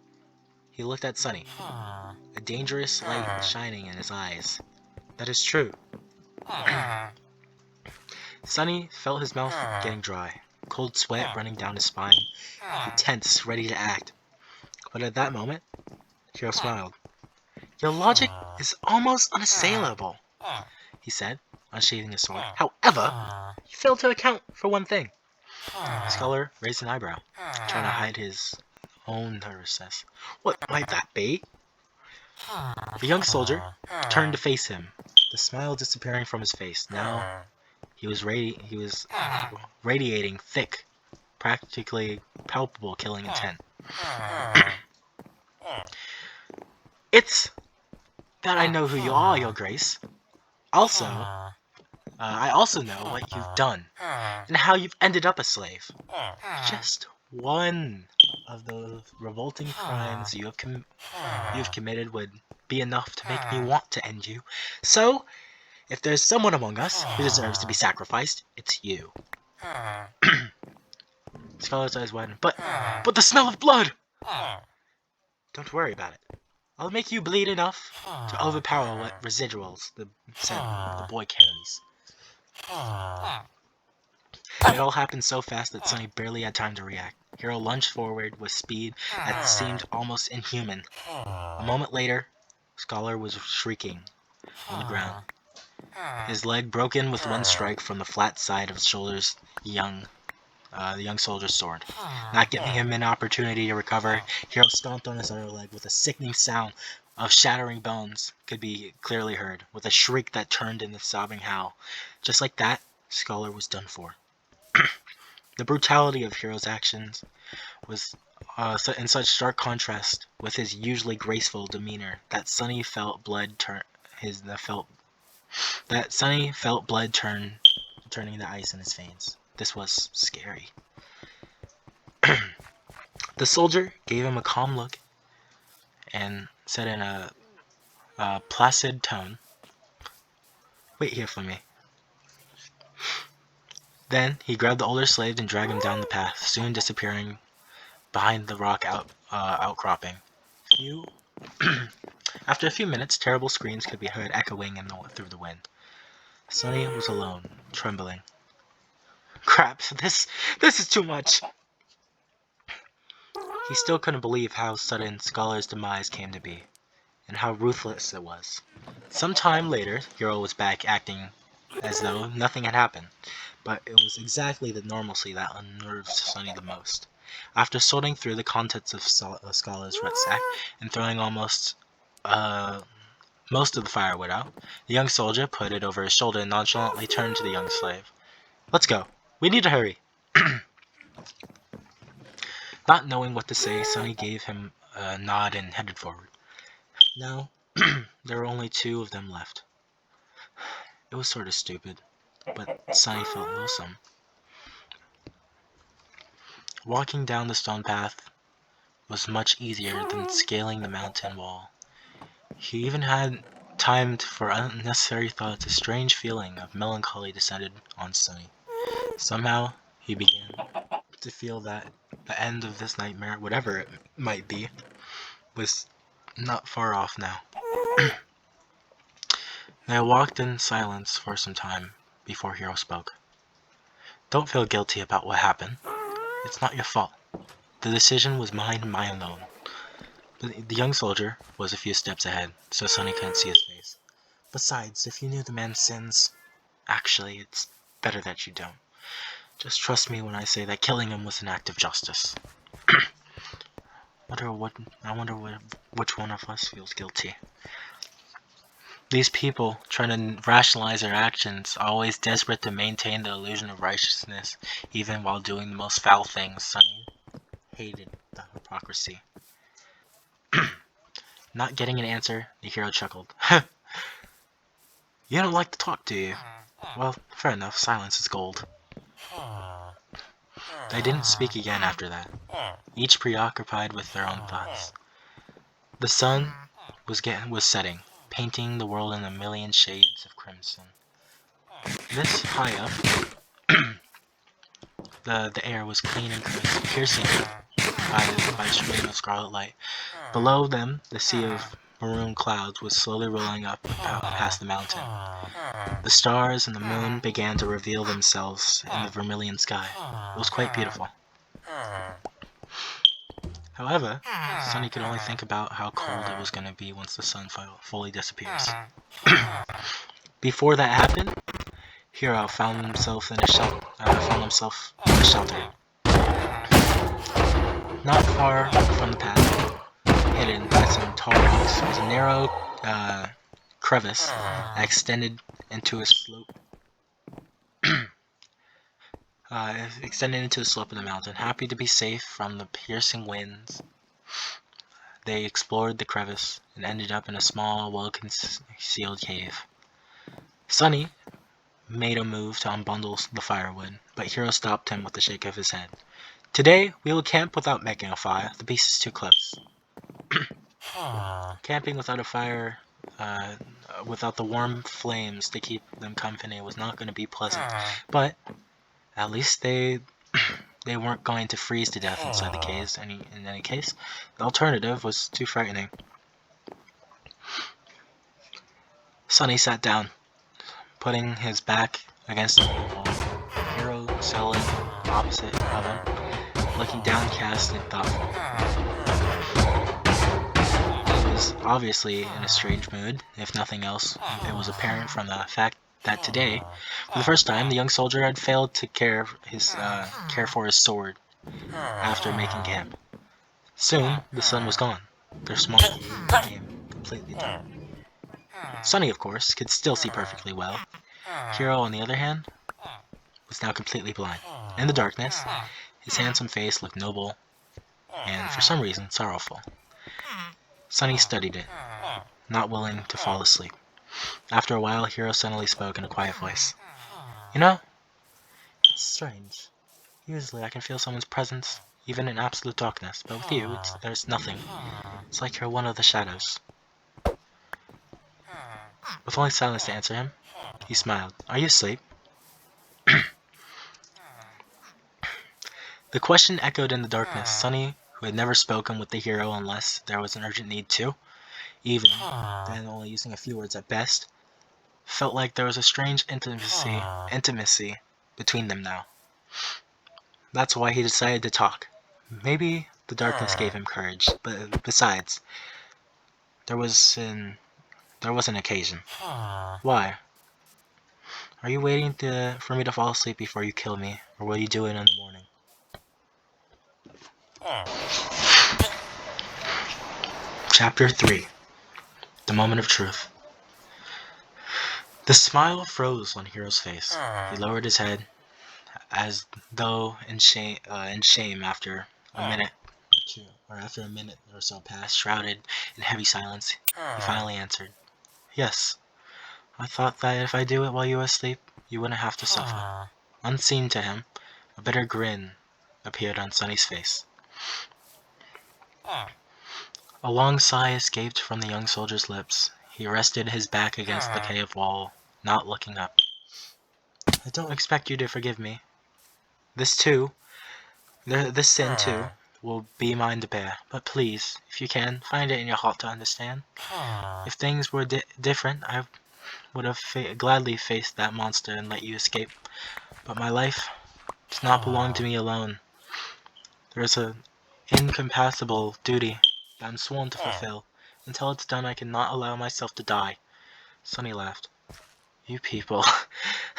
he looked at Sunny, a dangerous light shining in his eyes. That is true. Sunny felt his mouth getting dry, cold sweat running down his spine. He tensed, ready to act. But at that moment, Hiro smiled. Your logic is almost unassailable, he said, unsheathing his sword. However, you failed to account for one thing. Scholar raised an eyebrow, trying to hide his own nervousness. What might that be? The young soldier turned to face him, the smile disappearing from his face. Now he was radiating thick, practically palpable killing intent. It's that I know who you are, Your Grace. Also, I also know what you've done, and how you've ended up a slave. Just one of the revolting crimes you've committed would be enough to make me want to end you. So, if there's someone among us who deserves to be sacrificed, it's you. Scholar's eyes widened. But the smell of blood! Don't worry about it. I'll make you bleed enough to overpower what residuals the boy carries. It all happened so fast that Sunny barely had time to react. Hiro lunged forward with speed that seemed almost inhuman. A moment later, Scholar was shrieking on the ground, his leg broken with one strike from the flat side of his shoulders. The young soldier's sword. Not giving him an opportunity to recover, Hiro stomped on his other leg with a sickening sound of shattering bones could be clearly heard, with a shriek that turned into a sobbing howl. Just like that, Scholar was done for. The brutality of Hiro's actions was in such stark contrast with his usually graceful demeanor that Sunny felt blood turning to ice in his veins. This was scary. The soldier gave him a calm look and said in a placid tone, "Wait here for me." Then he grabbed the older slave and dragged him down the path, soon disappearing behind the rock outcropping. After a few minutes, terrible screams could be heard echoing through the wind. Sunny was alone, trembling. Crap, this is too much. He still couldn't believe how sudden Scholar's demise came to be, and how ruthless it was. Some time later, Hiro was back acting as though nothing had happened, but it was exactly the normalcy that unnerved Sunny the most. After sorting through the contents of Scholar's rucksack and throwing most of the firewood out, the young soldier put it over his shoulder and nonchalantly turned to the young slave. "Let's go. We need to hurry." Not knowing what to say, Sunny gave him a nod and headed forward. Now, there were only two of them left. It was sort of stupid, but Sunny felt lonesome. Walking down the stone path was much easier than scaling the mountain wall. He even had time for unnecessary thoughts. A strange feeling of melancholy descended on Sunny. Somehow, he began to feel that The end of this nightmare, whatever it might be, was not far off now. They walked in silence for some time before Hiro spoke. Don't feel guilty about what happened. It's not your fault. The decision was mine and mine alone. The young soldier was a few steps ahead, so Sunny couldn't see his face. Besides, if you knew the man's sins, actually, it's better that you don't. Just trust me when I say that killing him was an act of justice. I wonder which one of us feels guilty. These people, trying to rationalize their actions, are always desperate to maintain the illusion of righteousness, even while doing the most foul things. Sunny hated the hypocrisy. Not getting an answer, the hero chuckled. You don't like to talk, do you? Well, fair enough, silence is gold. They didn't speak again after that, each preoccupied with their own thoughts. The sun was setting, painting the world in a million shades of crimson. This high up, the air was clean and crisp, piercing by a stream of scarlet light. Below them, the sea of maroon clouds was slowly rolling up past the mountain. The stars and the moon began to reveal themselves in the vermilion sky. It was quite beautiful. However, Sunny could only think about how cold it was going to be once the sun fully disappears. Before that happened, Hiro found himself in a shelter. Not far from the path, hidden by some tall rocks, was a narrow crevice that extended into a slope. Extended into the slope of the mountain. Happy to be safe from the piercing winds, they explored the crevice and ended up in a small, well-concealed cave. Sunny made a move to unbundle the firewood, but Hiro stopped him with a shake of his head. Today, we will camp without making a fire. The beast is too close. Camping without a fire, without the warm flames to keep them company, was not going to be pleasant. But at least they weren't going to freeze to death inside the caves. In any case, the alternative was too frightening. Sunny sat down, putting his back against the wall. Hiro settling opposite of him, looking downcast and thoughtful. He was obviously in a strange mood. If nothing else, it was apparent from the fact that today, for the first time, the young soldier had failed to care for his sword after making camp. Soon, the sun was gone. Their small cave became completely dark. Sunny, of course, could still see perfectly well. Hiro, on the other hand, was now completely blind. In the darkness, his handsome face looked noble and, for some reason, sorrowful. Sunny studied it, not willing to fall asleep. After a while, Hiro suddenly spoke in a quiet voice. You know, it's strange. Usually I can feel someone's presence, even in absolute darkness, but with you, there's nothing. It's like you're one of the shadows. With only silence to answer him, he smiled. Are you asleep? The question echoed in the darkness. Sunny, who had never spoken with the hero unless there was an urgent need to, even then only using a few words at best, felt like there was a strange intimacy between them now. That's why he decided to talk. Maybe the darkness gave him courage, but besides, there was an occasion. Why? Are you waiting for me to fall asleep before you kill me, or will you do it in the morning? Chapter 3. The Moment of Truth. The smile froze on Hiro's face. He lowered his head, as though in shame after a minute or so passed, shrouded in heavy silence. He finally answered, Yes. I thought that if I do it while you were asleep, you wouldn't have to suffer. Unseen to him, a bitter grin appeared on Sunny's face. A long sigh escaped from the young soldier's lips. He rested his back against the cave wall, not looking up. I don't expect you to forgive me. This too This sin, too, will be mine to bear. But please, if you can, find it in your heart to understand. If things were different, I would have gladly faced that monster and let you escape. But my life does not belong to me alone. There is an incompassible duty that I'm sworn to fulfill. Until it's done, I cannot allow myself to die. Sunny laughed. You people.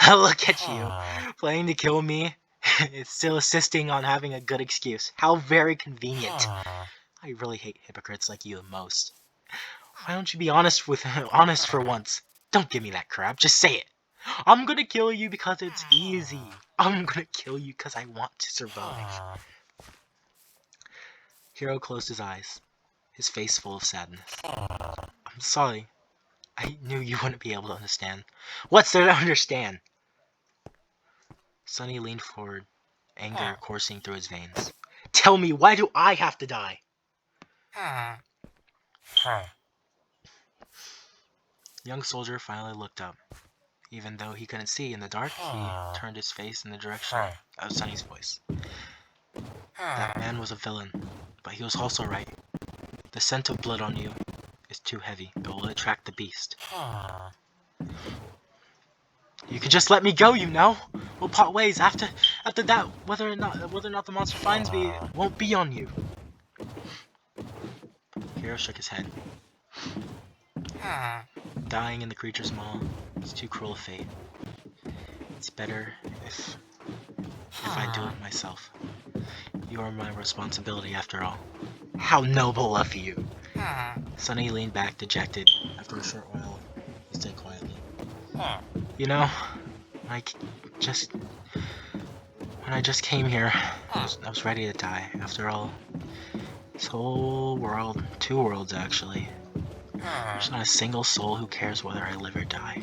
Look at you. Planning to kill me. It's still insisting on having a good excuse. How very convenient. I really hate hypocrites like you the most. Why don't you be honest for once? Don't give me that crap. Just say it. I'm gonna kill you because it's easy. I'm gonna kill you because I want to survive. Hiro closed his eyes, his face full of sadness. I'm sorry. I knew you wouldn't be able to understand. What's there to understand? Sunny leaned forward, anger coursing through his veins. Tell me, why do I have to die? The young soldier finally looked up. Even though he couldn't see in the dark, he turned his face in the direction of Sunny's voice. That man was a villain, but he was also right. The scent of blood on you is too heavy. It will attract the beast. You could just let me go, you know. We'll part ways after that. Whether or not the monster finds me, it won't be on you. Hiro shook his head. Dying in the creature's maw is too cruel a fate. It's better if I do it myself. You are my responsibility after all. How noble of you! Sunny leaned back, dejected. After a short while, he said quietly, You know, when I just came here, I was ready to die. After all, this whole world, 2 worlds actually, there's not a single soul who cares whether I live or die.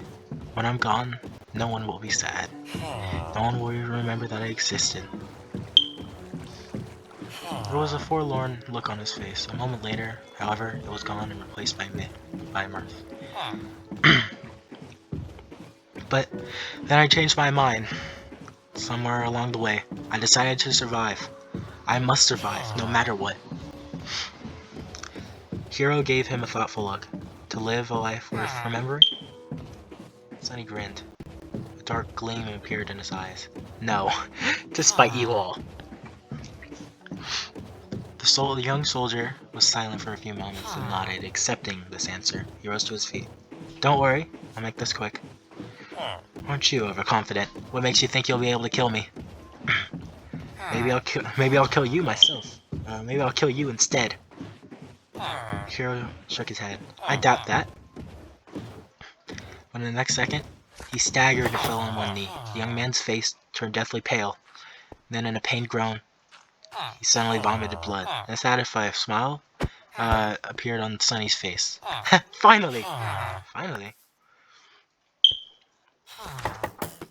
When I'm gone, no one will be sad. No one will even remember that I existed. There was a forlorn look on his face. A moment later, however, it was gone and replaced by mirth. But then I changed my mind. Somewhere along the way, I decided to survive. I must survive, no matter what. Hiro gave him a thoughtful look. To live a life worth remembering? Sunny grinned. A dark gleam appeared in his eyes. No, to spite you all. The young soldier was silent for a few moments and nodded, accepting this answer. He rose to his feet. Don't worry, I'll make this quick. Aren't you overconfident? What makes you think you'll be able to kill me? Maybe I'll kill you myself. Maybe I'll kill you instead. Hiro shook his head. I doubt that. But in the next second, he staggered and fell on one knee. The young man's face turned deathly pale. Then in a pained groan, he suddenly vomited blood. A satisfied smile appeared on Sunny's face. Finally! Finally.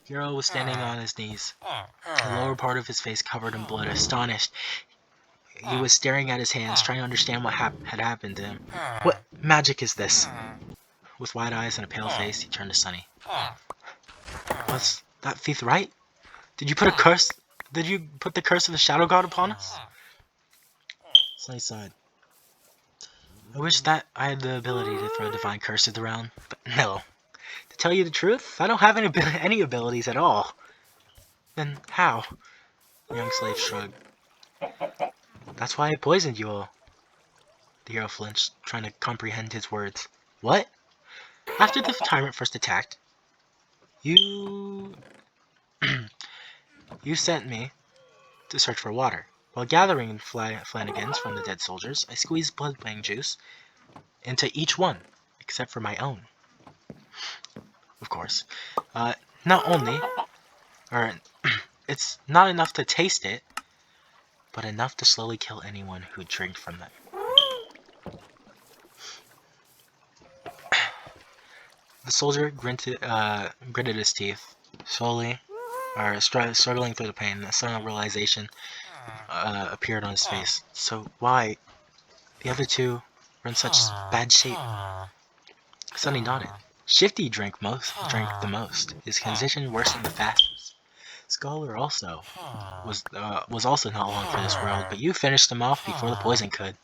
Hiro was standing on his knees, the lower part of his face covered in blood. Astonished, he was staring at his hands, trying to understand what had happened to him. What magic is this? With wide eyes and a pale face, he turned to Sunny. Was that thief right? Did you put the curse of the Shadow God upon us? Sunny sighed. I wish that I had the ability to throw divine curses around, but no. To tell you the truth, I don't have any abilities at all. Then how? The young slave shrugged. That's why I poisoned you all. The hero flinched, trying to comprehend his words. What? After the tyrant first attacked, you sent me to search for water. While gathering flanagans from the dead soldiers, I squeezed bloodbang juice into each one, except for my own. Of course. It's not enough to taste it, but enough to slowly kill anyone who drank from them. The soldier gritted his teeth, slowly, struggling through the pain. A sudden realization appeared on his face. So why? The other two were in such bad shape. Sunny nodded. Shifty drank the most. His condition worsened the fastest. Scholar also was also not long for this world, but you finished him off before the poison could.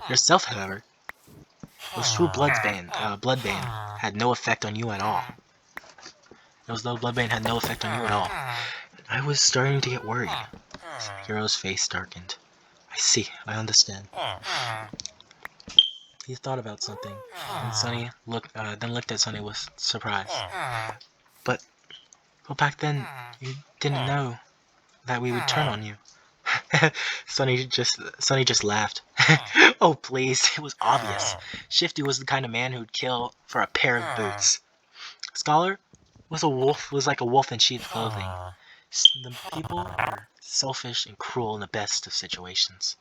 Yourself, however, was true Bloodbane had no effect on you at all. It was though Bloodbane had no effect on you at all. I was starting to get worried. Hero's face darkened. I see, I understand. He thought about something, and Sunny then looked at Sunny with surprise. But back then, you didn't know that we would turn on you. Sunny just laughed. Oh please, it was obvious. Shifty was the kind of man who'd kill for a pair of boots. Scholar was like a wolf in sheep's clothing. The people are selfish and cruel in the best of situations.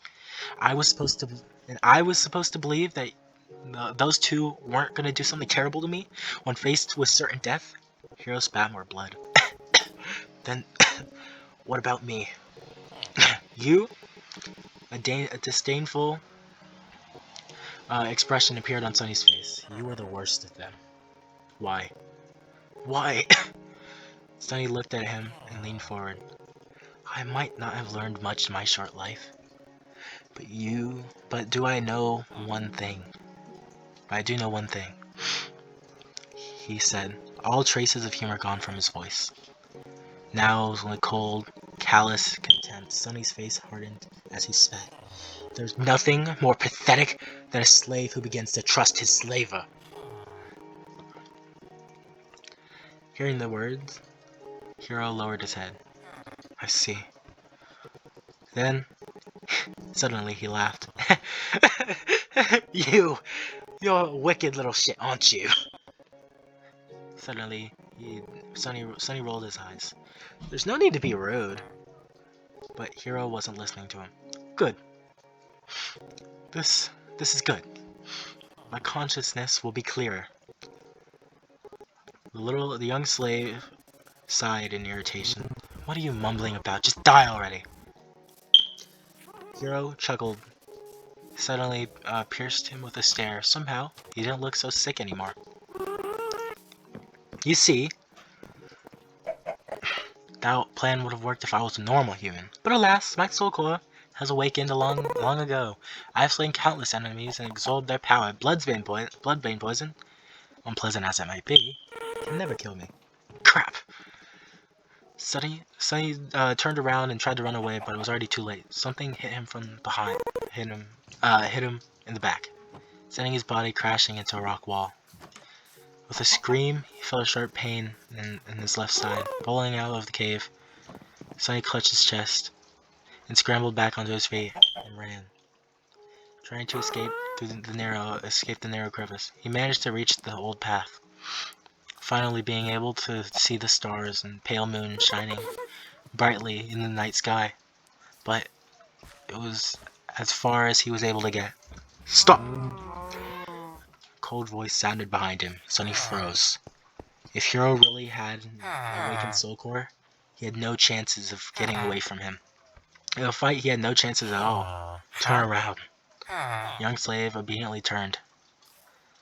I was supposed to believe that those two weren't gonna do something terrible to me when faced with certain death. Hero spat more blood. Then, what about me? You? A disdainful expression appeared on Sunny's face. You were the worst of them. Why? Why? Sunny looked at him and leaned forward. I might not have learned much in my short life, but do I know one thing? I do know one thing, he said, all traces of humor gone from his voice. Now, with cold, callous contempt, Sunny's face hardened as he spat. There's nothing more pathetic than a slave who begins to trust his slaver. Hearing the words, Hero lowered his head. I see. Then, suddenly he laughed. You're a wicked little shit, aren't you? Suddenly, Sunny rolled his eyes. There's no need to be rude. But Hero wasn't listening to him. Good. This is good. My consciousness will be clearer. The young slave sighed in irritation. What are you mumbling about? Just die already. Hero chuckled. Suddenly pierced him with a stare. Somehow, he didn't look so sick anymore. You see, that plan would have worked if I was a normal human. But alas, my soul core has awakened long ago. I have slain countless enemies and exhaled their power. Bloodbane poison, unpleasant as it might be, can never kill me. Crap! Sunny turned around and tried to run away, but it was already too late. Something hit him from behind, hit him in the back, sending his body crashing into a rock wall. With a scream, he felt a sharp pain in his left side. Rolling out of the cave, Sunny clutched his chest and scrambled back onto his feet and ran, trying to escape the narrow crevice. He managed to reach the old path, finally being able to see the stars and pale moon shining brightly in the night sky. But it was as far as he was able to get. Stop! A cold voice sounded behind him. Sunny froze. If Hero really had an awakened soul core, he had no chances of getting away from him. In a fight, he had no chances at all. Turn around. Young slave obediently turned.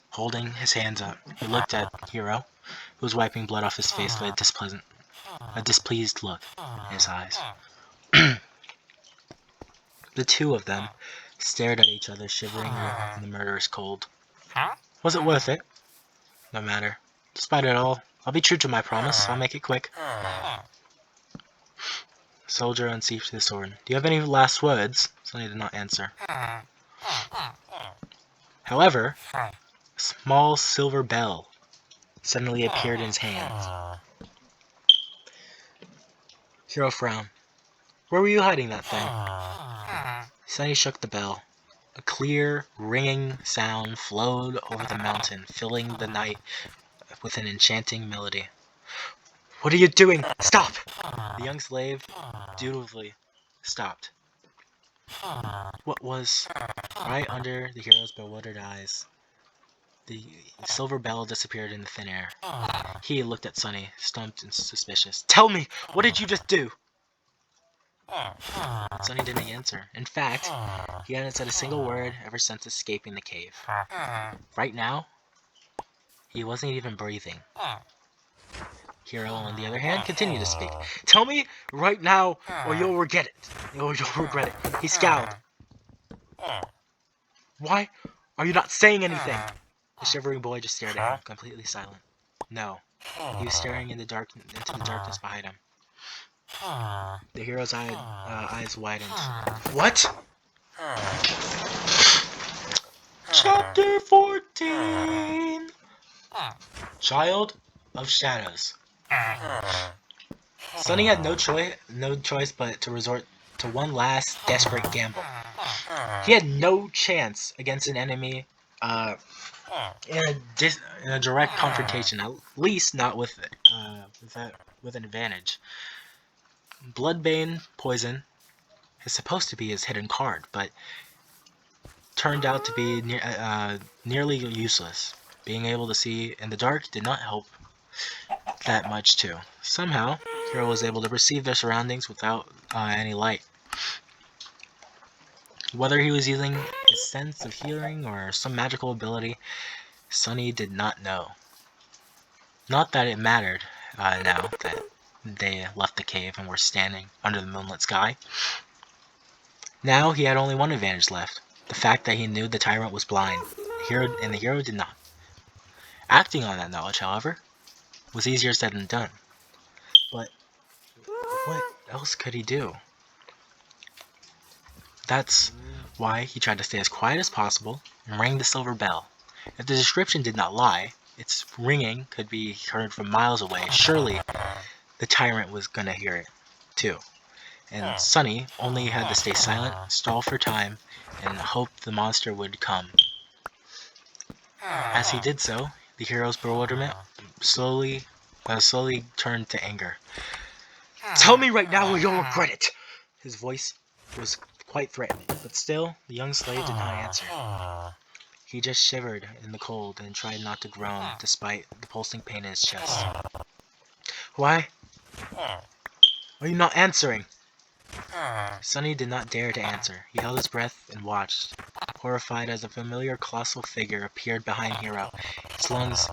Holding his hands up, he looked at Hero, who was wiping blood off his face with a displeased look in his eyes. The two of them stared at each other, shivering in the murderous cold. Was it worth it? No matter. Despite it all, I'll be true to my promise. I'll make it quick. Soldier unsheathed his sword. Do you have any last words? Sunny did not answer. However, a small silver bell suddenly appeared in his hand. Hero frowned. Where were you hiding that thing? Sunny shook the bell. A clear, ringing sound flowed over the mountain, filling the night with an enchanting melody. What are you doing? Stop! The young slave dutifully stopped. What was right under the hero's bewildered eyes? The silver bell disappeared in the thin air. He looked at Sunny, stumped and suspicious. Tell me, what did you just do? Sunny didn't answer. In fact, he hadn't said a single word ever since escaping the cave. Right now, he wasn't even breathing. Hero, on the other hand, continued to speak. Tell me right now, or you'll regret it. Or you'll regret it. He scowled. Why are you not saying anything? The shivering boy just stared at him, completely silent. No. He was staring into the darkness behind him. The hero's eyes widened. What? Chapter 14. Child of Shadows. Sunny had no choice but to resort to one last desperate gamble. He had no chance against an enemy in a direct confrontation, at least not with an advantage. Bloodbane Poison is supposed to be his hidden card, but turned out to be nearly useless. Being able to see in the dark did not help that much too. Somehow, Hero was able to perceive their surroundings without any light. Whether he was using his sense of hearing or some magical ability, Sunny did not know. Not that it mattered now that they left the cave and were standing under the moonlit sky. Now he had only one advantage left, the fact that he knew the tyrant was blind, and the hero did not. Acting on that knowledge, however, was easier said than done. But what else could he do? That's why he tried to stay as quiet as possible and rang the silver bell. If the description did not lie, its ringing could be heard from miles away. Surely the tyrant was gonna hear it, too. And Sunny only had to stay silent, stall for time, and hope the monster would come. As he did so, the hero's bewilderment slowly turned to anger. Tell me right now or you'll regret it! His voice was quite threatening, but still, the young slave did not answer. He just shivered in the cold and tried not to groan despite the pulsing pain in his chest. Why are you not answering? Sunny did not dare to answer. He held his breath and watched, horrified as a familiar colossal figure appeared behind Hero. His lungs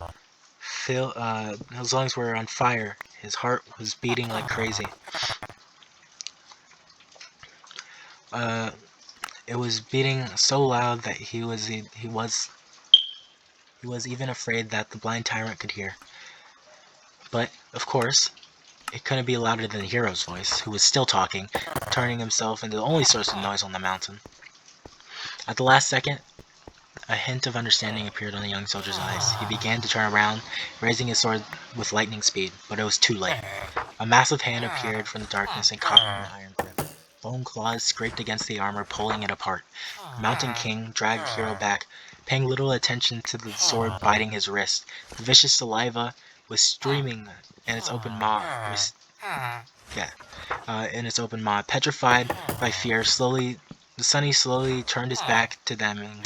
were on fire. His heart was beating like crazy. It was beating so loud that he was even afraid that the blind tyrant could hear. But of course, it couldn't be louder than the hero's voice, who was still talking, turning himself into the only source of noise on the mountain. At the last second, a hint of understanding appeared on the young soldier's eyes. He began to turn around, raising his sword with lightning speed, but it was too late. A massive hand appeared from the darkness and caught him in the iron grip. Bone claws scraped against the armor, pulling it apart. The Mountain King dragged Hero back, paying little attention to the sword biting his wrist. The vicious saliva was streaming in its open maw. Petrified by fear, Sunny slowly turned his back to them and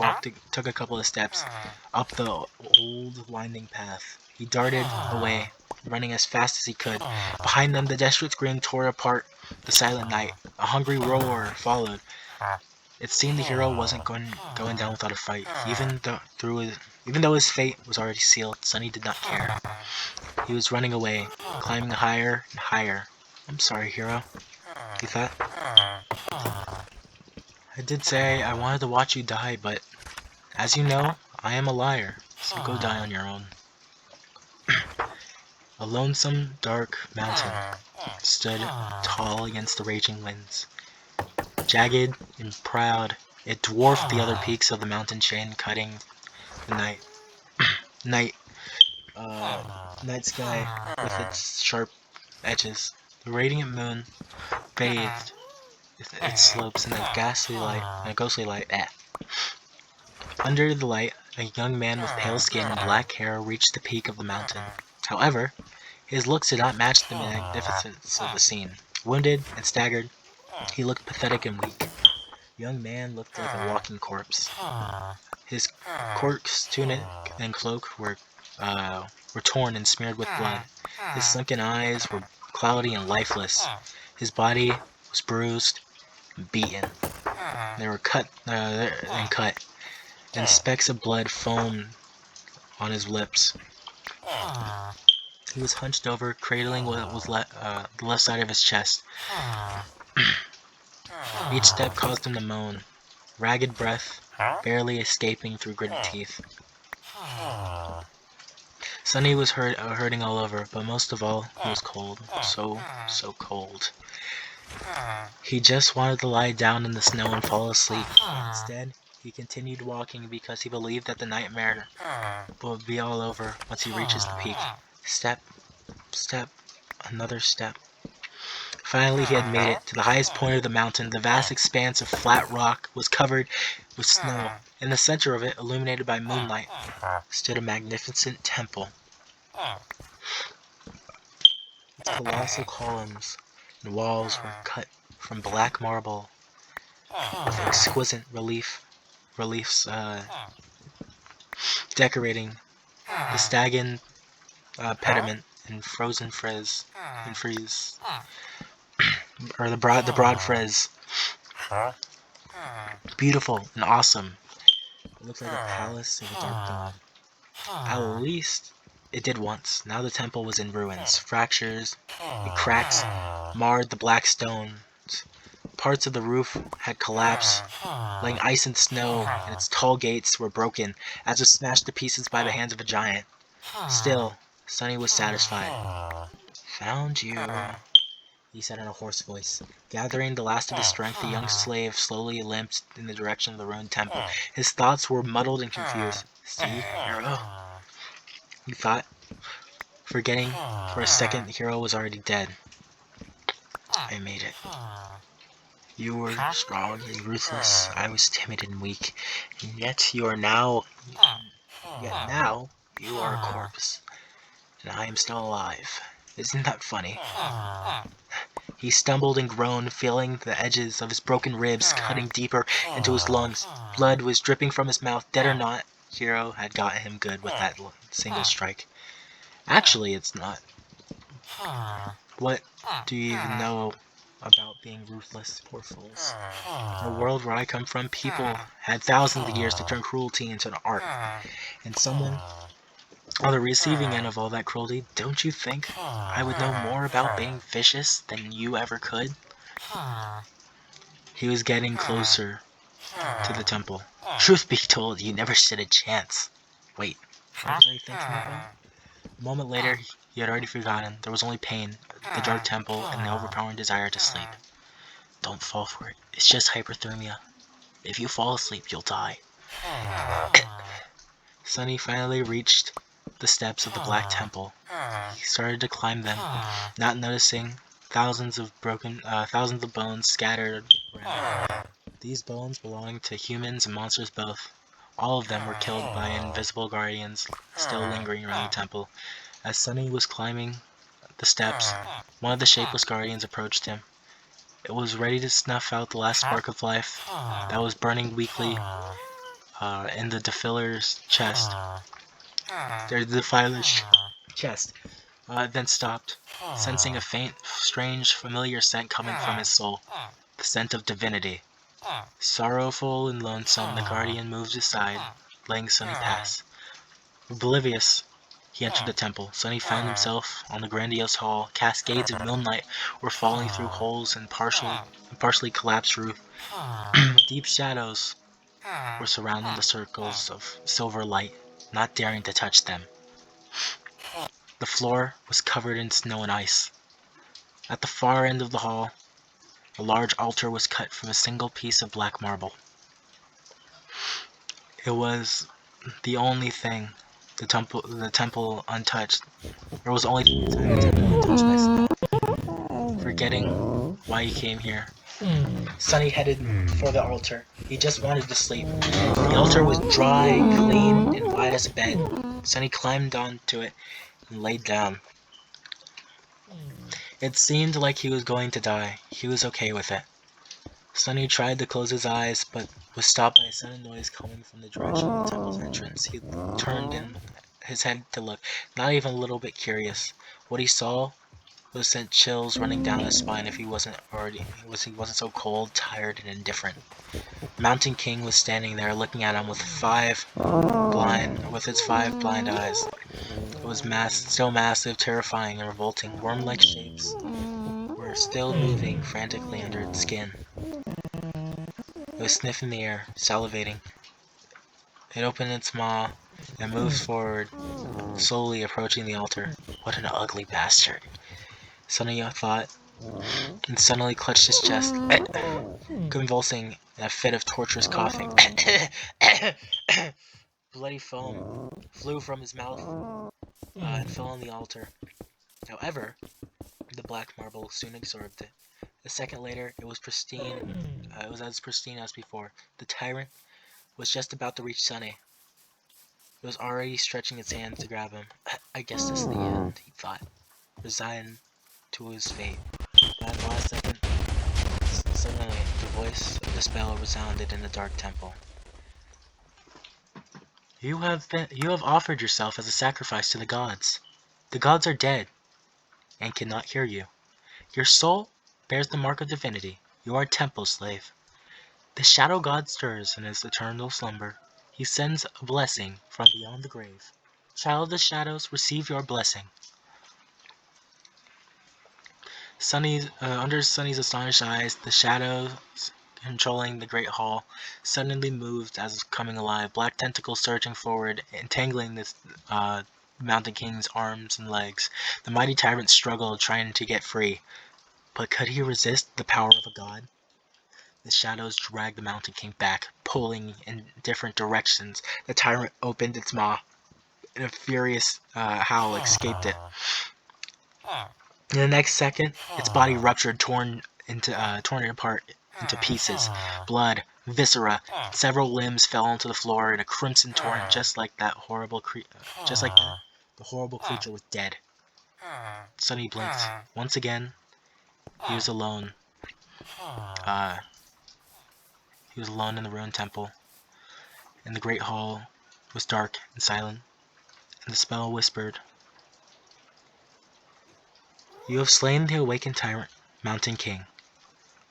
took a couple of steps up the old winding path. He darted away, running as fast as he could. Behind them, the desperate scream tore apart the silent night. A hungry roar followed. It seemed the hero wasn't going down without a fight. Even though his fate was already sealed, Sunny did not care. He was running away, climbing higher and higher. I'm sorry, Hero, he thought. I did say I wanted to watch you die, but as you know, I am a liar, so go die on your own. A lonesome, dark mountain stood tall against the raging winds. Jagged and proud, it dwarfed the other peaks of the mountain chain, cutting the night sky with its sharp edges. The radiant moon bathed its slopes in a ghostly light. Under the light, a young man with pale skin and black hair reached the peak of the mountain. However, his looks did not match the magnificence of the scene. Wounded and staggered, he looked pathetic and weak. The young man looked like a walking corpse. His coarse tunic and cloak were torn and smeared with blood. His sunken eyes were cloudy and lifeless. His body was bruised and beaten. They were cut, and specks of blood foamed on his lips. He was hunched over, cradling what was the left side of his chest. Each step caused him to moan, ragged breath barely escaping through gritted teeth. Sunny was hurting all over, but most of all, he was cold. So cold. He just wanted to lie down in the snow and fall asleep. Instead, he continued walking because he believed that the nightmare would be all over once he reaches the peak. Step, step, another step. Finally, he had made it to the highest point of the mountain. The vast expanse of flat rock was covered with snow. In the center of it, illuminated by moonlight, stood a magnificent temple. Its colossal columns and walls were cut from black marble with exquisite reliefs decorating the stagnant pediment and frozen frieze, or the broad frieze. Beautiful and awesome. It looked like a palace of a dark dawn. At least it did once. Now the temple was in ruins. Fractures and cracks marred the black stones. Parts of the roof had collapsed, laying ice and snow, and its tall gates were broken, as if smashed to pieces by the hands of a giant. Still, Sunny was satisfied. "Found you," he said in a hoarse voice. Gathering the last of his strength, the young slave slowly limped in the direction of the ruined temple. His thoughts were muddled and confused. "See, Hero?" he thought, forgetting for a second Hero was already dead. "I made it. You were strong and ruthless. I was timid and weak. And yet you are now... Yet now, you are a corpse. And I am still alive. Isn't that funny?" He stumbled and groaned, feeling the edges of his broken ribs cutting deeper into his lungs. Blood was dripping from his mouth. Dead or not, Hero had got him good with that single strike. Actually, it's not. What do you even know about being ruthless, poor fools? In the world where I come from, people had thousands of years to turn cruelty into an art. And someone on the receiving end of all that cruelty, don't you think I would know more about being vicious than you ever could? He was getting closer to the temple. Truth be told, you never stood a chance. Wait, what was I thinking about? A moment later, he had already forgotten. There was only pain, the dark temple, and the overpowering desire to sleep. Don't fall for it. It's just hyperthermia. If you fall asleep, you'll die. Sunny finally reached the steps of the Black Temple. He started to climb them, not noticing thousands of bones scattered around. These bones belonged to humans and monsters both. All of them were killed by invisible guardians still lingering around the temple. As Sunny was climbing the steps, one of the shapeless guardians approached him. It was ready to snuff out the last spark of life that was burning weakly in the defiler's chest. The defiler's chest. Then stopped, sensing a faint, strange, familiar scent coming from his soul. The scent of divinity. Sorrowful and lonesome, the guardian moved aside, letting Sunny pass. Oblivious, he entered the temple. Sunny found himself on the grandiose hall. Cascades of moonlight were falling through holes in partially collapsed roof. Deep shadows were surrounding the circles of silver light, not daring to touch them. The floor was covered in snow and ice. At the far end of the hall, a large altar was cut from a single piece of black marble. It was the only thing the temple untouched. There was only the temple untouched by snow. Forgetting why he came here, Sunny headed for the altar. He just wanted to sleep. The altar was dry, clean, and wide as a bed. Sunny climbed onto it and laid down. It seemed like he was going to die. He was okay with it. Sunny tried to close his eyes, but was stopped by a sudden noise coming from the direction of the temple's entrance. He turned in his head to look, not even a little bit curious. What he saw was sent chills running down his spine if he wasn't so cold, tired, and indifferent. Mountain King was standing there looking at him with his 5 blind eyes. was still massive, terrifying, and revolting. Worm-like shapes were still moving frantically under its skin. It was sniffing the air, salivating. It opened its maw and moved forward, slowly approaching the altar. What an ugly bastard, Sunny thought, and suddenly clutched his chest, convulsing in a fit of torturous coughing. Bloody foam flew from his mouth and fell on the altar. However, the black marble soon absorbed it. A second later, it was pristine. It was as pristine as before. The tyrant was just about to reach Sunny. It was already stretching its hand to grab him. I guess this is the end, he thought, resigned to his fate. But at the last second, suddenly, the voice of the spell resounded in the dark temple. You have offered yourself as a sacrifice to the gods. The gods are dead and cannot hear you. Your soul bears the mark of divinity. You are a temple slave. The shadow god stirs in his eternal slumber. He sends a blessing from beyond the grave. Child of the shadows, receive your blessing. Under Sunny's astonished eyes, the shadows controlling the great hall suddenly moved as if coming alive. Black tentacles surging forward, entangling this Mountain King's arms and legs. The mighty tyrant struggled, trying to get free. But could he resist the power of a god? The shadows dragged the Mountain King back, pulling in different directions. The tyrant opened its maw, and a furious howl escaped it. In the next second, its body ruptured, torn it apart into pieces. Blood, viscera, several limbs fell onto the floor in a crimson torrent, just like the horrible creature was dead. Sunny blinked. Once again, he was alone. He was alone in the ruined temple, and the great hall was dark and silent, and the spell whispered, "You have slain the awakened tyrant, Mountain King.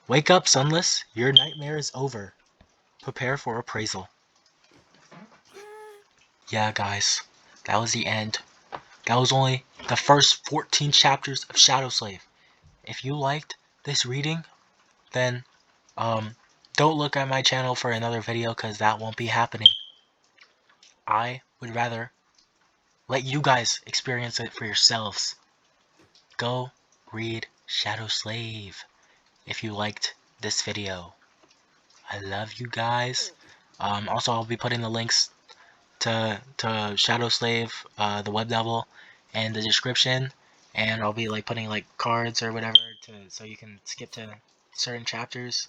Wake up, Sunless! Your nightmare is over. Prepare for appraisal." Yeah, guys, that was the end. That was only the first 14 chapters of Shadow Slave. If you liked this reading, then don't look at my channel for another video, because that won't be happening. I would rather let you guys experience it for yourselves. Go read Shadow Slave if you liked this video. I love you guys. Also, I'll be putting the links to Shadow Slave, the web novel, in the description, and I'll be like putting like cards or whatever so you can skip to certain chapters.